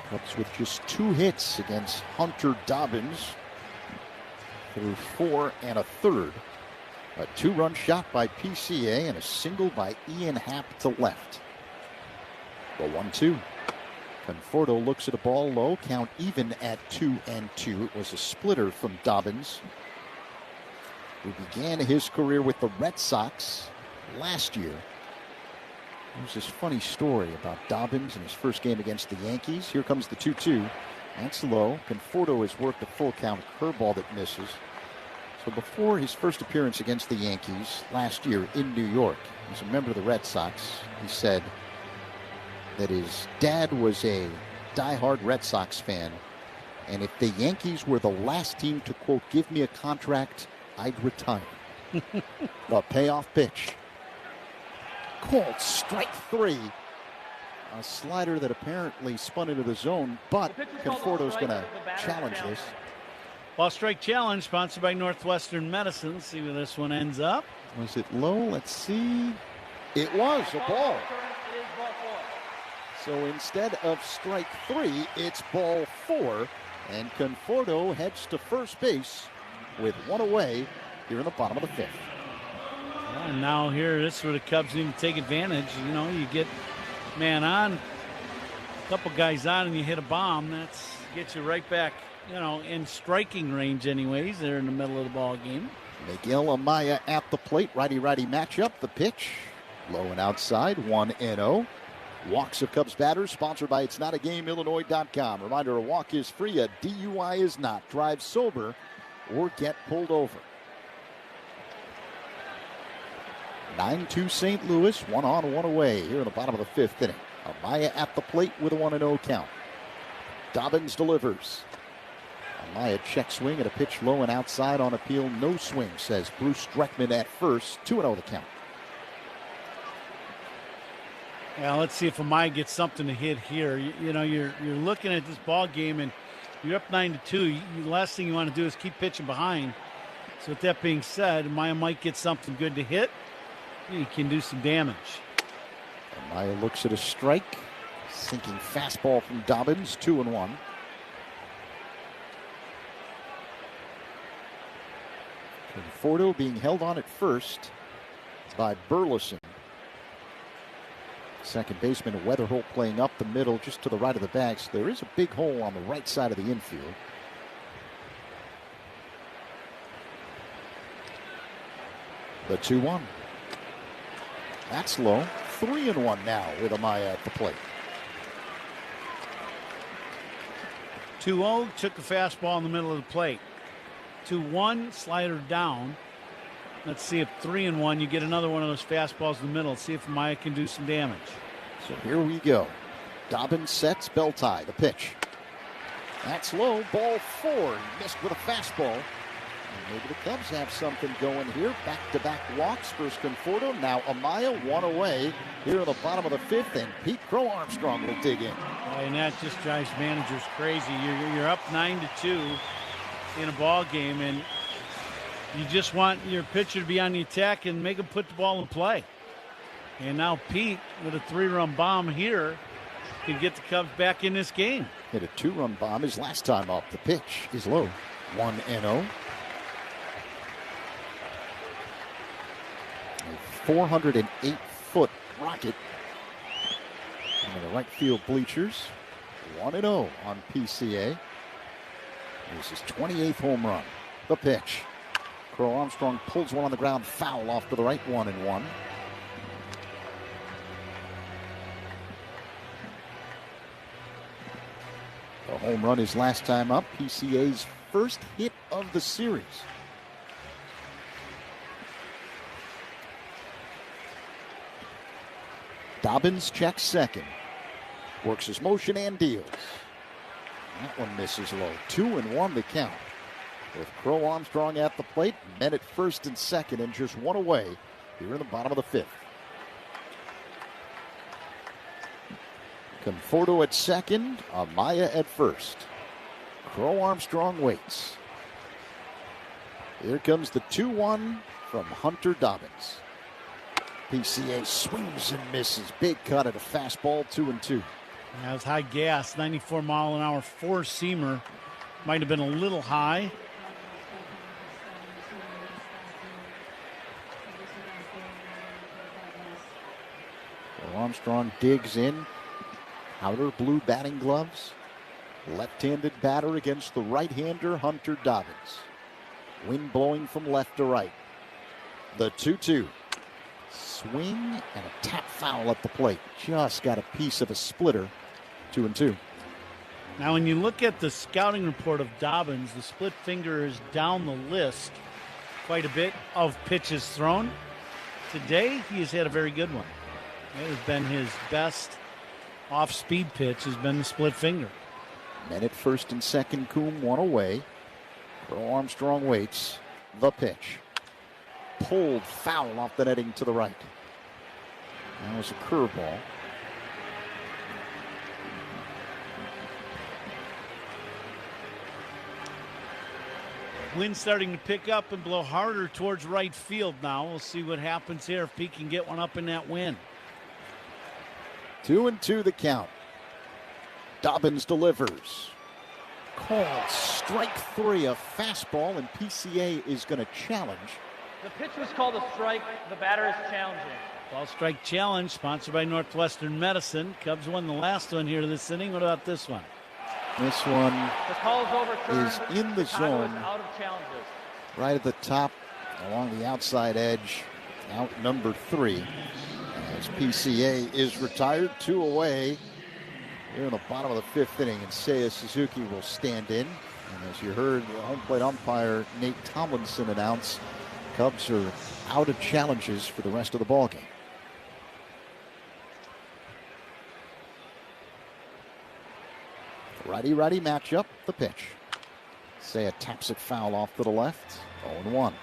Cubs with just 2 hits against Hunter Dobbins through 4 1/3. A 2-run shot by PCA and a single by Ian Happ to left. The 1-2. Conforto looks at a ball low, count even at 2-2. It was a splitter from Dobbins, who began his career with the Red Sox last year. There's this funny story about Dobbins in his first game against the Yankees. Here comes the 2-2. That's low. Conforto has worked a full count curveball that misses. So before his first appearance against the Yankees last year in New York, as a member of the Red Sox, he said that his dad was a diehard Red Sox fan, and if the Yankees were the last team to, quote, give me a contract, I'd retire. The payoff pitch. Called strike 3. A slider that apparently spun into the zone, but Conforto's going to challenge this. Ball strike challenge sponsored by Northwestern Medicine. See where this one ends up. Was it low? Let's see. It was a ball. So instead of strike 3, it's ball 4. And Conforto heads to first base with 1 away here in the bottom of the 5th. And now here, this is where the Cubs need to take advantage. You know, you get man on, a couple guys on, and you hit a bomb. That's gets you right back, you know, in striking range anyways. They're in the middle of the ball game. Miguel Amaya at the plate. Righty-righty matchup. The pitch. Low and outside. 1-0. Walks of Cubs batters, sponsored by It's Not a Game, Illinois.com. Reminder, a walk is free, a DUI is not. Drive sober or get pulled over. 9-2 St. Louis, 1 on, 1 away here in the bottom of the 5th inning. Amaya at the plate with a 1-0 count. Dobbins delivers. Amaya check swing and a pitch low and outside on appeal. No swing, says Bruce Dreckman at first. 2-0 the count. Yeah, let's see if Amaya gets something to hit here. You know, you're looking at this ball game and you're up 9-2. The last thing you want to do is keep pitching behind. So with that being said, Maya might get something good to hit. He can do some damage. And Maya looks at a strike. Sinking fastball from Dobbins, 2-1. Conforto being held on at first by Burleson. Second baseman Weatherholt playing up the middle just to the right of the bag. So there is a big hole on the right side of the infield. The 2-1. That's low. 3-1 now with Amaya at the plate. 2-0, took a fastball in the middle of the plate. 2-1, slider down. Let's see if 3-1, you get another one of those fastballs in the middle. See if Maya can do some damage. So here we go. Dobbins sets, bell tie, the pitch. That's low, ball 4. He missed with a fastball. And maybe the Cubs have something going here. Back-to-back walks. First Conforto, now Amaya, one away here in the bottom of the 5th, and Pete Crow Armstrong will dig in. And that just drives managers crazy. You're up 9-2 in a ball game, and you just want your pitcher to be on the attack and make him put the ball in play. And now Pete, with a 3-run bomb here, can get the Cubs back in this game. Hit a 2-run bomb his last time up. The pitch is low. 1-0. A 408-foot rocket into the right field bleachers. 1-0 on PCA. This is 28th home run. The pitch. Crow Armstrong pulls one on the ground, foul off to the right, 1-1. The home run his last time up. PCA's first hit of the series. Dobbins checks second. Works his motion and deals. That one misses low. 2-1 the count. With Crow Armstrong at the plate, men at first and second, and just one away here in the bottom of the 5th. Conforto at second, Amaya at first. Crow Armstrong waits. Here comes the 2-1 from Hunter Dobbins. PCA swings and misses. Big cut at a fastball, 2-2. That was high gas, 94-mile-an-hour four-seamer. Might have been a little high. Armstrong digs in. Outer blue batting gloves. Left-handed batter against the right-hander, Hunter Dobbins. Wind blowing from left to right. The 2-2. Swing and a tap foul at the plate. Just got a piece of a splitter. 2-2. Now, when you look at the scouting report of Dobbins, the split finger is down the list quite a bit of pitches thrown. Today, he has had a very good one. It has been his best off-speed pitch, has been the split finger. Men at first and second, Coombe one away. Crow Armstrong waits. The pitch. Pulled foul off the netting to the right. That was a curveball. Wind starting to pick up and blow harder towards right field now. We'll see what happens here if Pete can get one up in that wind. 2-2 the count. Dobbins delivers. Called strike 3, a fastball, and PCA is going to challenge. The pitch was called a strike. The batter is challenging. Ball strike challenge, sponsored by Northwestern Medicine. Cubs won the last one here this inning. What about this one? This one the call is overturned. Is in the zone. Out of challenges. Right at the top, along the outside edge. Out number 3. As PCA is retired, 2 away. Here in the bottom of the 5th inning, and Seiya Suzuki will stand in. And as you heard the home plate umpire Nate Tomlinson announce, Cubs are out of challenges for the rest of the ballgame. Righty-righty matchup, the pitch. Seiya taps it foul off to the left, 0-1.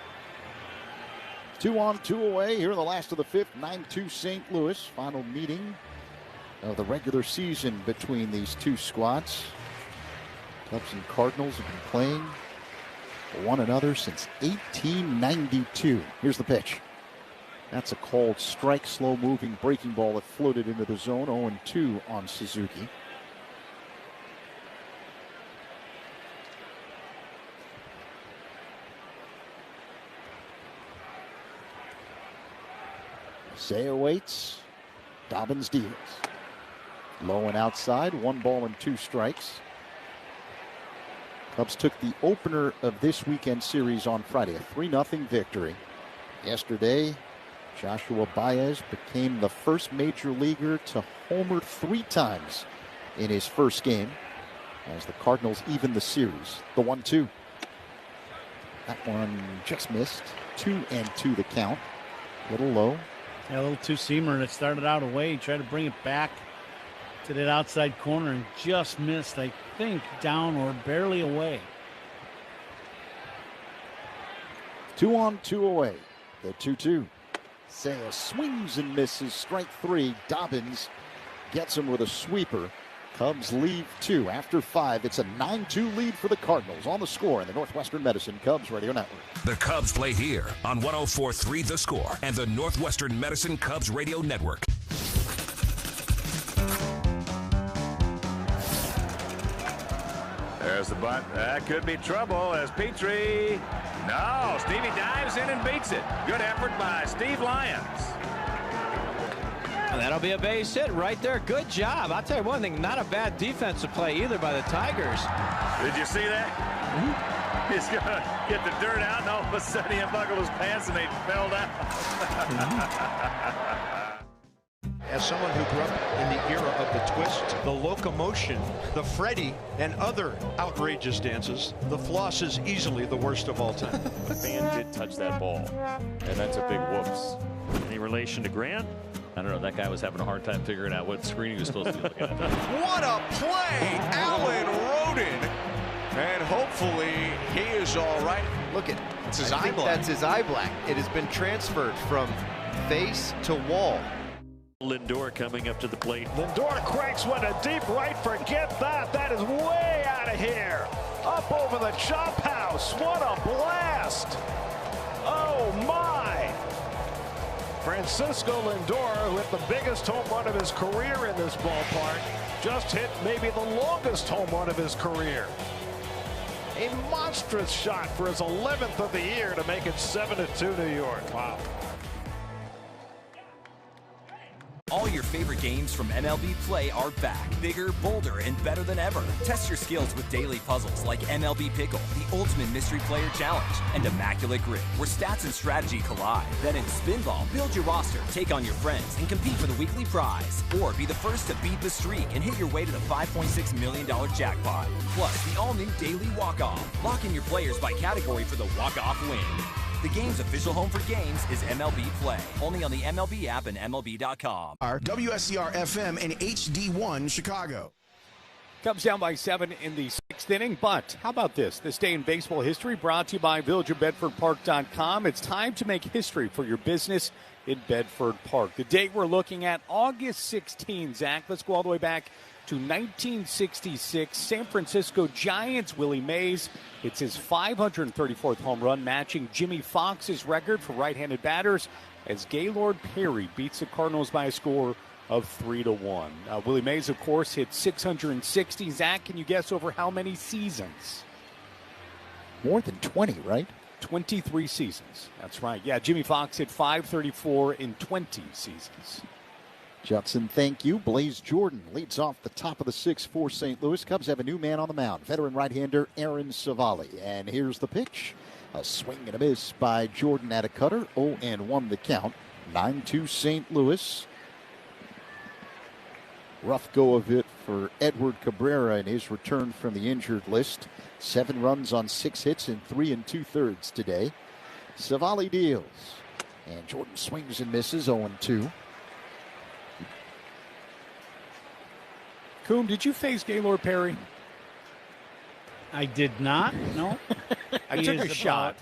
2 on, 2 away here in the last of the 5th, 9-2 St. Louis. Final meeting of the regular season between these two squads. Cubs and Cardinals have been playing one another since 1892. Here's the pitch. That's a called strike, slow-moving breaking ball that floated into the zone. 0-2 on Suzuki. Seiya waits. Dobbins deals. Low and outside, 1 ball and 2 strikes. Cubs took the opener of this weekend series on Friday, a 3-0 victory. Yesterday, Joshua Baez became the first major leaguer to homer 3 times in his first game as the Cardinals even the series. The 1-2. That one just missed. 2-2 the count. A little low. Yeah, a little two-seamer, and it started out away. He tried to bring it back to that outside corner and just missed, I think, down or barely away. 2-2 away. The 2-2. Seiya swings and misses. Strike 3. Dobbins gets him with a sweeper. Cubs leave 2 after 5. It's a 9-2 lead for the Cardinals. On the Score in the Northwestern Medicine Cubs Radio Network. The Cubs play here on 104.3 The Score and the Northwestern Medicine Cubs Radio Network. There's the bunt. That could be trouble as Petrie. No, Stevie dives in and beats it. Good effort by Steve Lyons. And that'll be a base hit right there. Good job. I'll tell you one thing, not a bad defensive play either by the Tigers. Did you see that? He's going to get the dirt out, and all of a sudden he unbuckled his pants and they fell down. As someone who grew up in the era of the twist, the locomotion, the Freddy, and other outrageous dances, the floss is easily the worst of all time. The fan did touch that ball, and that's a big whoops. Any relation to Grant? I don't know. That guy was having a hard time figuring out what screen he was supposed to be looking at. What a play! Allen Roden. And hopefully he is all right. Look at it's his eye black. That's his eye black. It has been transferred from face to wall. Lindor coming up to the plate. Lindor cranks one to deep right. Forget that. That is way out of here. Up over the chop house. What a blast. Oh, my. Francisco Lindor, who hit the biggest home run of his career in this ballpark, just hit maybe the longest home run of his career. A monstrous shot for his 11th of the year to make it 7-2 New York. Wow. All your favorite games from MLB Play are back, bigger, bolder, and better than ever. Test your skills with daily puzzles like MLB Pickle, the Ultimate Mystery Player Challenge, and Immaculate Grip, where stats and strategy collide. Then in Spinball, build your roster, take on your friends, and compete for the weekly prize. Or be the first to beat the streak and hit your way to the $5.6 million jackpot. Plus, the all-new Daily Walk-Off. Lock in your players by category for the walk-off win. The game's official home for games is MLB Play. Only on the MLB app and MLB.com. WSCR FM and HD1 Chicago. Cubs down by 7 in the 6th inning, but how about this? This day in baseball history brought to you by VillageofBedfordPark.com. It's time to make history for your business in Bedford Park. The date we're looking at, August 16, Zach. Let's go all the way back to 1966. San Francisco Giants, Willie Mays. It's his 534th home run, matching Jimmy Fox's record for right-handed batters as Gaylord Perry beats the Cardinals by a score of 3-1. Willie Mays, of course, hit 660. Zach, can you guess over how many seasons? More than 20, right? 23 seasons. That's right. Yeah, Jimmy Fox hit 534 in 20 seasons. Judson, thank you. Blaze Jordan leads off the top of the 6th for St. Louis. Cubs have a new man on the mound, veteran right-hander Aaron Savali. And here's the pitch. A swing and a miss by Jordan at a cutter. 0-1 the count. 9-2 St. Louis. Rough go of it for Edward Cabrera in his return from the injured list. 7 runs on 6 hits in 3 2/3 today. Savali deals. And Jordan swings and misses. 0-2. Coom, did you face Gaylord Perry? I did not. No. I took a shot.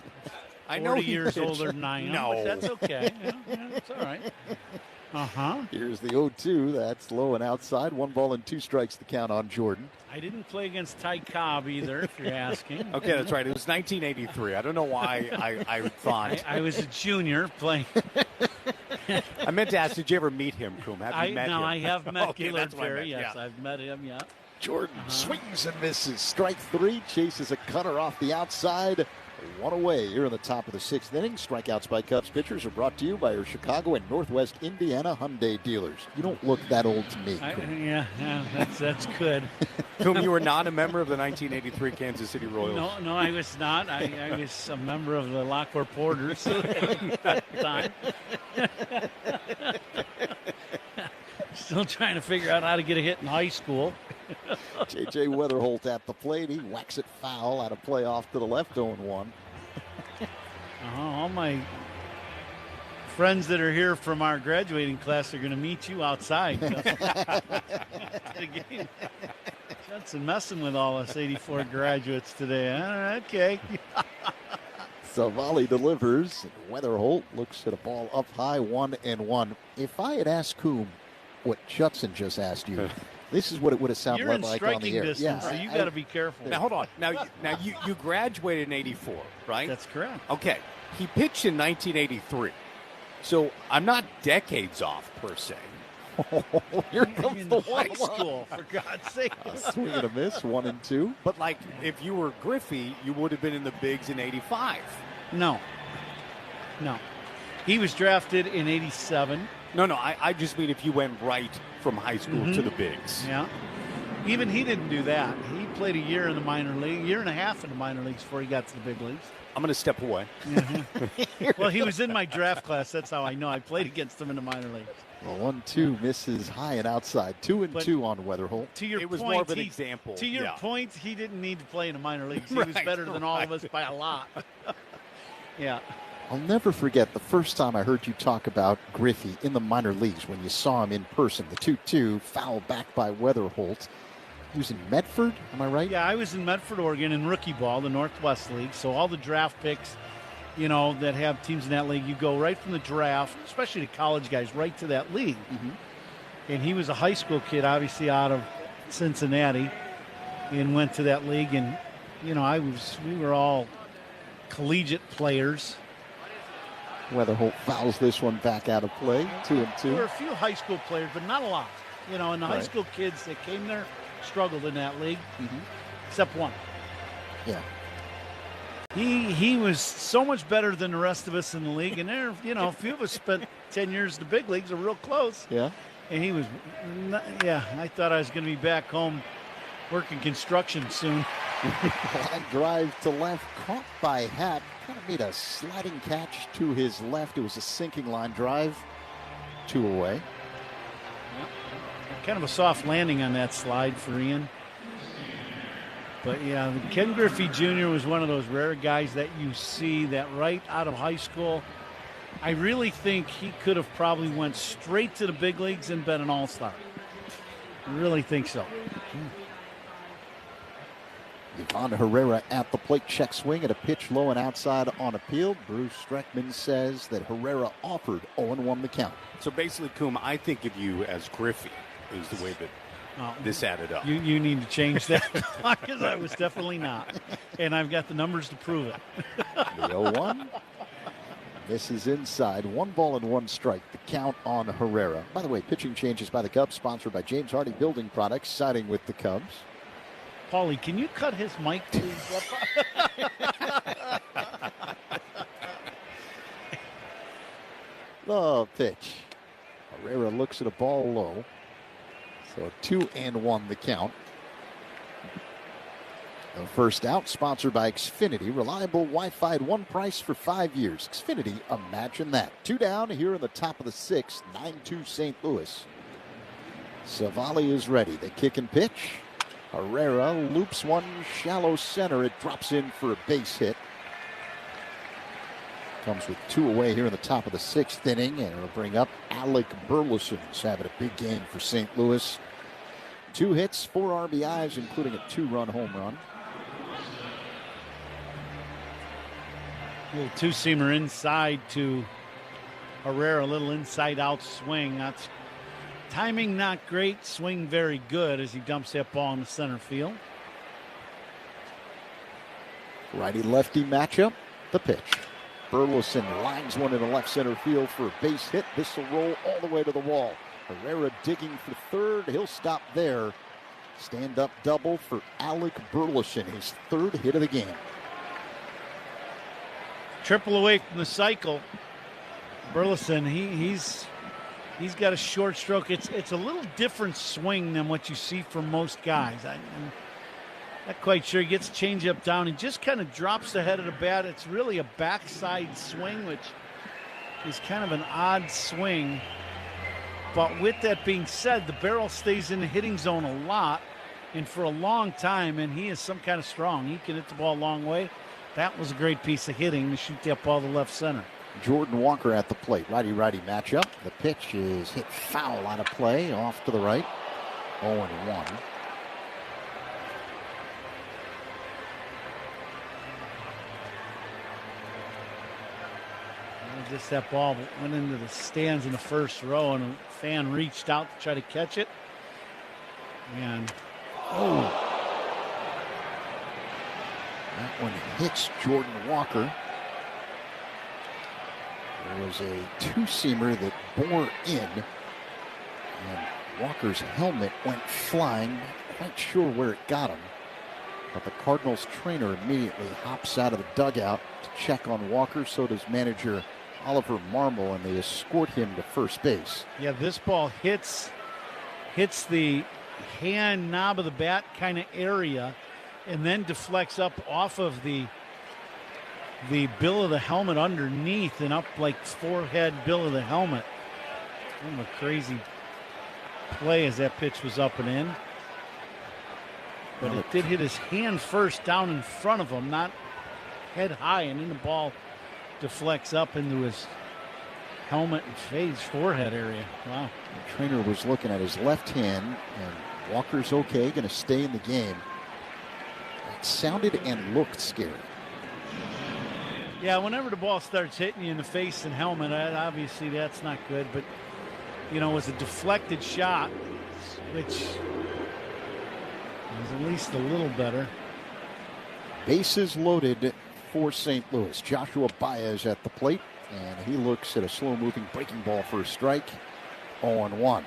I know 40 years older than I am. No, but that's okay. Yeah, it's all right. Here's the 0-2. That's low and outside. 1 ball and 2 strikes the count on Jordan. I didn't play against Ty Cobb either, if you're asking. Okay, that's right. It was 1983. I don't know why I thought. I was a junior playing. I meant to ask, did you ever meet him, Coom? Have you met him? I have met Okay, Gaylord that's what I Perry. meant, Yes, yeah. I've met him, yeah. Jordan swings and misses. Strike 3. Chases a cutter off the outside. 1 away here in the top of the 6th inning. Strikeouts by Cubs pitchers are brought to you by your Chicago and Northwest Indiana Hyundai dealers. You don't look that old to me. Yeah, that's good. Coom, you were not a member of the 1983 Kansas City Royals. No, I was not. I was a member of the Lockport Porters at the time. Still trying to figure out how to get a hit in high school. J.J. Weatherholt at the plate. He whacks it foul out of play off to the left, 0-1. All my friends that are here from our graduating class are going to meet you outside. Johnson messing with all us 84 graduates today. Okay. Savali delivers. Weatherholt looks at a ball up high, 1-1. If I had asked Coom what Judson just asked you, this is what it would have sounded You're in like striking on the air. distance, so you got to be careful. Now, hold on. Now you graduated in 84, right? That's correct. Okay. He pitched in 1983. So I'm not decades off, per se. Here comes in the high 1-1. school, for God's sake. Swing and a miss, 1-2. But, like, if you were Griffey, you would have been in the bigs in 85. No. He was drafted in 87. No, I just mean if you went right from high school to the bigs. Yeah. Even he didn't do that. He played a year in the minor league, year and a half in the minor leagues before he got to the big leagues. I'm going to step away. Well, he was in my draft class. That's how I know. I played against him in the minor leagues. Well, 1-2 misses high and outside. 2-2 on Weatherholt. To your it was point, more of an example. To your point, he didn't need to play in the minor leagues. He was better than all of us by a lot. Yeah. I'll never forget the first time I heard you talk about Griffey in the minor leagues when you saw him in person. The 2-2 foul back by Weatherholt. He was in Medford, am I right? Yeah, I was in Medford, Oregon in rookie ball, the Northwest League. So all the draft picks, that have teams in that league, you go right from the draft, especially the college guys, right to that league. And he was a high school kid, obviously out of Cincinnati, and went to that league. And, we were all collegiate players. Weatherholt fouls this one back out of play, 2-2. There were a few high school players, but not a lot. And the high school kids that came there struggled in that league, except one. Yeah. He was so much better than the rest of us in the league, and there, a few of us spent 10 years in the big leagues, are real close. Yeah. And he was, I thought I was going to be back home working construction soon. Line drive to left, caught by Happ. Kind of made a sliding catch to his left. It was a sinking line drive. 2 away. Kind of a soft landing on that slide for Ian. But, yeah, Ken Griffey Jr. was one of those rare guys that you see that right out of high school. I really think he could have probably went straight to the big leagues and been an all-star. I really think so. Ivan Herrera at the plate, check swing at a pitch low and outside on appeal. Bruce Streckman says that Herrera offered 0-1 the count. So basically, Coom, I think of you as Griffey is the way that this added up. You need to change that because I was definitely not. And I've got the numbers to prove it. The 0-1. This is inside. 1 ball and 1 strike. The count on Herrera. By the way, pitching changes by the Cubs, sponsored by James Hardy Building Products, siding with the Cubs. Paulie, can you cut his mic, please? The pitch. Herrera looks at a ball low. So 2-1 the count. The first out, sponsored by Xfinity. Reliable Wi-Fi at one price for 5 years. Xfinity, imagine that. 2 down here in the top of the 6th. 9-2 St. Louis. Savali is ready. They kick and pitch. Herrera loops one shallow center. It drops in for a base hit. Comes with 2 away here in the top of the 6th inning, and it'll bring up Alec Burleson, who's having a big game for St. Louis. 2 hits, 4 RBIs, including a 2-run home run. Little two-seamer inside to Herrera, a little inside-out swing. That's timing not great, swing very good as he dumps that ball in the center field. Righty-lefty matchup, the pitch. Burleson lines one into left center field for a base hit. This will roll all the way to the wall. Herrera digging for third. He'll stop there. Stand-up double for Alec Burleson, his third hit of the game. Triple away from the cycle. Burleson, he's got a short stroke. It's a little different swing than what you see from most guys. I'm not quite sure. He gets changeup down. He just kind of drops the head of the bat. It's really a backside swing, which is kind of an odd swing. But with that being said, the barrel stays in the hitting zone a lot and for a long time, and he is some kind of strong. He can hit the ball a long way. That was a great piece of hitting to shoot that ball to left center. Jordan Walker at the plate. Righty-righty matchup. The pitch is hit foul out of play, off to the right. 0-1. Just that ball went into the stands in the first row, and a fan reached out to try to catch it. And, that one hits Jordan Walker. There was a two-seamer that bore in, and Walker's helmet went flying. Not quite sure where it got him, but the Cardinals trainer immediately hops out of the dugout to check on Walker. So does manager Oliver Marmol, and they escort him to first base. Yeah, this ball hits the hand knob of the bat kind of area, and then deflects up off of the bill of the helmet underneath and up like forehead bill of the helmet. Kind of a crazy play as that pitch was up and in. But it did hit his hand first down in front of him, not head high, and then the ball deflects up into his helmet and face, forehead area. Wow. The trainer was looking at his left hand, and Walker's okay, going to stay in the game. It sounded and looked scary. Yeah, whenever the ball starts hitting you in the face and helmet, obviously that's not good. But, you know, it was a deflected shot, which was at least a little better. Bases loaded for St. Louis. Joshua Baez at the plate, and he looks at a slow-moving breaking ball for a strike. 0-1.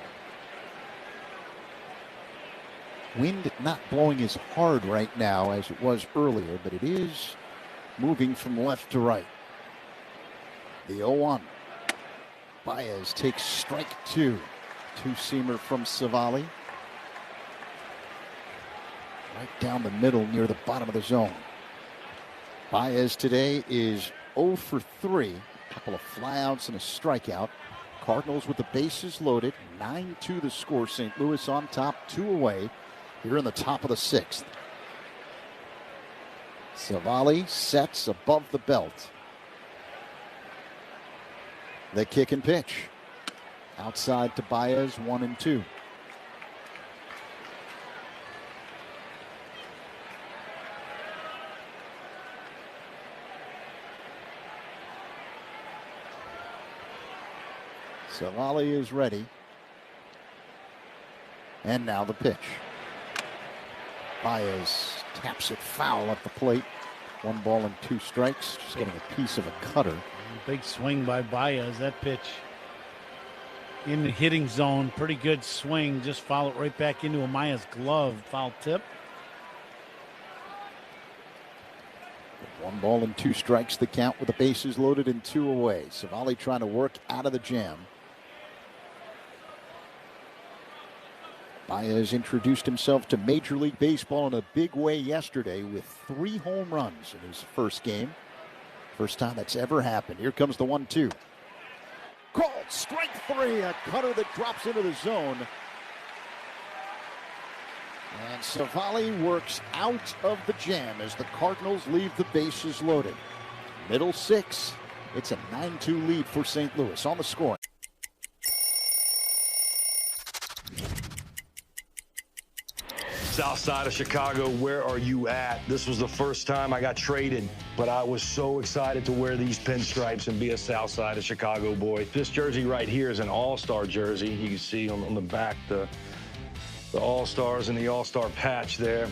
Wind not blowing as hard right now as it was earlier, but it is moving from left to right. The 0-1. Baez takes strike two. Two-seamer from Savali. Right down the middle near the bottom of the zone. Baez today is 0 for 3. A couple of flyouts and a strikeout. Cardinals with the bases loaded. 9-2 the score. St. Louis on top, 2 away. Here in the top of the 6th. Savali sets above the belt. The kick and pitch. Outside to Baez, 1-2. Savali is ready. And now the pitch. Baez taps it foul at the plate. 1 ball and 2 strikes. Just getting a piece of a cutter. Big swing by Baez. That pitch in the hitting zone. Pretty good swing. Just fouled right back into Amaya's glove. Foul tip. 1 ball and 2 strikes the count with the bases loaded and 2 away. Savali trying to work out of the jam. Baez introduced himself to Major League Baseball in a big way yesterday with 3 home runs in his first game. First time that's ever happened. Here comes the 1-2. Called strike 3. A cutter that drops into the zone. And Savali works out of the jam as the Cardinals leave the bases loaded. Middle 6. It's a 9-2 lead for St. Louis. On the score. South side of Chicago, where are you at? This was the first time I got traded, but I was so excited to wear these pinstripes and be a South side of Chicago boy. This jersey right here is an all-star jersey. You can see on the back the all-stars and the all-star patch there.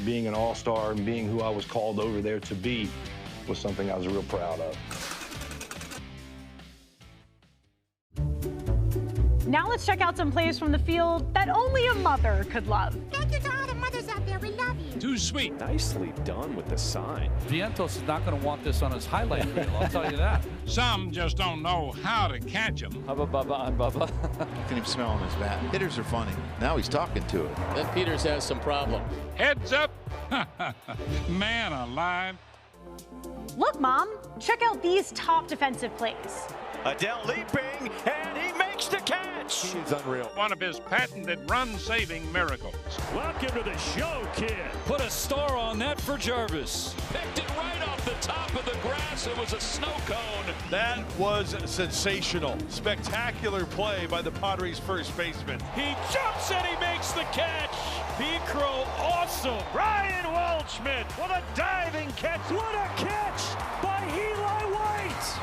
Being an all-star and being who I was called over there to be was something I was real proud of. Now let's check out some plays from the field that only a mother could love. Thank you to all the mothers out there. We love you. Too sweet. Nicely done with the sign. Vientos is not going to want this on his highlight reel, I'll tell you that. Some just don't know how to catch them. Hubba bubba on Bubba. You can even smell on his bat. Hitters are funny. Now he's talking to it. Then Peters has some problem. Heads up. Man alive. Look, Mom, check out these top defensive plays. Adele leaping, and he makes the catch. He's unreal. One of his patented run-saving miracles. Welcome to the show, kid. Put a star on that for Jarvis. Picked it right off the top of the grass. It was a snow cone. That was sensational. Spectacular play by the Padres first baseman. He jumps and he makes the catch. P-Crow, awesome. Ryan Waldschmidt with a diving catch. What a catch by Eli White.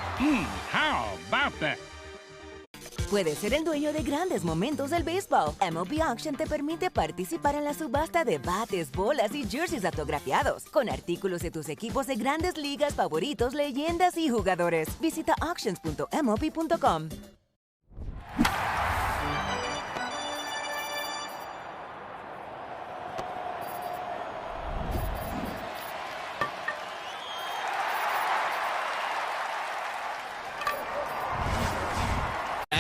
How about that? Puedes ser el dueño de grandes momentos del béisbol. MLB Auction te permite participar en la subasta de bates, bolas y jerseys autografiados, con artículos de tus equipos de grandes ligas favoritos, leyendas y jugadores. Visita auctions.mlb.com.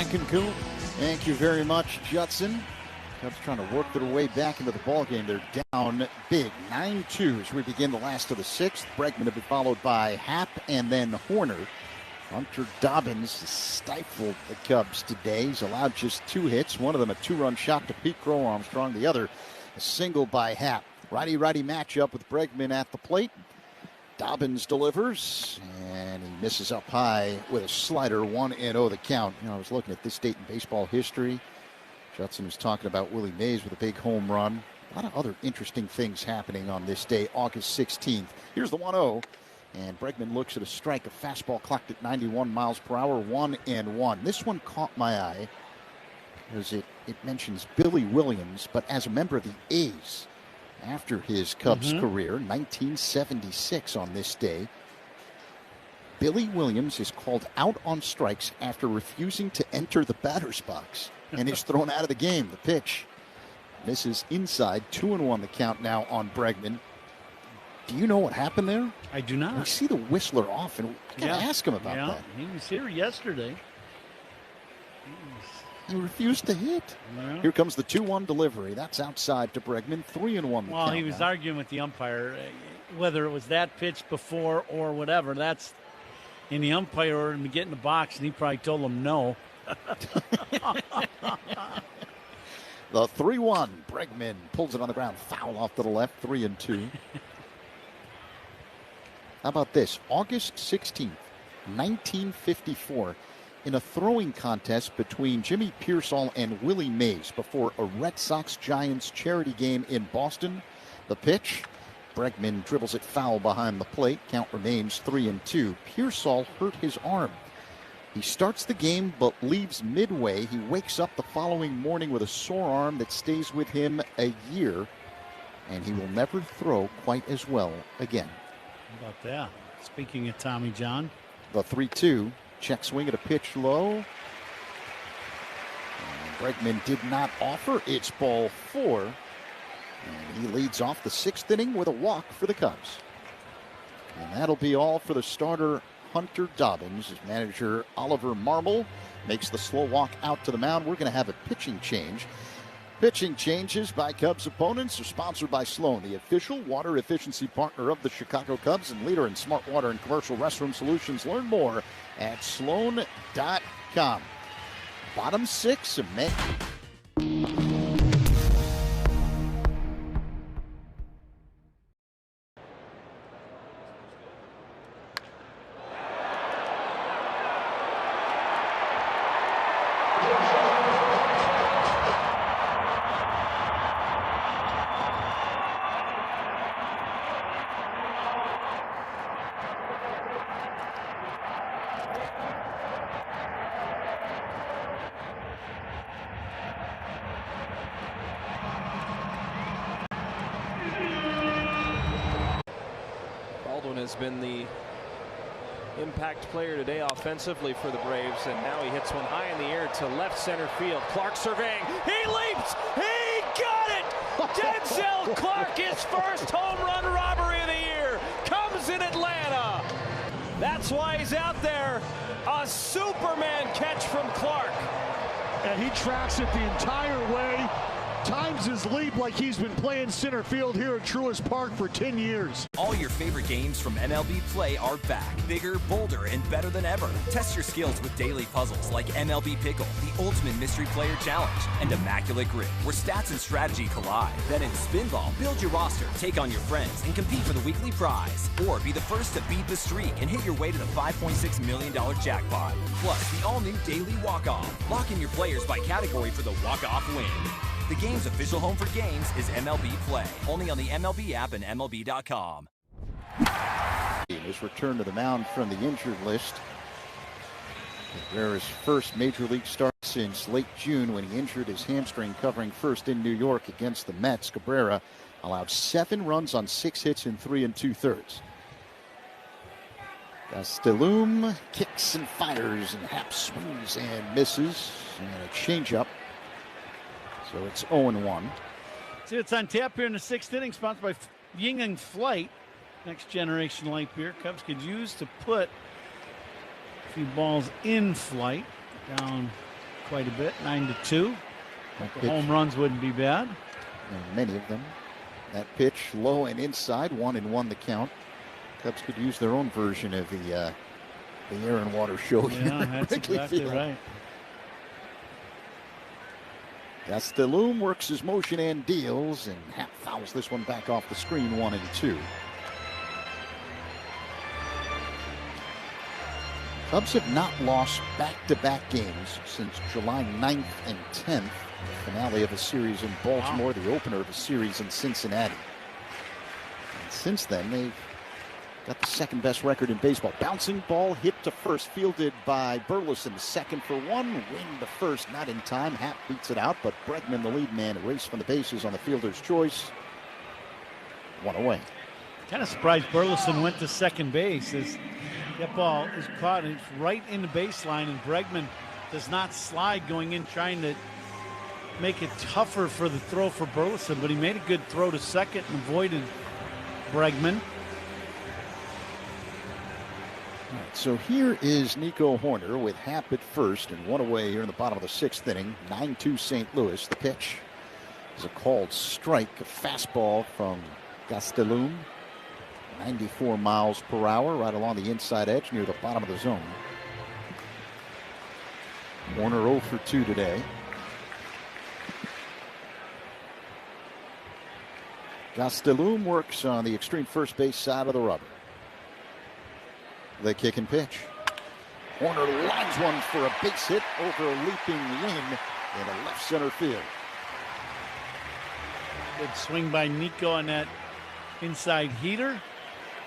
Cancun. Thank you very much, Judson. Cubs trying to work their way back into the ballgame. They're down big, 9-2 as we begin the last of the sixth. Bregman will be followed by Happ and then Horner. Hunter Dobbins stifled the Cubs today. He's allowed just 2 hits. One of them a 2-run shot to Pete Crow Armstrong. The other a single by Happ. Righty-righty matchup with Bregman at the plate. Dobbins delivers, and he misses up high with a slider, 1-0 the count. You know, I was looking at this date in baseball history. Judson was talking about Willie Mays with a big home run. A lot of other interesting things happening on this day, August 16th. Here's the 1-0, and Bregman looks at a strike. A fastball clocked at 91 miles per hour, 1-1. This one caught my eye because it mentions Billy Williams, but as a member of the A's, after his Cubs career, 1976 on this day, Billy Williams is called out on strikes after refusing to enter the batter's box and is thrown out of the game. The pitch misses inside, 2-1 the count now on Bregman. Do you know what happened there? I do not. We see the whistler off, and we got to ask him about that. He was here yesterday. He refused to hit. Yeah. Here comes the 2-1 delivery. That's outside to Bregman. 3-1. Well, he was arguing with the umpire whether it was that pitch before or whatever. That's in the umpire ordered him to get in the box, and he probably told him no. The 3-1. Bregman pulls it on the ground. Foul off to the left. 3-2. How about this? August 16th, 1954. In a throwing contest between Jimmy Pearsall and Willie Mays before a Red Sox-Giants charity game in Boston. The pitch, Bregman dribbles it foul behind the plate. Count remains 3-2. Pearsall hurt his arm. He starts the game but leaves midway. He wakes up the following morning with a sore arm that stays with him a year, and he will never throw quite as well again. How about that? Speaking of Tommy John. The 3-2. Check swing at a pitch low. And Bregman did not offer. It's ball 4. And he leads off the 6th inning with a walk for the Cubs. And that'll be all for the starter, Hunter Dobbins. His manager, Oliver Marmol, makes the slow walk out to the mound. We're going to have a pitching change. Pitching changes by Cubs opponents are sponsored by Sloan, the official water efficiency partner of the Chicago Cubs and leader in smart water and commercial restroom solutions. Learn more at sloan.com. Bottom 6 of May. has been the impact player today offensively for the Braves, and now he hits one high in the air to left center field. Clark surveying. He leaps. He got it. Denzel Clark, his first home run robbery of the year, comes in Atlanta. That's why he's out there. A Superman catch from Clark. And he tracks it the entire way. Times his leap like he's been playing center field here at Truist Park for 10 years. All your favorite games from MLB Play are back. Bigger, bolder, and better than ever. Test your skills with daily puzzles like MLB Pickle, the Ultimate Mystery Player Challenge, and Immaculate Grip, where stats and strategy collide. Then in Spinball, build your roster, take on your friends, and compete for the weekly prize. Or be the first to beat the streak and hit your way to the $5.6 million jackpot. Plus, the all-new Daily Walk-Off. Lock in your players by category for the walk-off win. The game's official home for games is MLB Play. Only on the MLB app and MLB.com. His return to the mound from the injured list. Cabrera's first major league start since late June when he injured his hamstring covering first in New York against the Mets. Cabrera allowed 7 runs on 6 hits in 3 2/3. Gastelum kicks and fires, and Happ swings and misses. And a changeup. So it's 0-1. See, it's on tap here in the 6th inning, sponsored by Ying and Flight. Next generation light beer. Cubs could use to put a few balls in flight. Down quite a bit, 9-2. The home runs wouldn't be bad. And many of them. That pitch low and inside, 1-1 the count. Cubs could use their own version of the air and water show here. Yeah, that's exactly right. Gastelum works his motion and deals, and Happ fouls this one back off the screen, 1-2. Cubs have not lost back-to-back games since July 9th and 10th, the finale of a series in Baltimore, the opener of a series in Cincinnati. And since then, they've got the second best record in baseball. Bouncing ball hit to first, fielded by Burleson. Second for 1, win to first, not in time. Happ beats it out, but Bregman, the lead man, erased from the bases on the fielder's choice. 1 away. Kind of surprised Burleson went to second base as that ball is caught and it's right in the baseline, and Bregman does not slide going in, trying to make it tougher for the throw for Burleson, but he made a good throw to second and avoided Bregman. So here is Nico Horner with Happ at first and 1 away here in the bottom of the 6th inning. 9-2 St. Louis. The pitch is a called strike, a fastball from Gastelum. 94 miles per hour right along the inside edge near the bottom of the zone. Horner 0 for 2 today. Gastelum works on the extreme first base side of the rubber. The kick and pitch. Horner lines one for a base hit over a leaping win in a left center field. Good swing by Nico on that inside heater.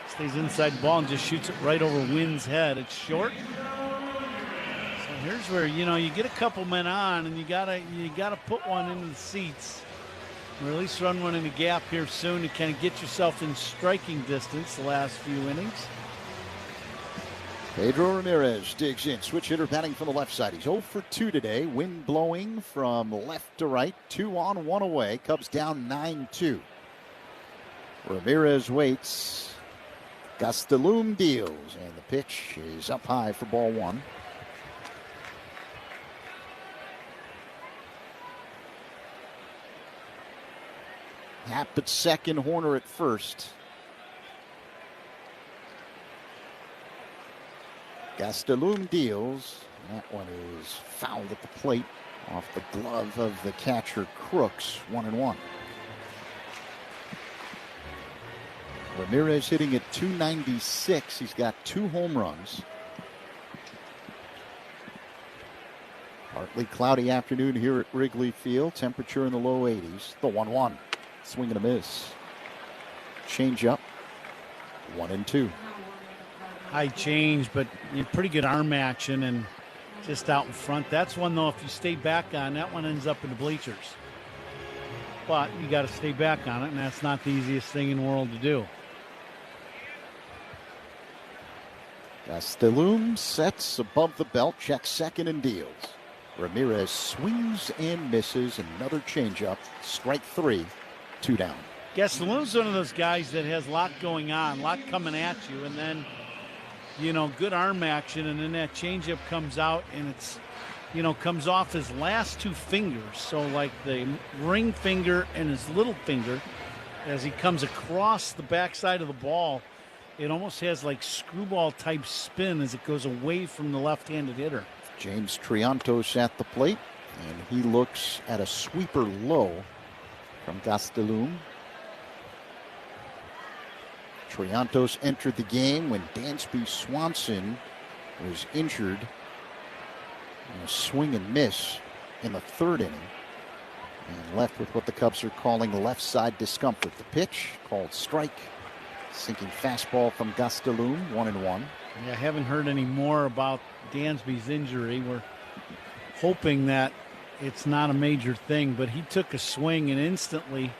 Stays inside the ball and just shoots it right over Wynn's head. It's short. So here's where, you get a couple men on and you gotta put one into the seats. Or at least run one in the gap here soon to kind of get yourself in striking distance the last few innings. Pedro Ramirez digs in. Switch hitter batting from the left side. He's 0 for 2 today. Wind blowing from left to right. 2 on, 1 away. Cubs down 9-2. Ramirez waits. Gastelum deals. And the pitch is up high for ball 1. Happ at second. Horner at first. Gastelum deals. That one is fouled at the plate off the glove of the catcher Crooks. 1-1. Ramirez hitting at .296. He's got 2 home runs. Partly cloudy afternoon here at Wrigley Field. Temperature in the low 80s. The 1-1. Swing and a miss. Change up. 1-2. High change, but pretty good arm action and just out in front. That's one, though, if you stay back on, that one ends up in the bleachers. But you got to stay back on it, and that's not the easiest thing in the world to do. Gastelum sets above the belt, checks second and deals. Ramirez swings and misses. Another changeup. Strike 3, 2 down. Gastelum's one of those guys that has a lot going on, a lot coming at you, and then, good arm action, and then that changeup comes out, and it's, comes off his last 2 fingers. So like the ring finger and his little finger, as he comes across the backside of the ball, it almost has like screwball type spin as it goes away from the left-handed hitter. James Triantos at the plate, and he looks at a sweeper low from Gastelum. Triantos entered the game when Dansby Swanson was injured in a swing and miss in the 3rd inning, and left with what the Cubs are calling left side discomfort. The pitch called strike. Sinking fastball from Gastelum, 1-1. Yeah, I haven't heard any more about Dansby's injury. We're hoping that it's not a major thing, but he took a swing and instantly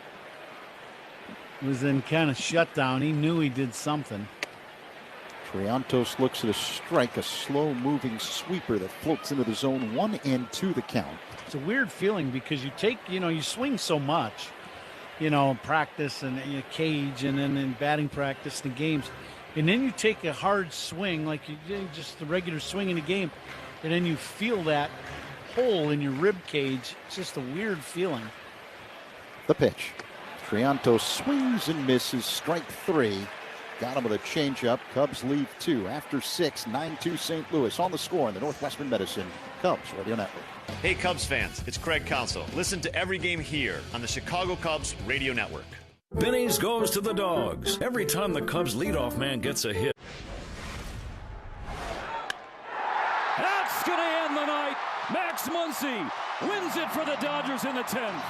was in kind of shutdown. He knew he did something. Triantos looks at a strike, a slow-moving sweeper that floats into the zone, 1-2 the count. It's a weird feeling because you take, you swing so much, practice and cage and then in batting practice and games. And then you take a hard swing, like you did just the regular swing in the game, and then you feel that hole in your rib cage. It's just a weird feeling. The pitch. Triantos swings and misses. Strike 3. Got him with a changeup. Cubs lead 2 after 6. 9-2 St. Louis. On the score in the Northwestern Medicine Cubs Radio Network. Hey Cubs fans, it's Craig Counsell. Listen to every game here on the Chicago Cubs Radio Network. Benny's goes to the Dogs every time the Cubs leadoff man gets a hit. That's going to end the night. Max Muncy wins it for the Dodgers in the 10th.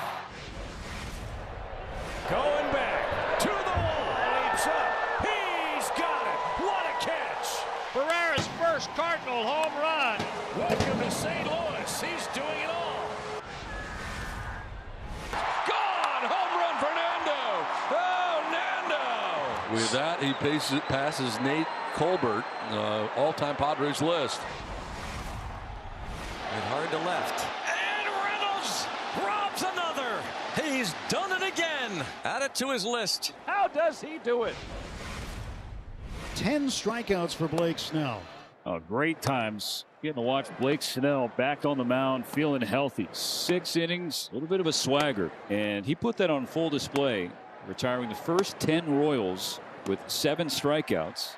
Going back to the wall. Leaps up. He's got it. What a catch. Barrera's first Cardinal home run. Welcome to St. Louis. He's doing it all. Gone. Home run for Nando. Oh, Nando. With that, he passes Nate Colbert, all-time Padres list. And hard to left. And Reynolds robs another. He's done it again. Add it to his list. How does he do it? 10 strikeouts for Blake Snell. Oh, great times getting to watch Blake Snell back on the mound, feeling healthy. 6 innings, a little bit of a swagger, and he put that on full display, retiring the first 10 Royals with 7 strikeouts.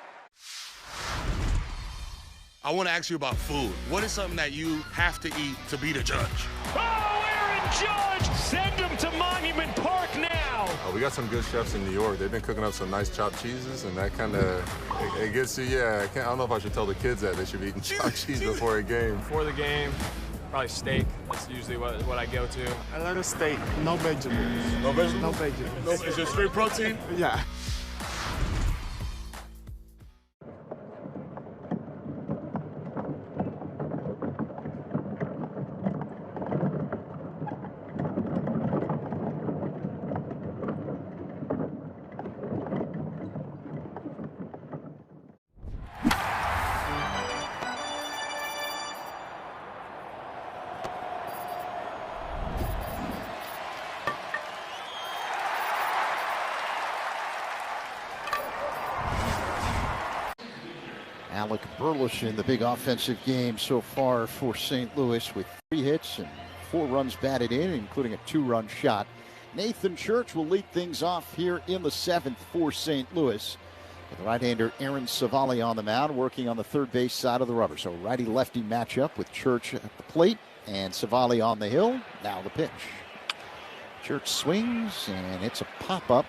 I want to ask you about food. What is something that you have to eat to beat a judge? Oh, Aaron Judge! Send him to Monument Park now! We got some good chefs in New York. They've been cooking up some nice chopped cheeses, and that kind of, it gets you, I don't know if I should tell the kids that they should be eating chopped cheese before a game. Before the game, probably steak. That's usually what I go to. I like a steak, no vegetables. No vegetables? No vegetables. No, is it straight protein? Yeah. Alec Burleson, the big offensive game so far for St. Louis with 3 hits and 4 runs batted in, including a 2-run shot. Nathan Church will lead things off here in the 7th for St. Louis, with right-hander Aaron Savali on the mound, working on the third base side of the rubber. So righty-lefty matchup with Church at the plate and Savali on the hill. Now the pitch. Church swings, and it's a pop-up.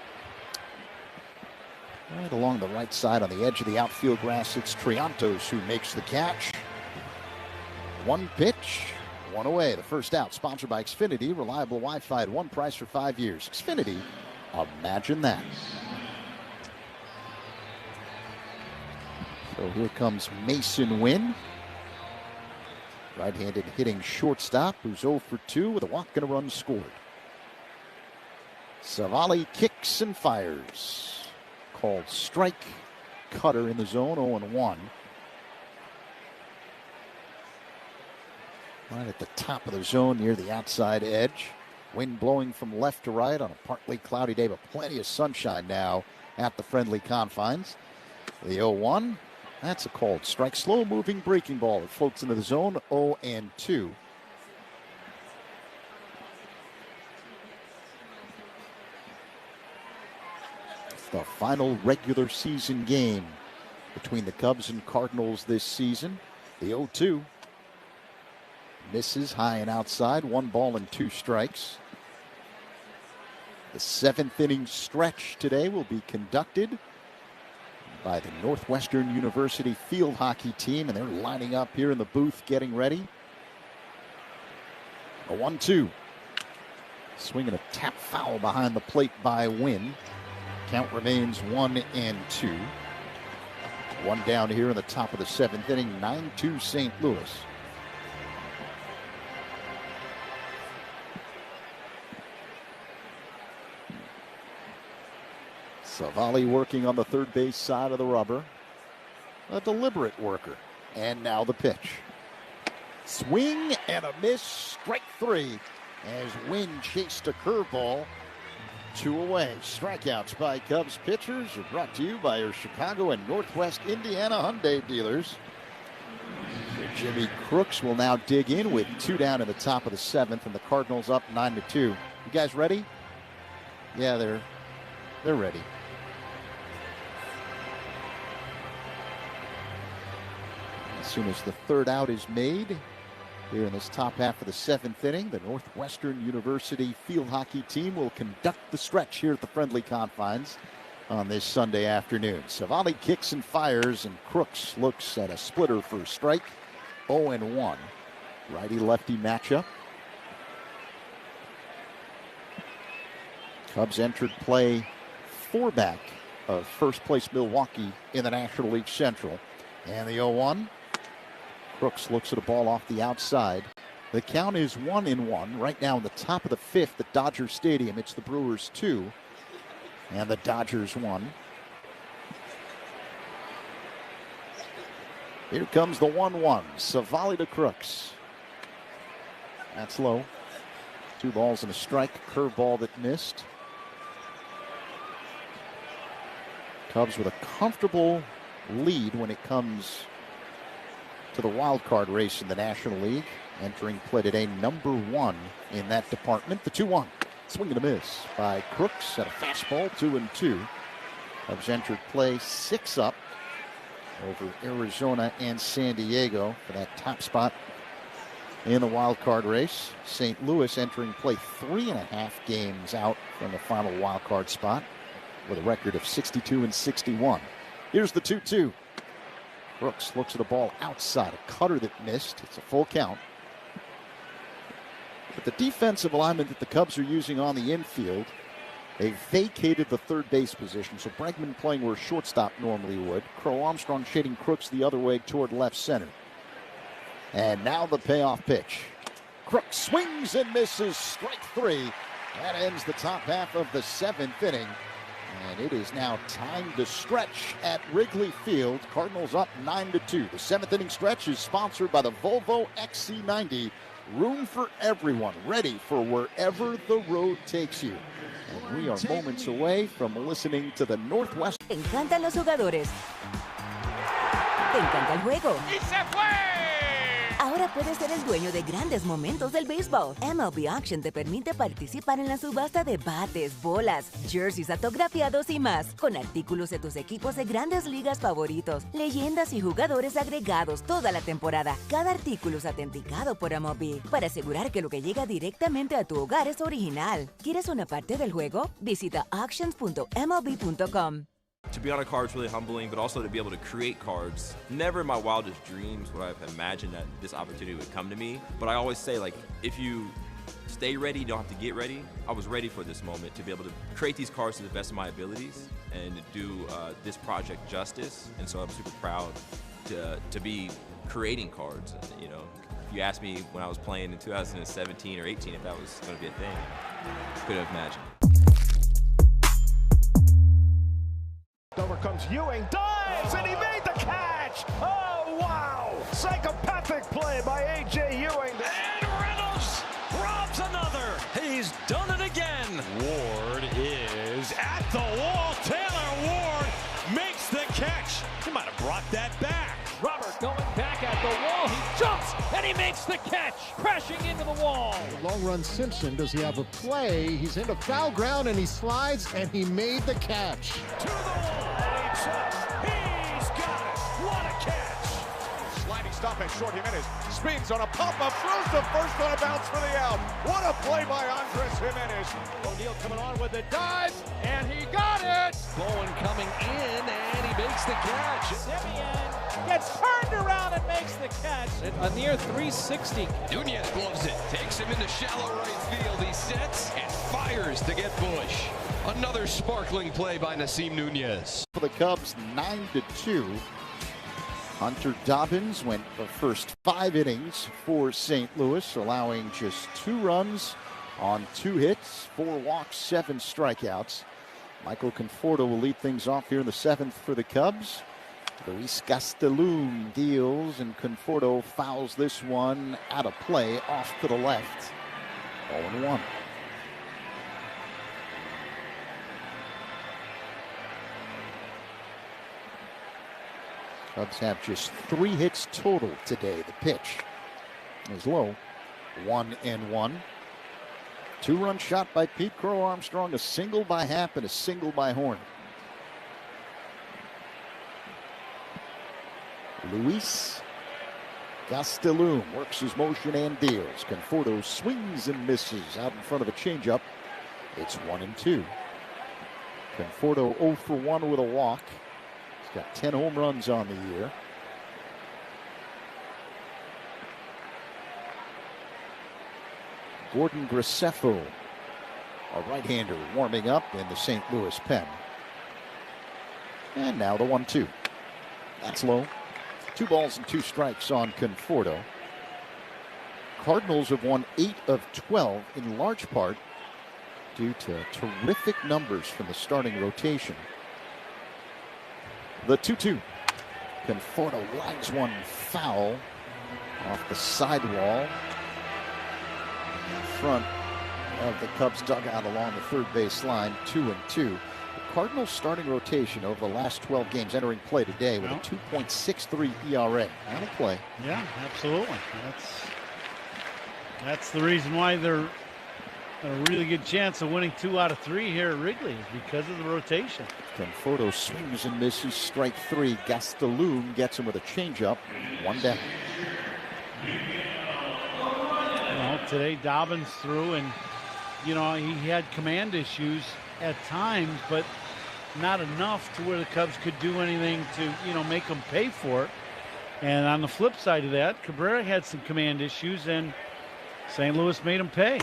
Right along the right side on the edge of the outfield grass, it's Triantos who makes the catch. 1 pitch, 1 away. The first out, sponsored by Xfinity. Reliable Wi-Fi at one price for 5 years. Xfinity, imagine that. So here comes Mason Wynn. Right-handed hitting shortstop, who's 0 for 2 with a walk and a run scored. Savali kicks and fires. Called strike. Cutter in the zone, 0-1. Right at the top of the zone near the outside edge. Wind blowing from left to right on a partly cloudy day, but plenty of sunshine now at the friendly confines. The 0-1, that's a called strike. Slow-moving breaking ball. It floats into the zone, 0-2. It's the final regular season game between the Cubs and Cardinals this season. The 0-2 misses high and outside, 1 ball and 2 strikes. The 7th inning stretch today will be conducted by the Northwestern University field hockey team, and they're lining up here in the booth getting ready. A 1-2. Swinging a tap foul behind the plate by Wynn. Count remains 1-2. 1 down here in the top of the 7th inning, 9-2 St. Louis. Savali working on the third base side of the rubber. A deliberate worker. And now the pitch. Swing and a miss, strike 3. As Wynn chased a curveball. 2 away. Strikeouts by Cubs pitchers are brought to you by your Chicago and Northwest Indiana Hyundai dealers. Jimmy Crooks will now dig in with 2 down in the top of the 7th, and the Cardinals up 9-2. You guys ready? Yeah, they're ready. As soon as the 3rd out is made, here in this top half of the 7th inning, the Northwestern University field hockey team will conduct the stretch here at the friendly confines on this Sunday afternoon. Savali kicks and fires, and Crooks looks at a splitter for a strike. 0-1. Righty-lefty matchup. Cubs entered play 4 back of first place Milwaukee in the National League Central. And the 0-1. Crooks looks at a ball off the outside. The count is 1-1 right now in the top of the 5th at Dodger Stadium. It's the Brewers 2 and the Dodgers 1. Here comes the 1-1. Savali to Crooks. That's low. 2 balls and a strike. Curveball that missed. Cubs with a comfortable lead when it comes to the wild card race in the National League. Entering play today, number 1 in that department. The 2-1. Swing and a miss by Crooks at a fastball, 2-2. Cubs entered play 6 up over Arizona and San Diego for that top spot in the wild card race. St. Louis entering play 3.5 games out from the final wild card spot with a record of 62-61. Here's the 2-2. Crooks looks at a ball outside, a cutter that missed. It's a full count. But the defensive alignment that the Cubs are using on the infield, they vacated the third base position. So Bregman playing where shortstop normally would. Crow Armstrong shading Crooks the other way toward left center. And now the payoff pitch. Crooks swings and misses, strike 3. That ends the top half of the 7th inning. And it is now time to stretch at Wrigley Field. Cardinals up 9-2. The 7th inning stretch is sponsored by the Volvo XC90. Room for everyone, ready for wherever the road takes you. And we are moments away from listening to the Northwest. Te encantan los jugadores. Te encanta el juego. ¡Y se fue! Ahora puedes ser el dueño de grandes momentos del béisbol. MLB Auction te permite participar en la subasta de bates, bolas, jerseys autografiados y más, con artículos de tus equipos de grandes ligas favoritos, leyendas y jugadores agregados toda la temporada. Cada artículo es autenticado por MLB para asegurar que lo que llega directamente a tu hogar es original. ¿Quieres una parte del juego? Visita auctions.mlb.com. To be on a card is really humbling, but also to be able to create cards. Never in my wildest dreams would I have imagined that this opportunity would come to me. But I always say, like, if you stay ready, you don't have to get ready. I was ready for this moment to be able to create these cards to the best of my abilities and to do this project justice. And so I'm super proud to be creating cards. You know, if you asked me when I was playing in 2017 or 18 if that was going to be a thing, I couldn't have imagined. Over comes Ewing, dives, and he made the catch! Oh, wow! psychopathic play by A.J. Ewing. And Reynolds robs another. He's done it again. Ward is at the wall. Taylor Ward makes the catch. He might have brought that back. Robert going back at the wall. He jumps and he makes the catch, crashing into the wall. Long run Simpson. Does he have a play? He's into foul ground and he slides and he made the catch. To the wall. Leaps up. He's got it. What a catch. Sliding stop at short. Jimenez spins on a pop-up, throws the first on a bounce for the out. What a play by Andres Jimenez. O'Neal coming on with the dive, and he got it. Bowen coming in, and he makes the catch. Simeon gets turned around and makes the catch. A near 360. Nunez gloves it, takes him into shallow right field. He sets and fires to get Bush. Another sparkling play by Nasim Nunez. For the Cubs, 9-2. Hunter Dobbins went the first 5 innings for St. Louis, allowing just 2 runs on 2 hits, 4 walks, 7 strikeouts. Michael Conforto will lead things off here in the 7th for the Cubs. Luis Gastelum deals, and Conforto fouls this one out of play off to the left. 0-1. Cubs have just 3 hits total today. The pitch is low. 1-1. 2-run shot by Pete Crow Armstrong, a single by Happ and a single by Horn. Luis Gastelum works his motion and deals. Conforto swings and misses out in front of a changeup. It's 1-2. Conforto 0 for 1 with a walk. He's got 10 home runs on the year. Gordon Graceffo, a right-hander, warming up in the St. Louis pen. And now the 1-2. That's low. 2 balls and 2 strikes on Conforto. Cardinals have won 8 of 12, in large part due to terrific numbers from the starting rotation. The 2-2. Conforto lines one foul off the sidewall in front of the Cubs dugout along the third base line. 2-2. The Cardinals starting rotation over the last 12 games entering play today with a 2.63 ERA. That'll play. Yeah, absolutely. That's the reason why they're a really good chance of winning 2 out of 3 here at Wrigley, is because of the rotation. Conforto swings and misses, strike 3. Gastelum gets him with a changeup. 1 down. Well, today Dobbins threw, and he had command issues at times, but not enough to where the Cubs could do anything to make him pay for it. And on the flip side of that, Cabrera had some command issues, and St. Louis made him pay.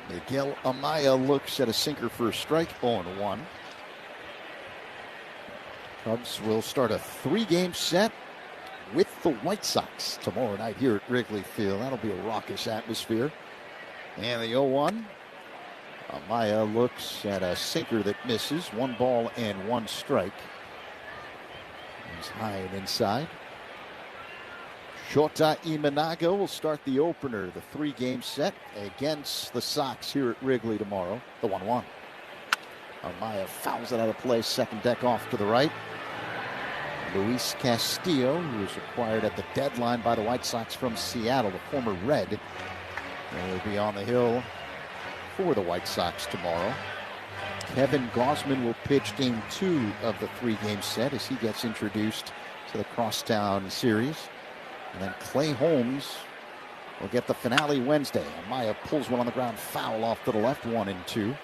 Miguel Amaya looks at a sinker for a strike. 0-1. Cubs will start a 3-game set with the White Sox tomorrow night here at Wrigley Field. That'll be a raucous atmosphere. And the 0-1. Amaya looks at a sinker that misses. 1 ball and 1 strike. He's high and inside. Shota Imanaga will start the opener, the 3-game set against the Sox here at Wrigley tomorrow. The 1-1. Amaya fouls it out of play, second deck off to the right. Luis Castillo, who was acquired at the deadline by the White Sox from Seattle, the former Red, will be on the hill for the White Sox tomorrow. Kevin Gausman will pitch game 2 of the 3-game set as he gets introduced to the Crosstown Series. And then Clay Holmes will get the finale Wednesday. Amaya pulls one on the ground, foul off to the left, 1-2. The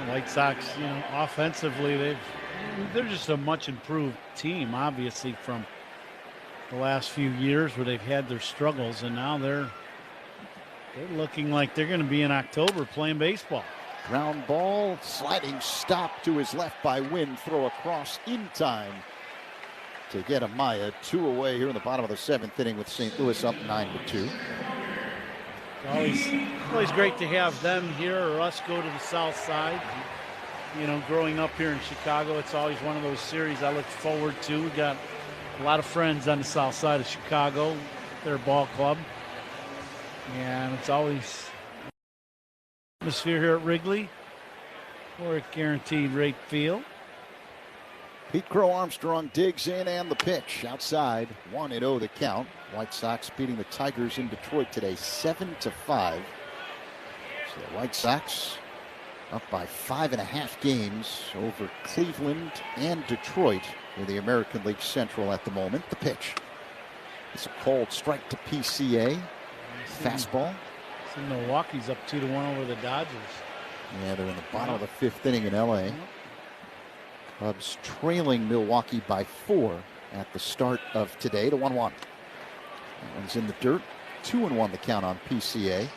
White Sox, offensively, they're just a much improved team, obviously, from the last few years where they've had their struggles, and now they're looking like they're going to be in October playing baseball. Ground ball, sliding stop to his left by Wynn. Throw across in time to get Amaya. 2 away here in the bottom of the 7th inning with St. Louis up 9-2. Always great to have them here or us go to the south side. growing up here in Chicago, it's always one of those series I look forward to. We got a lot of friends on the south side of Chicago, their ball club. And it's always atmosphere here at Wrigley for a guaranteed rate field. Pete Crow Armstrong digs in, and the pitch outside. 1-0 the count. White Sox beating the Tigers in Detroit today 7-5. So the White Sox up by 5.5 games over Cleveland and Detroit in the American League Central at the moment. The pitch. It's a called strike to PCA. Fastball. So Milwaukee's up 2-1 over the Dodgers. Yeah, they're in the bottom of the 5th inning in LA. Cubs trailing Milwaukee by 4 at the start of today. The 1-1. That one's in the dirt. 2-1 the count on PCA.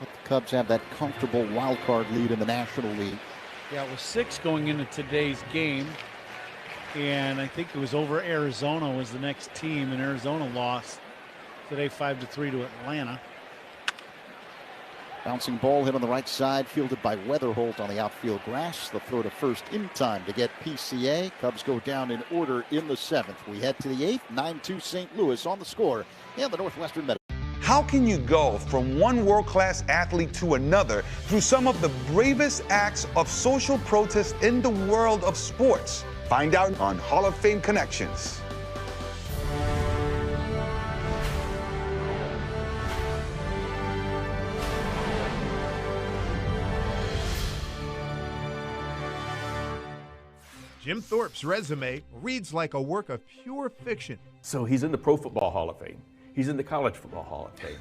But the Cubs have that comfortable wild card lead in the National League. Yeah, it was 6 going into today's game. And I think it was over Arizona was the next team, and Arizona lost today 5-3 to Atlanta. Bouncing ball hit on the right side, fielded by Weatherholt on the outfield grass. The throw to first in time to get PCA. Cubs go down in order in the 7th. We head to the 8th, 9-2 St. Louis on the score in the Northwestern Meadow. How can you go from one world-class athlete to another through some of the bravest acts of social protest in the world of sports? Find out on Hall of Fame Connections. Jim Thorpe's resume reads like a work of pure fiction. So he's in the Pro Football Hall of Fame. He's in the College Football Hall of Fame.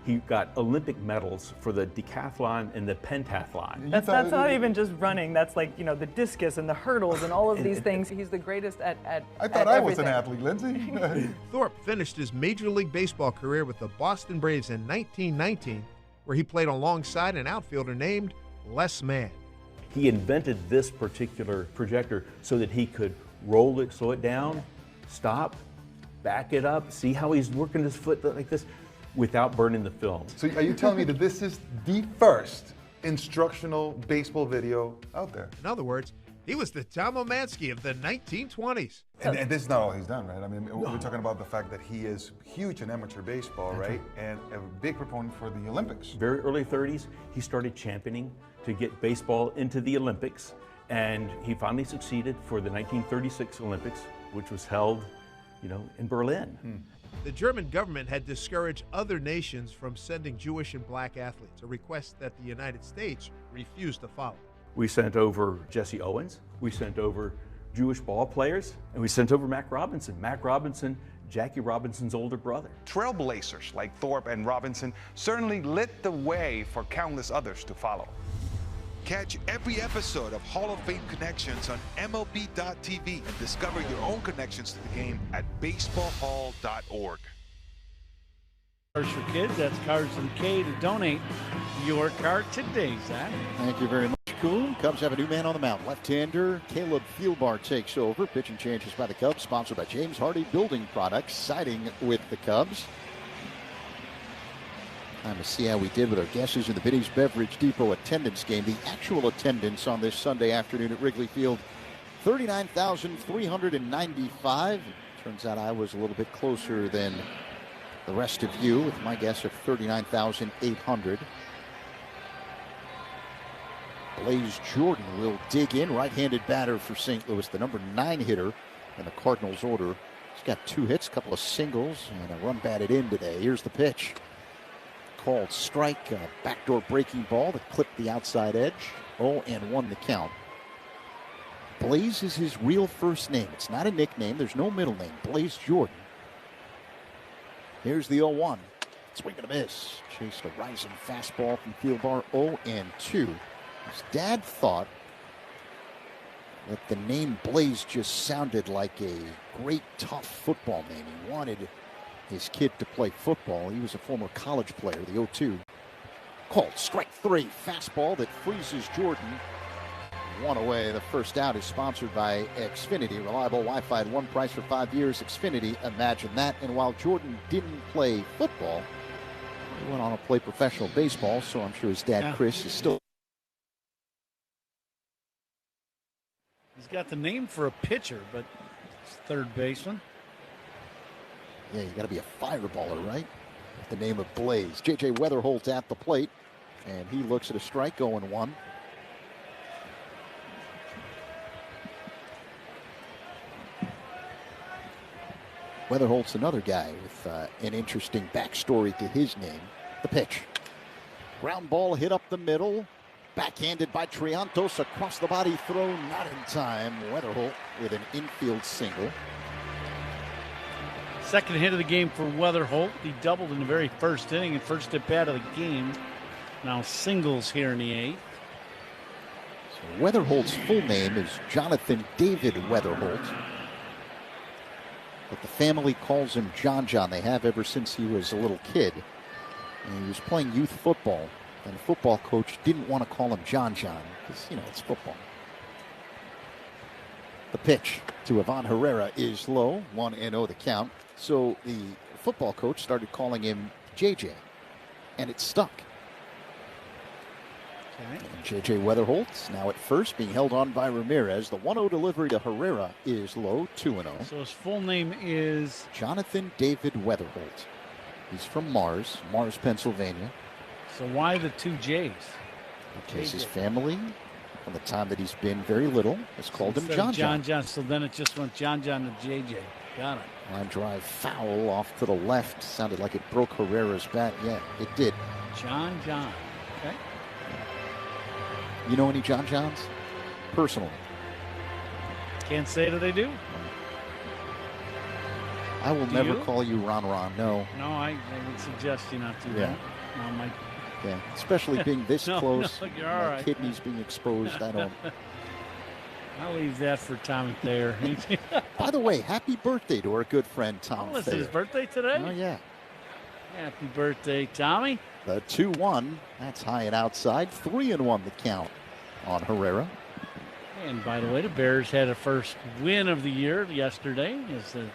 He got Olympic medals for the decathlon and the pentathlon. That's not even just running. That's like, the discus and the hurdles and all of these things. He's the greatest at I thought I was an athlete, Lindsay. Thorpe finished his Major League Baseball career with the Boston Braves in 1919, where he played alongside an outfielder named Les Mann. He invented this particular projector so that he could roll it, slow it down, stop, back it up, see how he's working his foot like this without burning the film. So are you telling me that this is the first instructional baseball video out there? In other words, he was the Tom Omansky of the 1920s. And this is not all he's done, right? I mean, we're talking about the fact that he is huge in amateur baseball, right? And a big proponent for the Olympics. Very early 30s, he started championing to get baseball into the Olympics. And he finally succeeded for the 1936 Olympics, which was held, in Berlin. The German government had discouraged other nations from sending Jewish and black athletes, a request that the United States refused to follow. We sent over Jesse Owens, we sent over Jewish ball players, and we sent over Mac Robinson. Mac Robinson, Jackie Robinson's older brother. Trailblazers like Thorpe and Robinson certainly lit the way for countless others to follow. Catch every episode of Hall of Fame Connections on MLB.tv and discover your own connections to the game at baseballhall.org. Cards for Kids, that's Cards for the K to donate your card today, Zach. Thank you very much, Cool. Cubs have a new man on the mound. Left-hander Caleb Fieldbar takes over. Pitching changes by the Cubs, sponsored by James Hardy Building Products, siding with the Cubs. Time to see how we did with our guesses in the Binny's Beverage Depot attendance game. The actual attendance on this Sunday afternoon at Wrigley Field, 39,395. Turns out I was a little bit closer than the rest of you with my guess of 39,800. Blaze Jordan will dig in. Right-handed batter for St. Louis, the number 9 hitter in the Cardinals order. He's got 2 hits, a couple of singles, and a run batted in today. Here's the pitch. Called strike, a backdoor breaking ball that clipped the outside edge. 0-1 the count. Blaze is his real first name. It's not a nickname. There's no middle name. Blaze Jordan. Here's the 0-1. Swing and a miss. Chased a rising fastball from Fieldbar. 0-2. His dad thought that the name Blaze just sounded like a great, tough football name. He wanted his kid to play football. He was a former college player, the 0-2. Called strike 3. Fastball that freezes Jordan. 1 away. The first out is sponsored by Xfinity. Reliable Wi-Fi at one price for 5 years. Xfinity, imagine that. And while Jordan didn't play football, he went on to play professional baseball, so I'm sure his dad, Chris, is still He's got the name for a pitcher, but it's third baseman. Yeah, you got to be a fireballer, right? The name of Blaze. J.J. Weatherholt at the plate, and he looks at a strike, 0-1. Weatherholt's another guy with an interesting backstory to his name. The pitch. Ground ball hit up the middle. Backhanded by Triantos. Across the body throw, not in time. Weatherholt with an infield single. Second hit of the game for Weatherholt. He doubled in the very first inning and first at bat of the game. Now singles here in the 8th. So Weatherholt's full name is Jonathan David Weatherholt. But the family calls him John John. They have ever since he was a little kid. And he was playing youth football. And the football coach didn't want to call him John John because, it's football. The pitch to Ivan Herrera is low, 1-0 the count. So the football coach started calling him JJ, and it stuck. Okay. And JJ Weatherholt now at first, being held on by Ramirez. The 1-0 delivery to Herrera is low, 2-0. So his full name is Jonathan David Weatherholt. He's from Mars, Pennsylvania. So why the 2 J's? Because his family, from the time that he's been very little, has called him John John. John. So then it just went John John to JJ. Got it. Line drive foul off to the left. Sounded like it broke Herrera's bat. Yeah, it did. John John. Okay. You know any John Johns? Personally? Can't say that I do. I will never call you Ron Ron. No. No, I would suggest you not to. Yeah. No, yeah. Especially being this close. No, you're all right. Kidneys being exposed. I don't. I'll leave that for Tommy Thayer. By the way, happy birthday to our good friend Tom It's Thayer. his birthday today? Oh, yeah. Happy birthday, Tommy. The 2-1. That's high and outside. 3-1 the count on Herrera. And by the way, the Bears had a first win of the year yesterday as the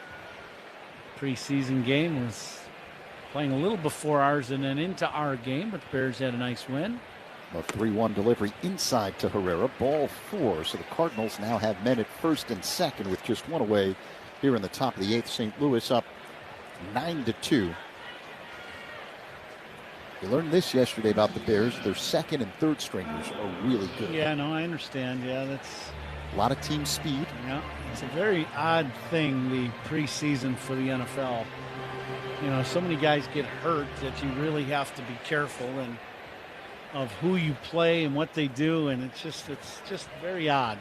preseason game was playing a little before ours and then into our game, but the Bears had a nice win. A 3-1 delivery inside to Herrera. Ball 4. So the Cardinals now have men at first and second with just one away here in the top of the 8th. St. Louis up 9-2. You learned this yesterday about the Bears. Their second and third stringers are really good. Yeah, no, I understand. Yeah, that's a lot of team speed. Yeah, it's a very odd thing, the preseason for the NFL. So many guys get hurt that you really have to be careful and of who you play and what they do, and it's just very odd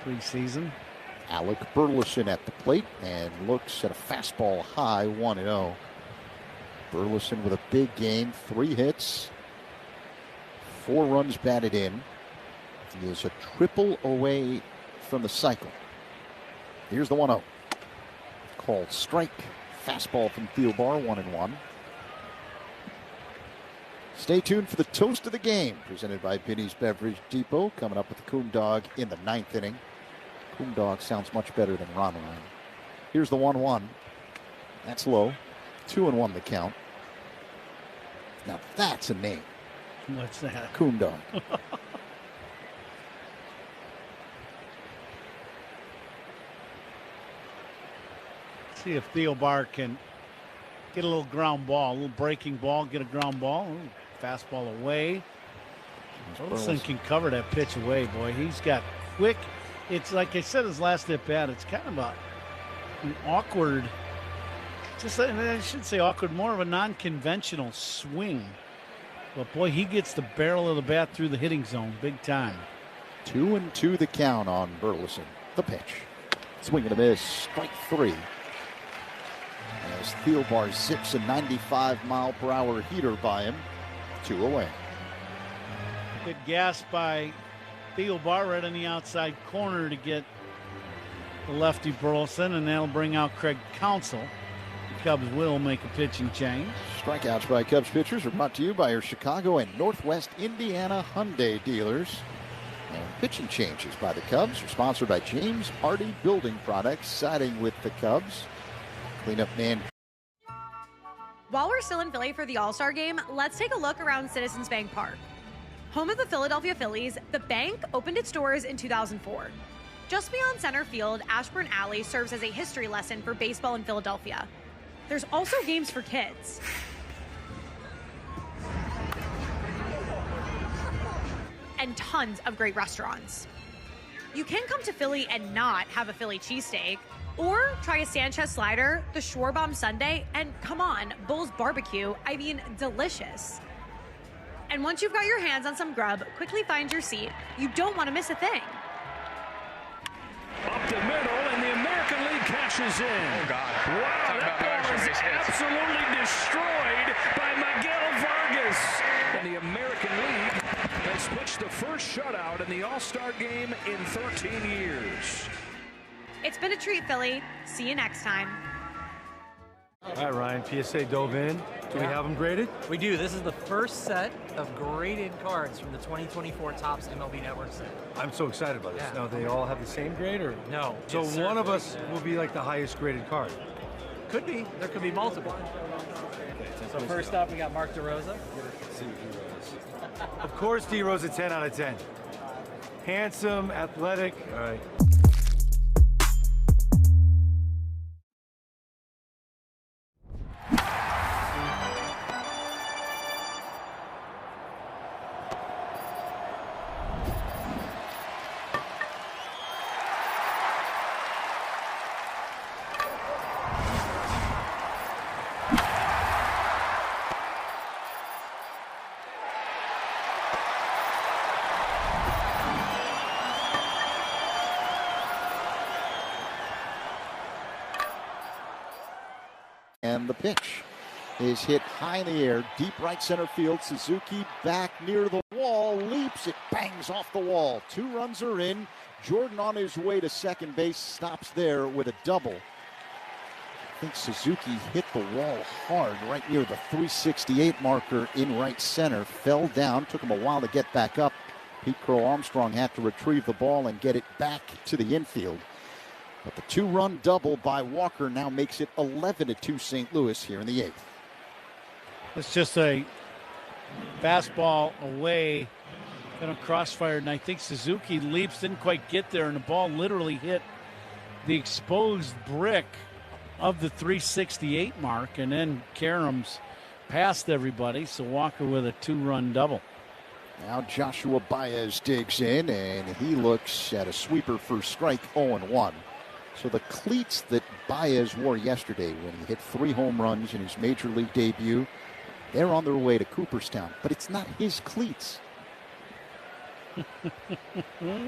preseason. Alec Burleson at the plate and looks at a fastball high, 1-0. Burleson with a big game, 3 hits, 4 runs batted in. He is a triple away from the cycle. Here's the 1-0. Called strike. Fastball from Thielbar, 1-1. Stay tuned for the toast of the game, presented by Binny's Beverage Depot, coming up with the Coon Dog in the 9th inning. Coon Dog sounds much better than Ron Ron. Here's the 1-1. That's low. 2-1 the count. Now that's a name. What's that? Coon Dog. See if Thielbar can get a little ground ball, a little breaking ball, get a ground ball. Ooh, fastball away. Burleson can cover that pitch away, boy. He's got quick. It's like I said, his last at bat, it's kind of an awkward, I should say awkward, more of a non-conventional swing. But boy, he gets the barrel of the bat through the hitting zone big time. 2-2 the count on Burleson. The pitch. Swing and a miss. Strike 3. As Thielbar zips a 95-mile-per-hour heater by him. 2 away. Good gas by Thielbar right on the outside corner to get the lefty Burleson, and that'll bring out Craig Counsell. The Cubs will make a pitching change. Strikeouts by Cubs pitchers are brought to you by your Chicago and Northwest Indiana Hyundai dealers. And pitching changes by the Cubs are sponsored by James Hardy Building Products, siding with the Cubs. Cleanup man. While we're still in Philly for the All-Star Game, let's take a look around Citizens Bank Park. Home of the Philadelphia Phillies, the bank opened its doors in 2004. Just beyond center field, Ashburn Alley serves as a history lesson for baseball in Philadelphia. There's also games for kids. And tons of great restaurants. You can come to Philly and not have a Philly cheesesteak, or try a Sanchez slider, the Schwarbomb sundae, and come on, Bull's barbecue. I mean, delicious. And once you've got your hands on some grub, quickly find your seat. You don't want to miss a thing. Up the middle, and the American League cashes in. Oh, God. Wow, that ball is absolutely destroyed by Miguel Vargas. And the American League has pitched the first shutout in the All-Star game in 13 years. It's been a treat, Philly. See you next time. All right, Ryan, PSA dove in. Do we have them graded? We do. This is the first set of graded cards from the 2024 Topps MLB Network set. I'm so excited about this. Now, they all have the same grade, or? No. So one of us will be like the highest graded card. Could be. There could be multiple. So first up, we got Mark DeRosa. Of course, D-Rose a 10 out of 10. Handsome, athletic. All right. And the pitch is hit high in the air, deep right center field. Suzuki back near the wall, leaps, it bangs off the wall. 2 runs are in. Jordan on his way to second base, stops there with a double. I think Suzuki hit the wall hard right near the 368 marker in right center. Fell down, took him a while to get back up. Pete Crow Armstrong had to retrieve the ball and get it back to the infield. But the 2-run double by Walker now makes it 11-2 St. Louis here in the 8th. It's just a fastball away, kind of crossfired, and I think Suzuki leaps, didn't quite get there, and the ball literally hit the exposed brick of the 368 mark, and then Karams passed everybody, so Walker with a 2-run double. Now Joshua Baez digs in, and he looks at a sweeper for strike 0-1. So the cleats that Baez wore yesterday when he hit 3 home runs in his major league debut, they're on their way to Cooperstown, but it's not his cleats.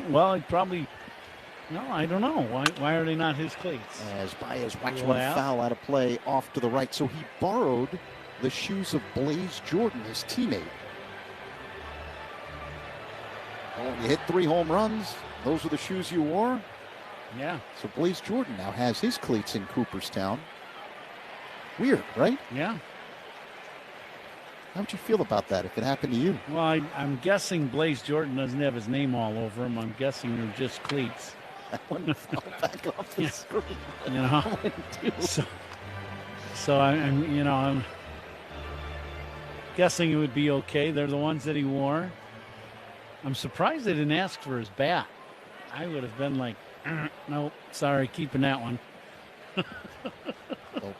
Well, it probably, no, I don't know. Why are they not his cleats? As Baez whacks one foul out of play off to the right. So he borrowed the shoes of Blaze Jordan, his teammate. Well, you hit 3 home runs. Those are the shoes you wore. Yeah. So Blaze Jordan now has his cleats in Cooperstown. Weird, right? Yeah. How would you feel about that if it happened to you? Well, I'm guessing Blaze Jordan doesn't have his name all over him. I'm guessing they're just cleats. That one fell back off the screen. You know? So I'm guessing it would be okay. They're the ones that he wore. I'm surprised they didn't ask for his bat. I would have been like, no, sorry, keeping that one. Well,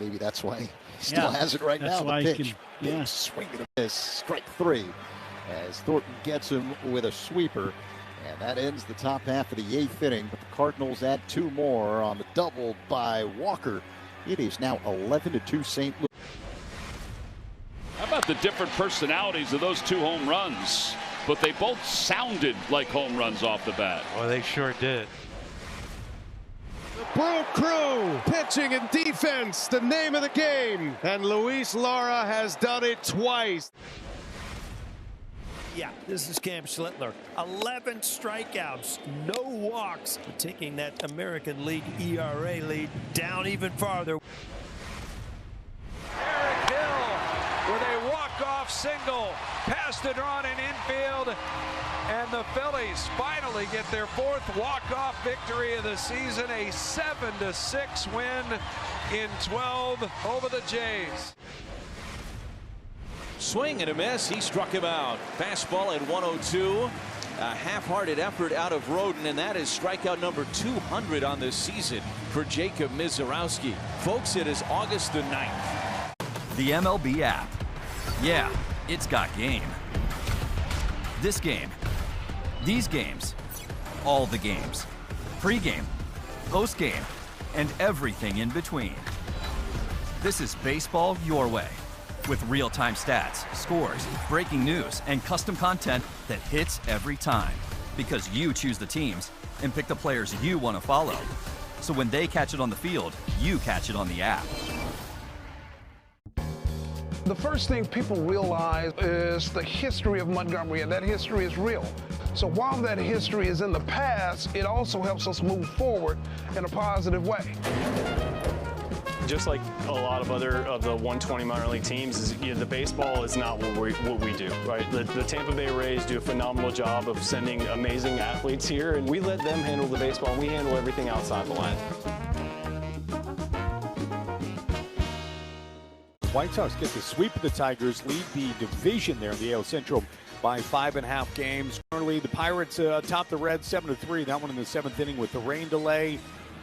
maybe that's why he still has it right now. Why the pitch. He can, swing and a miss. Strike 3 as Thornton gets him with a sweeper. And that ends the top half of the 8th inning. But the Cardinals add 2 more on the double by Walker. It is now 11-2 St. Louis. How about the different personalities of those 2 home runs? But they both sounded like home runs off the bat. Well, they sure did. The Brew Crew, pitching and defense, the name of the game. And Luis Lara has done it twice. Yeah, this is Cam Schlittler. 11 strikeouts, no walks, taking that American League ERA lead down even farther. Eric Hill with a walk-off single, passed it on in infield, and the Phillies finally get their 4th walk-off victory of the season, a 7-6 win in 12 over the Jays. Swing and a miss. He struck him out. Fastball at 102. A half-hearted effort out of Roden, and that is strikeout number 200 on this season for Jacob Mizorowski. Folks, it is August the 9th. The MLB app. Yeah, it's got game. This game. These games. All the games. Pre-game, post-game, and everything in between. This is baseball your way. With real-time stats, scores, breaking news, and custom content that hits every time. Because you choose the teams and pick the players you want to follow. So when they catch it on the field, you catch it on the app. The first thing people realize is the history of Montgomery, and that history is real. So while that history is in the past, it also helps us move forward in a positive way. Just like a lot of other of the 120 minor league teams, the baseball is not what we do, right? The Tampa Bay Rays do a phenomenal job of sending amazing athletes here, and we let them handle the baseball, and we handle everything outside the line. White Sox get the sweep of the Tigers, lead the division there in the AL Central by 5.5 games. Currently, the Pirates top the Reds 7-3. That one in the 7th inning with the rain delay.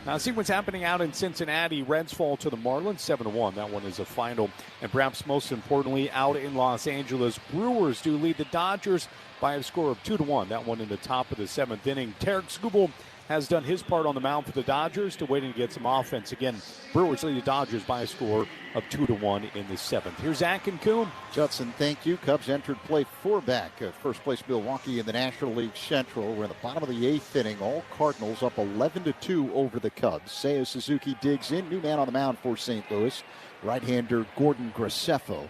Now, see what's happening out in Cincinnati. Reds fall to the Marlins 7-1. That one is a final. And perhaps most importantly, out in Los Angeles, Brewers do lead the Dodgers by a score of 2-1. That one in the top of the 7th inning. Tarek Skubal has done his part on the mound for the Dodgers, to waiting to get some offense. Again, Brewers lead the Dodgers by a score of 2-1 in the 7th. Here's Zach and Coon. Judson, thank you. Cubs entered play 4 back. First place Milwaukee in the National League Central. We're in the bottom of the 8th inning. All Cardinals up 11-2 over the Cubs. Seiya Suzuki digs in. New man on the mound for St. Louis. Right-hander Gordon Graceffo.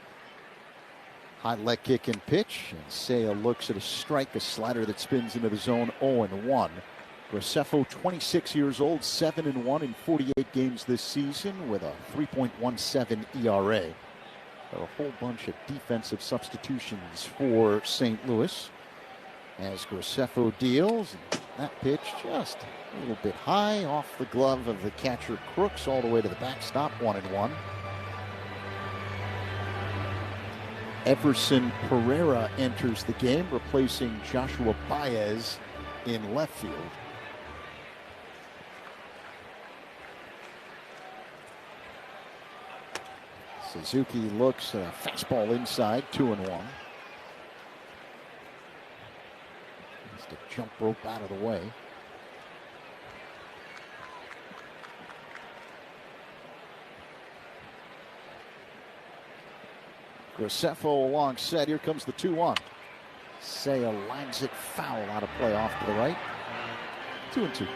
High leg kick and pitch. And Seiya looks at a strike, a slider that spins into the zone, 0-1. Graceffo, 26 years old, 7-1 in 48 games this season with a 3.17 ERA. Got a whole bunch of defensive substitutions for St. Louis as Graceffo deals. That pitch just a little bit high off the glove of the catcher Crooks all the way to the backstop, 1-1. Everson Pereira enters the game, replacing Joshua Baez in left field. Suzuki looks at a fastball inside, 2-1. Needs to jump rope out of the way. Graceffo along set. Here comes the 2-1. Seiya lines it foul out of play off to the right. 2-2.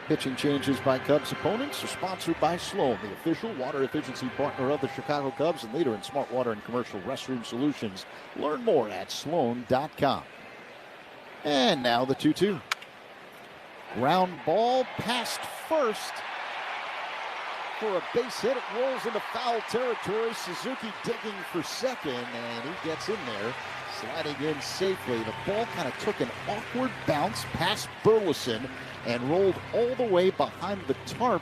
Pitching changes by Cubs opponents are sponsored by Sloan, the official water efficiency partner of the Chicago Cubs and leader in smart water and commercial restroom solutions. Learn more at sloan.com. And now the 2-2. Ground ball past first for a base hit. It rolls into foul territory. Suzuki digging for second, and he gets in there, sliding in safely. The ball kind of took an awkward bounce past Burleson and rolled all the way behind the tarp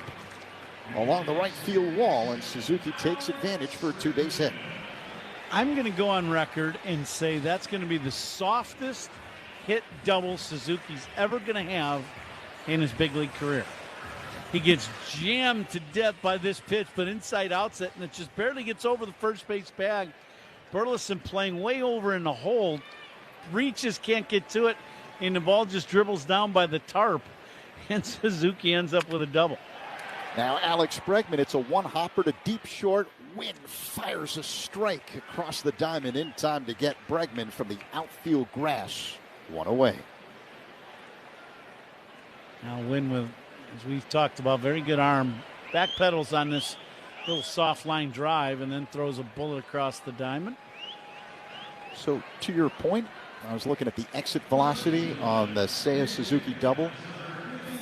along the right field wall, and Suzuki takes advantage for a 2-base hit. I'm going to go on record and say that's going to be the softest hit double Suzuki's ever going to have in his big league career. He gets jammed to death by this pitch, but inside outset, and it just barely gets over the first base bag. Burleson playing way over in the hole, reaches, can't get to it, and the ball just dribbles down by the tarp, and Suzuki ends up with a double. Now Alex Bregman, it's a one-hopper to deep short. Wynn fires a strike across the diamond in time to get Bregman from the outfield grass. One away. Now Wynn, with, as we've talked about, very good arm. Backpedals on this little soft line drive and then throws a bullet across the diamond. So to your point, I was looking at the exit velocity on the Seiya Suzuki double.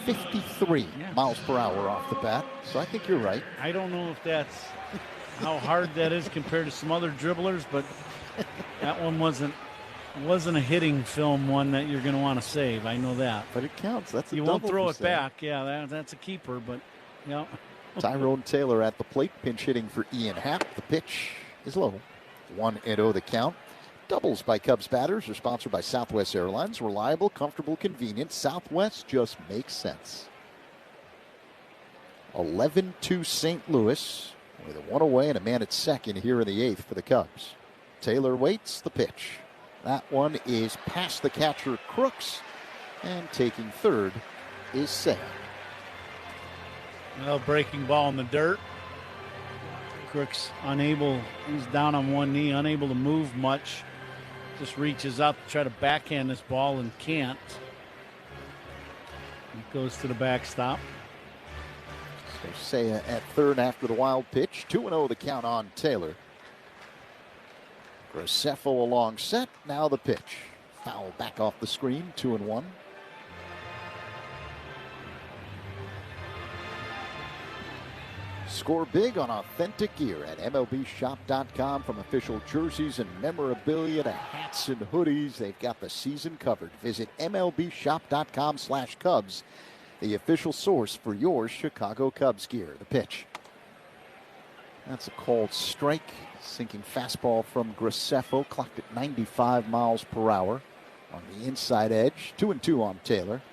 53 miles per hour off the bat. So I think you're right. I don't know if that's how hard that is compared to some other dribblers, but that one wasn't a hitting film one that you're going to want to save. I know that. But it counts. That's a you double won't throw it percent. back. Yeah, that's a keeper, but yeah. Tyrone Taylor at the plate, pinch hitting for Ian Happ. The pitch is low. 1-0 the count. Doubles by Cubs batters are sponsored by Southwest Airlines. Reliable, comfortable, convenient. Southwest just makes sense. 11-2 St. Louis with a 1 away and a man at second here in the 8th for the Cubs. Taylor waits the pitch. That one is past the catcher Crooks, and taking third is Seiya. Well, breaking ball in the dirt. Crooks unable, he's down on one knee, unable to move much. Just reaches up to try to backhand this ball and can't. He goes to the backstop. So Seiya at third after the wild pitch. 2-0 the count on Taylor. Graceffo along set. Now the pitch. Foul back off the screen. 2-1. Score big on authentic gear at MLBshop.com. From official jerseys and memorabilia to hats and hoodies, they've got the season covered. Visit MLBshop.com/Cubs, the official source for your Chicago Cubs gear. The pitch. That's a called strike. Sinking fastball from Graceffo, clocked at 95 miles per hour on the inside edge. 2-2 on Taylor.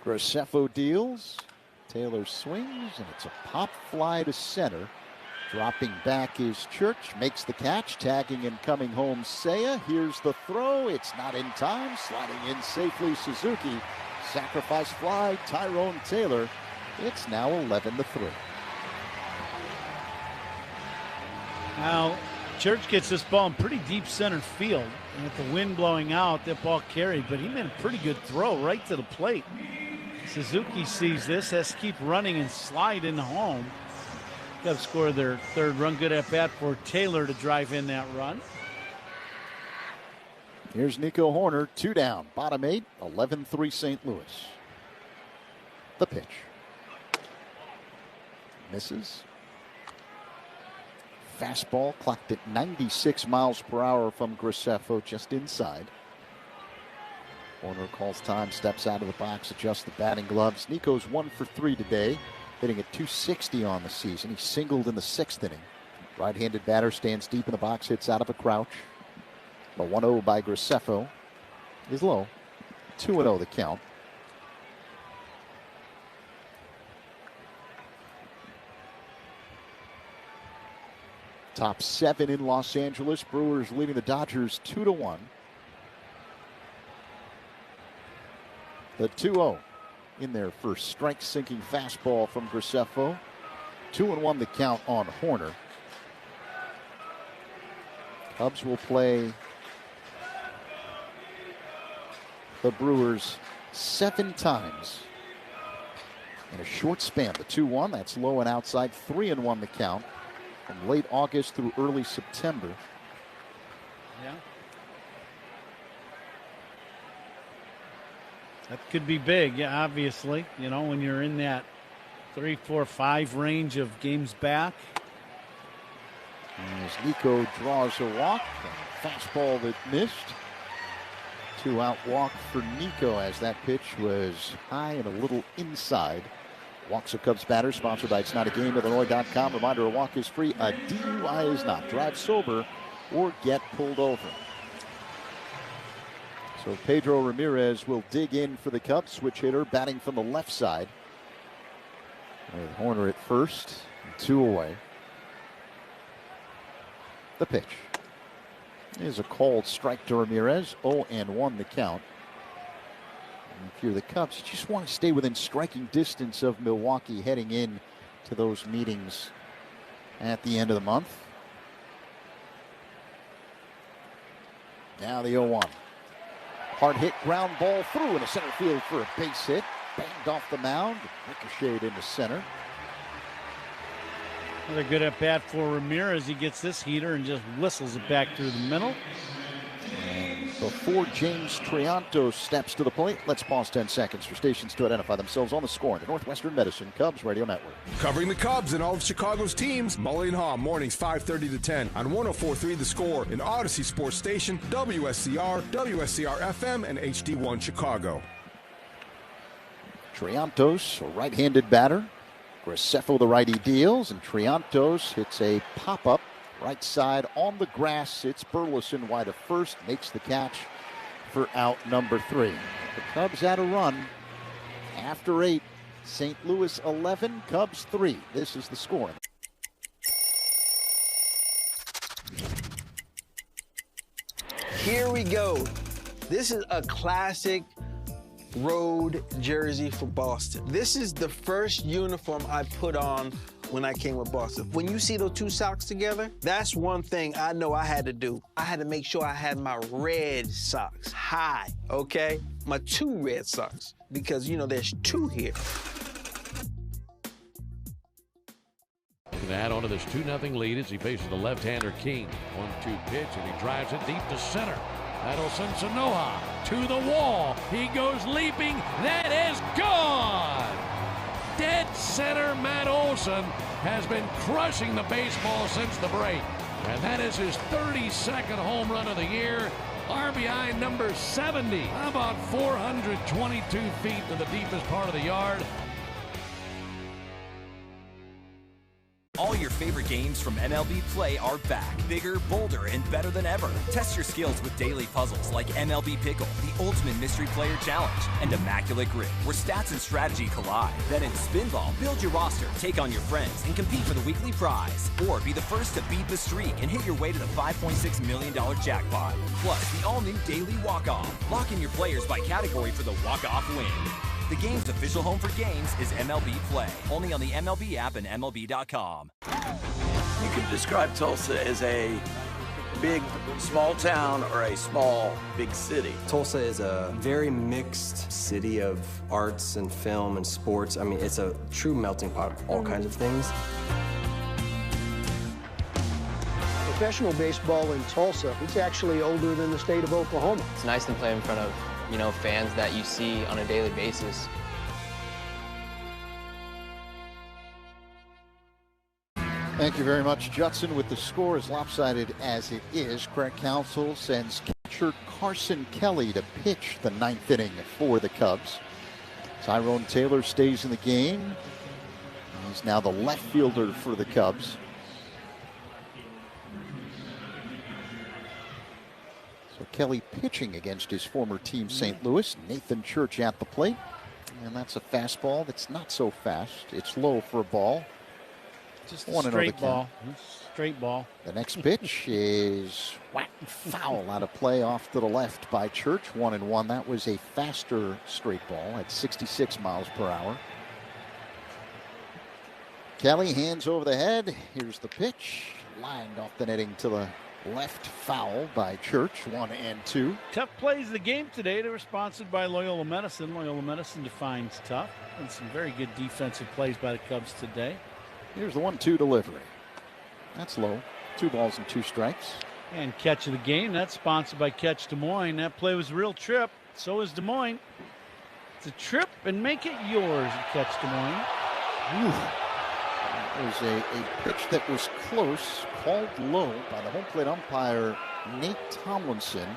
Graceffo deals. Taylor swings, and it's a pop fly to center. Dropping back is Church, makes the catch, tagging and coming home Seiya. Here's the throw. It's not in time. Sliding in safely Suzuki. Sacrifice fly, Tyrone Taylor. It's now 11-3. Now, Church gets this ball in pretty deep center field. And with the wind blowing out, that ball carried, but he made a pretty good throw right to the plate. Suzuki sees this, has to keep running and slide into home. Cubs score their third run. Good at bat for Taylor to drive in that run. Here's Nico Hoerner, 2 down, bottom 8, 11-3 St. Louis. The pitch. Misses. Fastball clocked at 96 miles per hour from Graceffo, just inside. Hoerner calls time, steps out of the box, adjusts the batting gloves. Nico's 1 for 3 today, hitting at .260 on the season. He singled in the 6th inning. Right-handed batter stands deep in the box, hits out of a crouch. A 1-0 by Graceffo is low. 2-0 the count. Top 7 in Los Angeles. Brewers leading the Dodgers 2-1. The 2-0 in their first strike, sinking fastball from Graceffo. 2-1 the count on Hoerner. Cubs will play the Brewers 7 times in a short span. The 2-1, that's low and outside. 3-1 the count from late August through early September. Yeah. That could be big, yeah, obviously. You know, when you're in that 3, 4, 5 range of games back. As Nico draws a walk, a fastball that missed. 2-out walk for Nico as that pitch was high and a little inside. Walks a Cubs batter, sponsored by It's Not a Game, Illinois.com. Reminder, a walk is free, a DUI is not. Drive sober or get pulled over. So Pedro Ramirez will dig in for the Cubs. Switch hitter batting from the left side. With Hoerner at first, 2 away. The pitch is a called strike to Ramirez. 0-1 the count. And if you're the Cubs, you just want to stay within striking distance of Milwaukee heading in to those meetings at the end of the month. Now the 0-1. Hard hit ground ball through into center field for a base hit. Banged off the mound, ricocheted into center. Another good at bat for Ramirez. He gets this heater and just whistles it back through the middle. And before James Triantos steps to the plate, let's pause 10 seconds for stations to identify themselves on the score in the Northwestern Medicine Cubs Radio Network. Covering the Cubs and all of Chicago's teams, Mully and Haw, mornings 5:30 to 10 on 104.3 The Score, in Odyssey Sports Station, WSCR, WSCR-FM, and HD1 Chicago. Triantos, a right-handed batter. Graceffo, the righty, deals, and Triantos hits a pop-up right side on the grass. It's Burleson wide of first, makes the catch for out number 3. The Cubs had a run after 8. St. Louis 11, Cubs 3. This is the score. Here we go. This is a classic road jersey for Boston. This is the first uniform I put on when I came with Boston. When you see those 2 socks together, that's one thing I know I had to do. I had to make sure I had my red socks high, okay? My 2 red socks, because, you know, there's 2 here. Looking to add on to this 2-0 lead as he faces the left-hander King. 1-2 pitch, and he drives it deep to center. Adelson Sanoja to the wall. He goes leaping. That is gone! Dead center Matt Olson has been crushing the baseball since the break. And that is his 32nd home run of the year. RBI number 70. How about 422 feet to the deepest part of the yard? All your favorite games from MLB Play are back. Bigger, bolder, and better than ever. Test your skills with daily puzzles like MLB Pickle, the ultimate mystery player challenge, and Immaculate Grid, where stats and strategy collide. Then in Spinball, build your roster, take on your friends, and compete for the weekly prize. Or be the first to beat the streak and hit your way to the $5.6 million jackpot. Plus, the all-new Daily Walk-Off. Lock in your players by category for the walk-off win. The game's official home for games is MLB Play. Only on the MLB app and MLB.com. You could describe Tulsa as a big, small town or a small, big city. Tulsa is a very mixed city of arts and film and sports. I mean, it's a true melting pot of all kinds of things. Professional baseball in Tulsa, it's actually older than the state of Oklahoma. It's nice to play in front of, you know, fans that you see on a daily basis. Thank you very much, Judson. With the score as lopsided as it is, Craig Counsell sends catcher Carson Kelly to pitch the 9th inning for the Cubs. Tyrone Taylor stays in the game. He's now the left fielder for the Cubs. So Kelly pitching against his former team, St. Louis. Nathan Church at the plate. And that's a fastball that's not so fast. It's low for a ball. Just a straight ball. Straight ball. The next pitch is whack foul out of play off to the left by Church. 1-1. That was a faster straight ball at 66 miles per hour. Kelly hands over the head. Here's the pitch. Lined off the netting to the left, foul by Church. 1-2. Tough plays of the game today. They were sponsored by Loyola Medicine. Loyola Medicine defines tough. And some very good defensive plays by the Cubs today. Here's the 1-2 delivery. That's low. 2 balls and 2 strikes. And catch of the game. That's sponsored by Catch Des Moines. That play was a real trip. So is Des Moines. It's a trip and make it yours at Catch Des Moines. Ooh. It was a pitch that was close, called low by the home plate umpire Nate Tomlinson,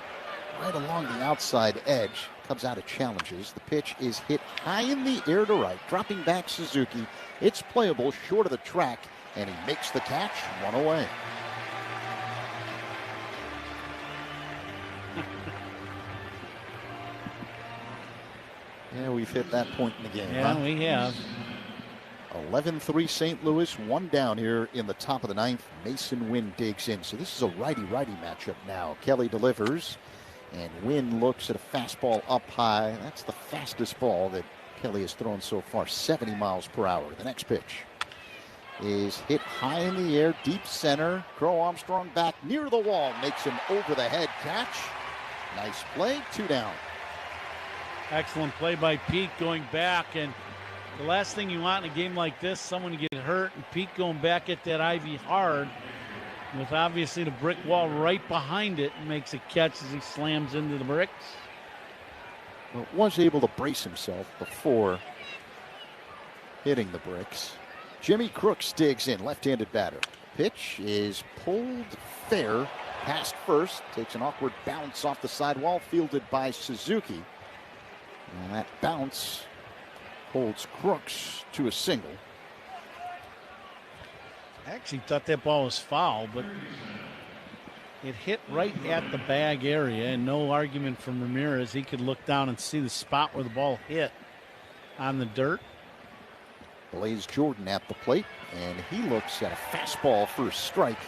right along the outside edge. Comes out of challenges. The pitch is hit high in the air to right, dropping back Suzuki. It's playable short of the track, and he makes the catch. 1 away. Yeah, we've hit that point in the game. Yeah, we have. 11-3 St. Louis, 1 down here in the top of the 9th. Mason Wynn digs in. So this is a righty-righty matchup now. Kelly delivers, and Wynn looks at a fastball up high. That's the fastest ball that Kelly has thrown so far, 70 miles per hour. The next pitch is hit high in the air, deep center. Crow Armstrong back near the wall, makes an over-the-head catch. Nice play, 2 down. Excellent play by Pete going back, and the last thing you want in a game like this, someone to get hurt, and Pete going back at that Ivy hard with obviously the brick wall right behind it, and makes a catch as he slams into the bricks. But was able to brace himself before hitting the bricks. Jimmy Crooks digs in, left-handed batter. Pitch is pulled fair, past first, takes an awkward bounce off the sidewall, fielded by Suzuki. And that bounce holds Crooks to a single. I actually thought that ball was foul, but it hit right at the bag area, and no argument from Ramirez. He could look down and see the spot where the ball hit on the dirt. Blaze Jordan at the plate, and he looks at a fastball for a strike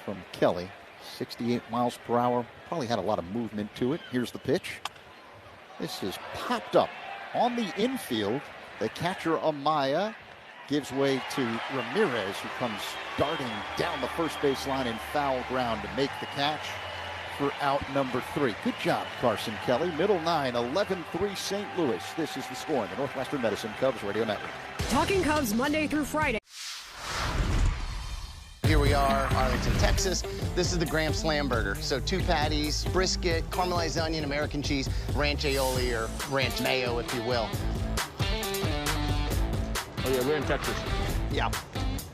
from Kelly. 68 miles per hour. Probably had a lot of movement to it. Here's the pitch. This is popped up on the infield. The catcher, Amaya, gives way to Ramirez, who comes darting down the first base line in foul ground to make the catch for out number 3. Good job, Carson Kelly. Middle 9, 11-3 St. Louis. This is the score in the Northwestern Medicine Cubs Radio Network. Talking Cubs Monday through Friday. Here we are, Arlington, Texas. This is the Graham Slam Burger. So 2 patties, brisket, caramelized onion, American cheese, ranch aioli, or ranch mayo, if you will. Oh yeah, we're in Texas. Yeah.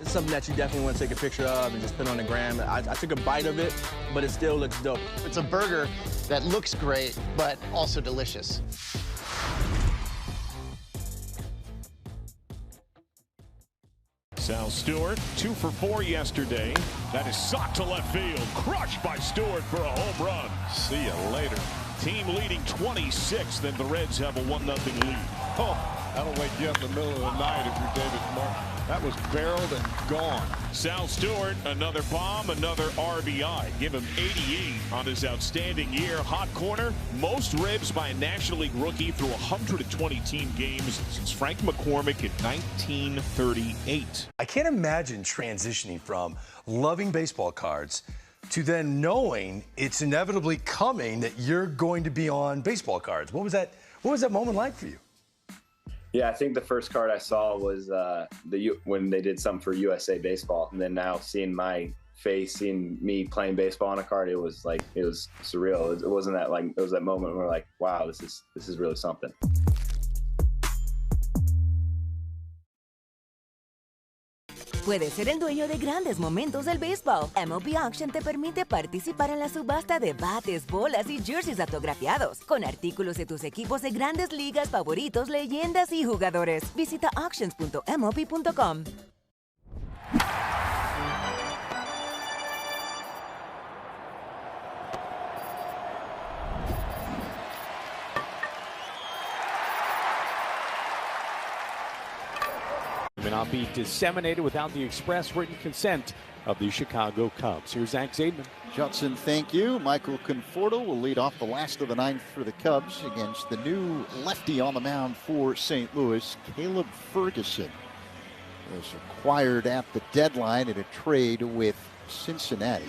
It's something that you definitely want to take a picture of and just put on the gram. I took a bite of it, but it still looks dope. It's a burger that looks great, but also delicious. Sal Stewart, 2 for 4 yesterday. That is socked to left field. Crushed by Stewart for a home run. See you later. Team leading 26, then the Reds have a 1-0 lead. Oh, that'll wake you up in the middle of the night if you're David Martin. That was barreled and gone. Sal Stewart, another bomb, another RBI. Give him 88 on his outstanding year. Hot corner, most ribs by a National League rookie through 120 team games since Frank McCormick in 1938. I can't imagine transitioning from loving baseball cards to then knowing it's inevitably coming that you're going to be on baseball cards. What was that moment like for you? Yeah, I think the first card I saw was when they did something for USA Baseball, and then now seeing my face, seeing me playing baseball on a card, it was surreal. It wasn't that it was that moment where like, wow, this is really something. Puedes ser el dueño de grandes momentos del béisbol. MLB Auction te permite participar en la subasta de bates, bolas y jerseys autografiados, con artículos de tus equipos de grandes ligas favoritos, leyendas y jugadores. Visita auctions.mlb.com. May not be disseminated without the express written consent of the Chicago Cubs. Here's Zach Zaidman. Judson, thank you. Michael Conforto will lead off the last of the 9th for the Cubs against the new lefty on the mound for St. Louis, Caleb Ferguson. Was acquired at the deadline in a trade with Cincinnati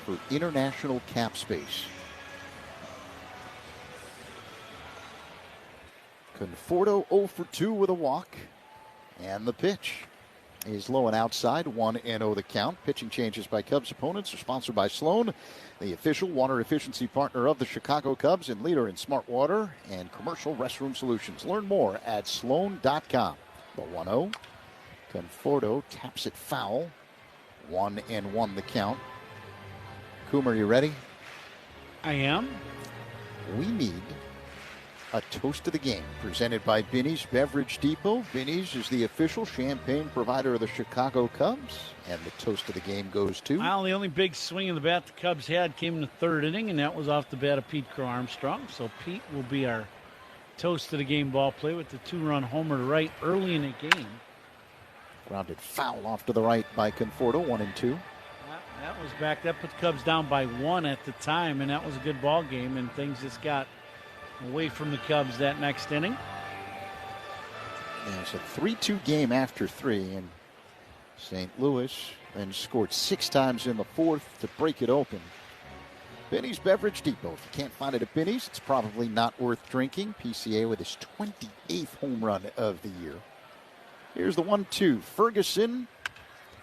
for international cap space. Conforto 0 for 2 with a walk. And the pitch is low and outside. 1-0 the count. Pitching changes by Cubs opponents are sponsored by Sloan, the official water efficiency partner of the Chicago Cubs and leader in smart water and commercial restroom solutions. Learn more at sloan.com. The 1-0. Conforto taps it foul. 1-1 the count. Coomer, you ready? I am. We need a toast of the game presented by Binny's Beverage Depot. Binny's is the official champagne provider of the Chicago Cubs, and the toast of the game goes to... Well, the only big swing of the bat the Cubs had came in the 3rd inning, and that was off the bat of Pete Crow Armstrong. So Pete will be our toast of the game ball play with the 2-run homer to right early in the game. Grounded foul off to the right by Conforto, 1-2. That was back. That put the Cubs down by 1 at the time, and that was a good ball game, and things just got away from the Cubs that next inning. Yeah, it's a 3-2 game after 3, and St. Louis then scored 6 times in the 4th to break it open. Binny's Beverage Depot. If you can't find it at Binny's, it's probably not worth drinking. PCA with his 28th home run of the year. Here's the 1-2. Ferguson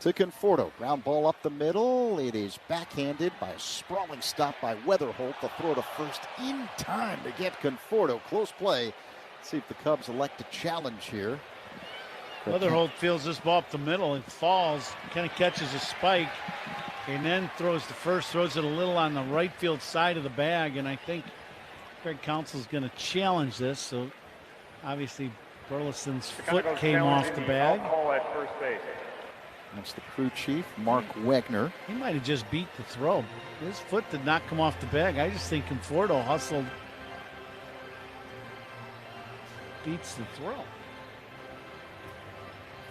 to Conforto. Ground ball up the middle. It is backhanded by a sprawling stop by Weatherholt. The throw to first in time to get Conforto. Close play. Let's see if the Cubs elect to challenge here. Weatherholt feels this ball up the middle and falls, kind of catches a spike, and then throws to first, throws it a little on the right field side of the bag, and I think Craig Counsell's going to challenge this, so obviously Burleson's foot came off the bag. Call at first base. That's the crew chief, Mark Wegner. He might have just beat the throw. His foot did not come off the bag. I just think Conforto hustled. Beats the throw.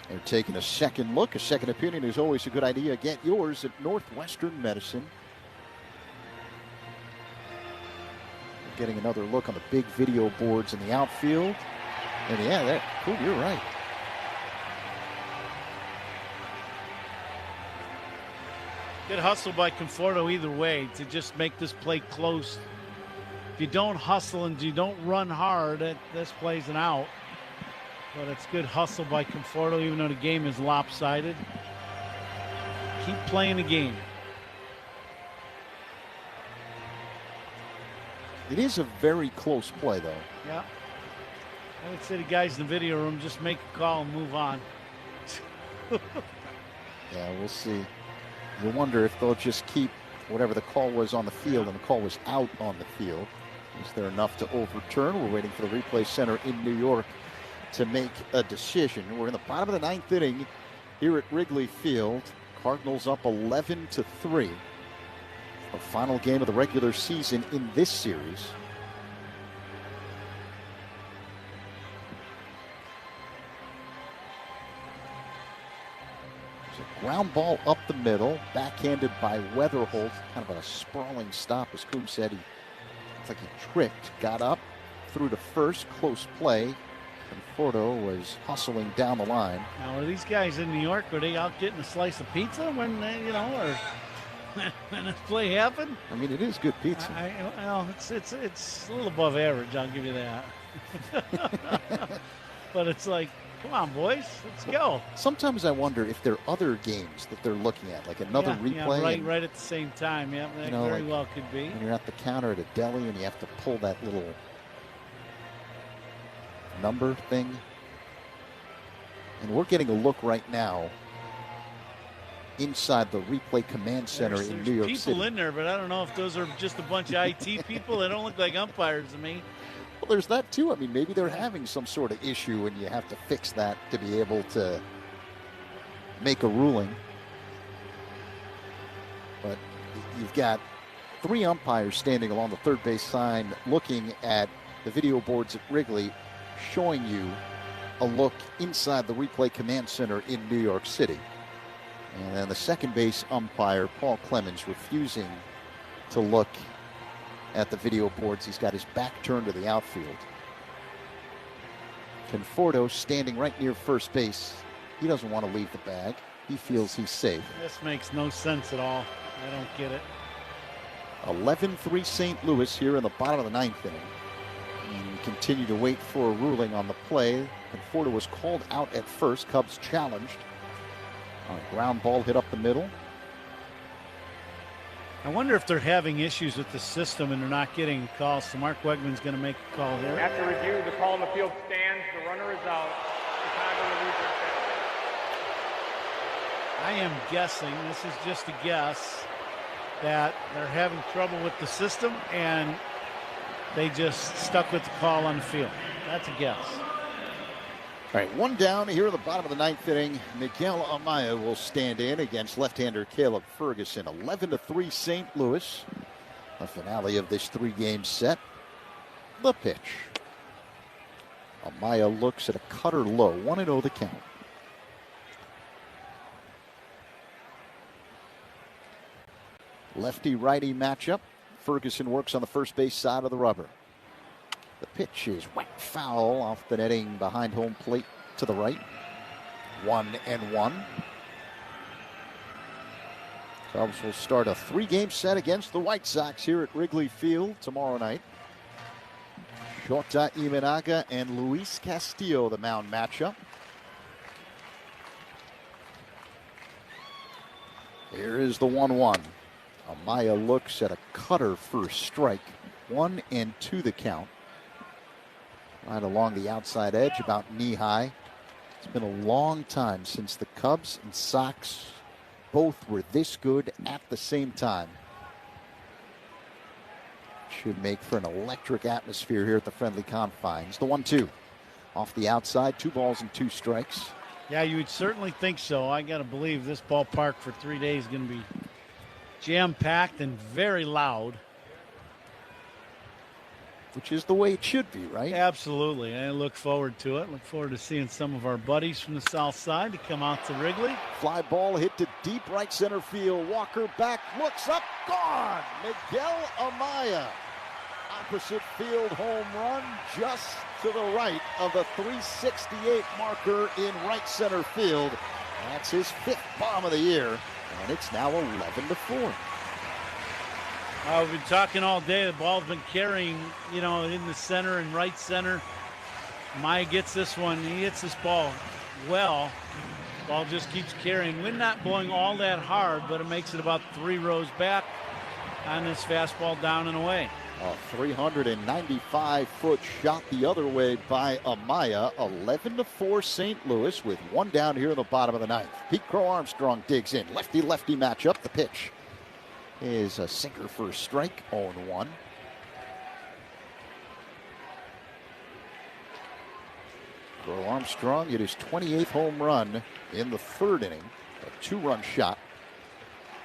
They're taking a second look. A second opinion is always a good idea. Get yours at Northwestern Medicine. Getting another look on the big video boards in the outfield. And yeah, you're right. Good hustle by Conforto either way to just make this play close. If you don't hustle and you don't run hard, this play's an out. But it's good hustle by Conforto, even though the game is lopsided. Keep playing the game. It is a very close play, though. Yeah. I would say the guys in the video room just make a call and move on. Yeah, we'll see. You wonder if they'll just keep whatever the call was on the field and the call was out on the field. Is there enough to overturn? We're waiting for the replay center in New York to make a decision. We're in the bottom of the ninth inning here at Wrigley Field. Cardinals up 11-3. The final game of the regular season in this series. There's a ground ball up the middle, backhanded by Weatherholt. Kind of a sprawling stop, as Coombs said. He looks like he tripped, got up, threw to first, close play. Conforto was hustling down the line. Now, are these guys in New York? Are they out getting a slice of pizza when they, or when this play happened? I mean, it is good pizza. It's a little above average. I'll give you that. But it's like, come on, boys, let's go. Sometimes I wonder if there are other games that they're looking at, like another replay. Yeah, right at the same time. Yeah, that very like well could be. When you're at the counter at a deli and you have to pull that little number thing. And we're getting a look right now inside the replay command center in New York City. There's people in there, but I don't know if those are just a bunch of IT people. They don't look like umpires to me. Well, there's that too. I mean, maybe they're having some sort of issue and you have to fix that to be able to make a ruling. But you've got 3 umpires standing along the third base line looking at the video boards at Wrigley, showing you a look inside the replay command center in New York City. And then the second base umpire, Paul Clemens, refusing to look at the video boards. He's got his back turned to the outfield. Conforto standing right near first base. He doesn't want to leave the bag. He feels he's safe. This makes no sense at all. I don't get it. 11-3 St. Louis here in the bottom of the ninth inning. And continue to wait for a ruling on the play. Conforto was called out at first. Cubs challenged. On a ground ball hit up the middle. I wonder if they're having issues with the system and they're not getting calls. So Mark Wegman's going to make a call here. After review, the call on the field stands. The runner is out. I am guessing, this is just a guess, that they're having trouble with the system and they just stuck with the call on the field. That's a guess. All right, one down here at the bottom of the ninth inning. Miguel Amaya will stand in against left-hander Caleb Ferguson. 11-3 St. Louis. The finale of this 3-game set. The pitch. Amaya looks at a cutter low. 1-0 the count. Lefty-righty matchup. Ferguson works on the first base side of the rubber. The pitch is wet foul off the netting behind home plate to the right. 1-1. Cubs will start a 3-game set against the White Sox here at Wrigley Field tomorrow night. Shota Imanaga and Luis Castillo, the mound matchup. Here is the 1-1. Amaya looks at a cutter for a strike. 1-2 the count. Right along the outside edge, about knee-high. It's been a long time since the Cubs and Sox both were this good at the same time. Should make for an electric atmosphere here at the friendly confines. The 1-2. off the outside. 2 balls and 2 strikes. Yeah, you would certainly think so. I got to believe this ballpark for 3 days is going to be jam-packed and very loud. Which is the way it should be, right? Absolutely. I look forward to it. Look forward to seeing some of our buddies from the south side to come out to Wrigley. Fly ball hit to deep right center field. Walker back, looks up, gone. Miguel Amaya. Opposite field home run just to the right of the 368 marker in right center field. That's his 5th bomb of the year, and it's now 11-4. We've been talking all day. The ball's been carrying, in the center and right center. Maya gets this one. He hits this ball well. Ball just keeps carrying. Wind not blowing all that hard, but it makes it about 3 rows back on this fastball down and away. A 395-foot shot the other way by Amaya. 11-4 St. Louis with 1 down here in the bottom of the 9th. Pete Crow Armstrong digs in. Lefty-lefty matchup. The pitch is a sinker for a strike. 0-1. Crow Armstrong hit his 28th home run in the 3rd inning. A 2-run shot.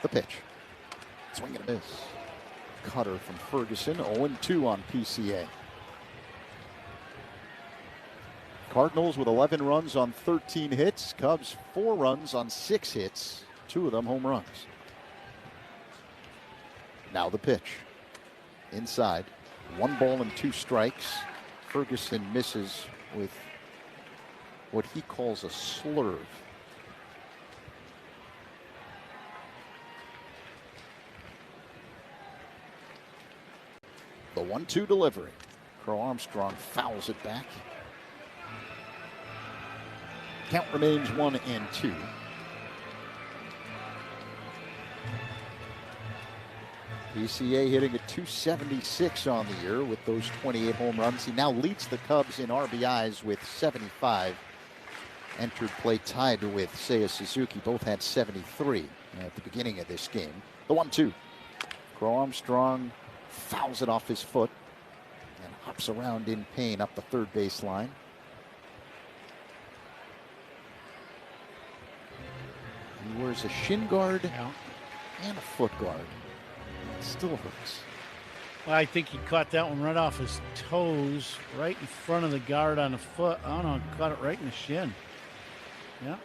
The pitch. Swing and a miss. Cutter from Ferguson. 0-2 on PCA. Cardinals with 11 runs on 13 hits. Cubs 4 runs on 6 hits. 2 of them home runs. Now the pitch. Inside. 1 ball and 2 strikes. Ferguson misses with what he calls a slurve. The 1-2 delivery. Crow Armstrong fouls it back. Count remains 1-2. PCA hitting a 276 on the year with those 28 home runs. He now leads the Cubs in RBIs with 75. Entered play tied with Seiya Suzuki. Both had 73 at the beginning of this game. The 1-2. Crow Armstrong fouls it off his foot and hops around in pain up the 3rd base line. He wears a shin guard and a foot guard. It still hurts. Well, I think he caught that one right off his toes, right in front of the guard on the foot. I don't know, caught it right in the shin. Yeah.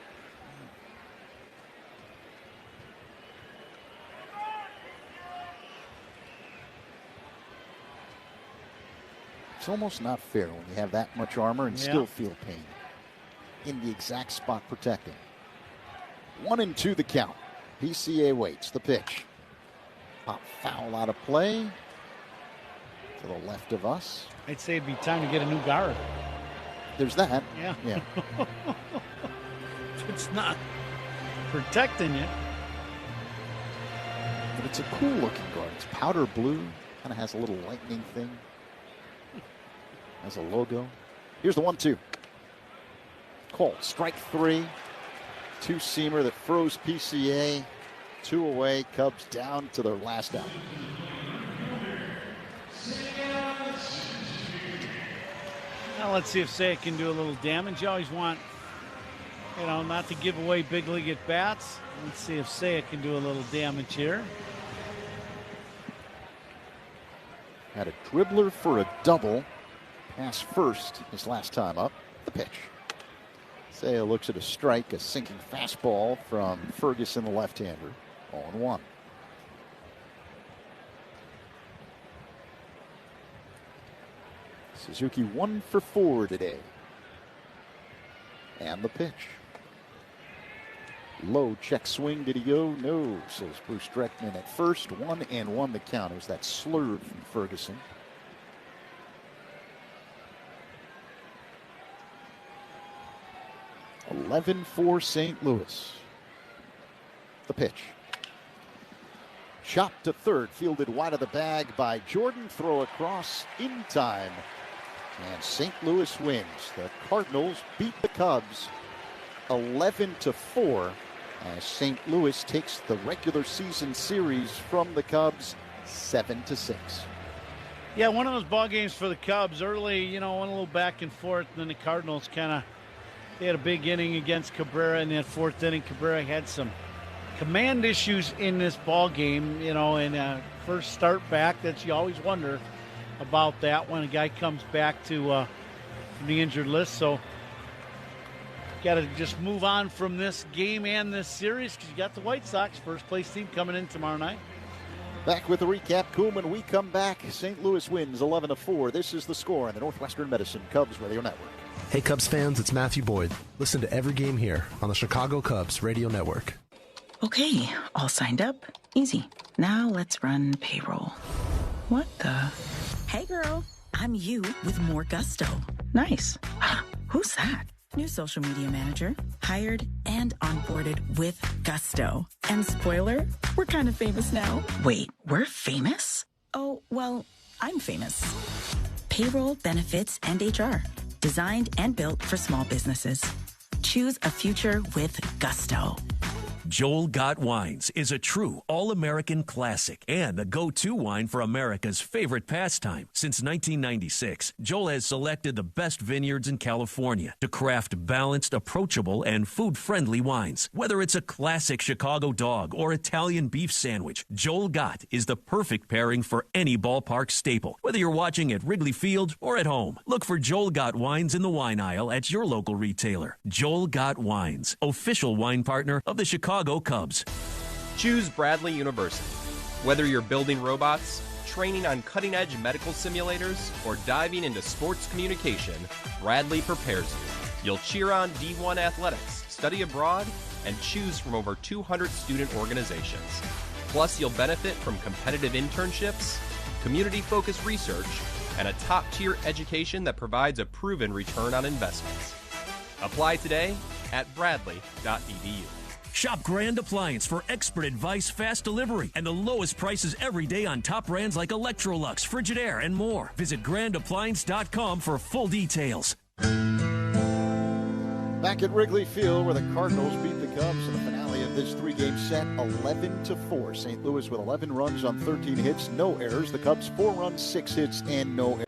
It's almost not fair when you have that much armor and still feel pain in the exact spot protecting. 1-2 the count. PCA waits. The pitch. Pop foul out of play to the left of us. I'd say it'd be time to get a new guard. There's that. Yeah. It's not protecting you. But it's a cool looking guard. It's powder blue. Kind of has a little lightning thing. As a logo. Here's the 1-2. Cole, strike 3. 2-seamer that froze PCA. 2 away. Cubs down to their last out. Now let's see if Seiya can do a little damage. You always want, not to give away big league at bats. Let's see if Seiya can do a little damage here. Had a dribbler for a double. Pass first his last time up. The pitch. Seiya looks at a strike, a sinking fastball from Ferguson, the left-hander. 0-1. Suzuki 1 for 4 today. And the pitch. Low check swing. Did he go? No, says Bruce Dreckman at first. 1-1 the count. It was that slurve from Ferguson. (11-4) St. Louis. The pitch. Chopped to third, fielded wide of the bag by Jordan. Throw across in time. And St. Louis wins. The Cardinals beat the Cubs 11-4 as St. Louis takes the regular season series from the Cubs 7-6. Yeah, one of those ball games for the Cubs. Early, went a little back and forth, and then the Cardinals they had a big inning against Cabrera in that fourth inning. Cabrera had some command issues in this ball game, and first start back, that you always wonder about that when a guy comes back to from the injured list. So got to just move on from this game and this series because you got the White Sox first place team coming in tomorrow night. Back with the recap, Coom, when we come back. St. Louis wins 11-4. This is the score on the Northwestern Medicine Cubs Radio Network. Hey Cubs fans, it's Matthew Boyd. Listen to every game here on the Chicago Cubs Radio Network. Okay, all signed up. Easy. Now let's run payroll. What the? Hey girl, I'm you with more gusto. Nice. Who's that? New social media manager, hired and onboarded with gusto. And spoiler, we're kind of famous now. Wait, we're famous? Oh, well, I'm famous. Payroll, benefits, and HR. Designed and built for small businesses. Choose a future with gusto. Joel Gott Wines is a true all-American classic and the go-to wine for America's favorite pastime. Since 1996, Joel has selected the best vineyards in California to craft balanced, approachable, and food-friendly wines. Whether it's a classic Chicago dog or Italian beef sandwich, Joel Gott is the perfect pairing for any ballpark staple. Whether you're watching at Wrigley Field or at home, look for Joel Gott Wines in the wine aisle at your local retailer. Joel Gott Wines, official wine partner of the Chicago Cubs. Choose Bradley University. Whether you're building robots, training on cutting-edge medical simulators, or diving into sports communication, Bradley prepares you. You'll cheer on D1 athletics, study abroad, and choose from over 200 student organizations. Plus, you'll benefit from competitive internships, community-focused research, and a top-tier education that provides a proven return on investments. Apply today at bradley.edu. Shop Grand Appliance for expert advice, fast delivery, and the lowest prices every day on top brands like Electrolux, Frigidaire, and more. Visit grandappliance.com for full details. Back at Wrigley Field, where the Cardinals beat the Cubs in the finale of this three-game set, 11-4. St. Louis with 11 runs on 13 hits, no errors. The Cubs 4 runs, 6 hits, and no errors.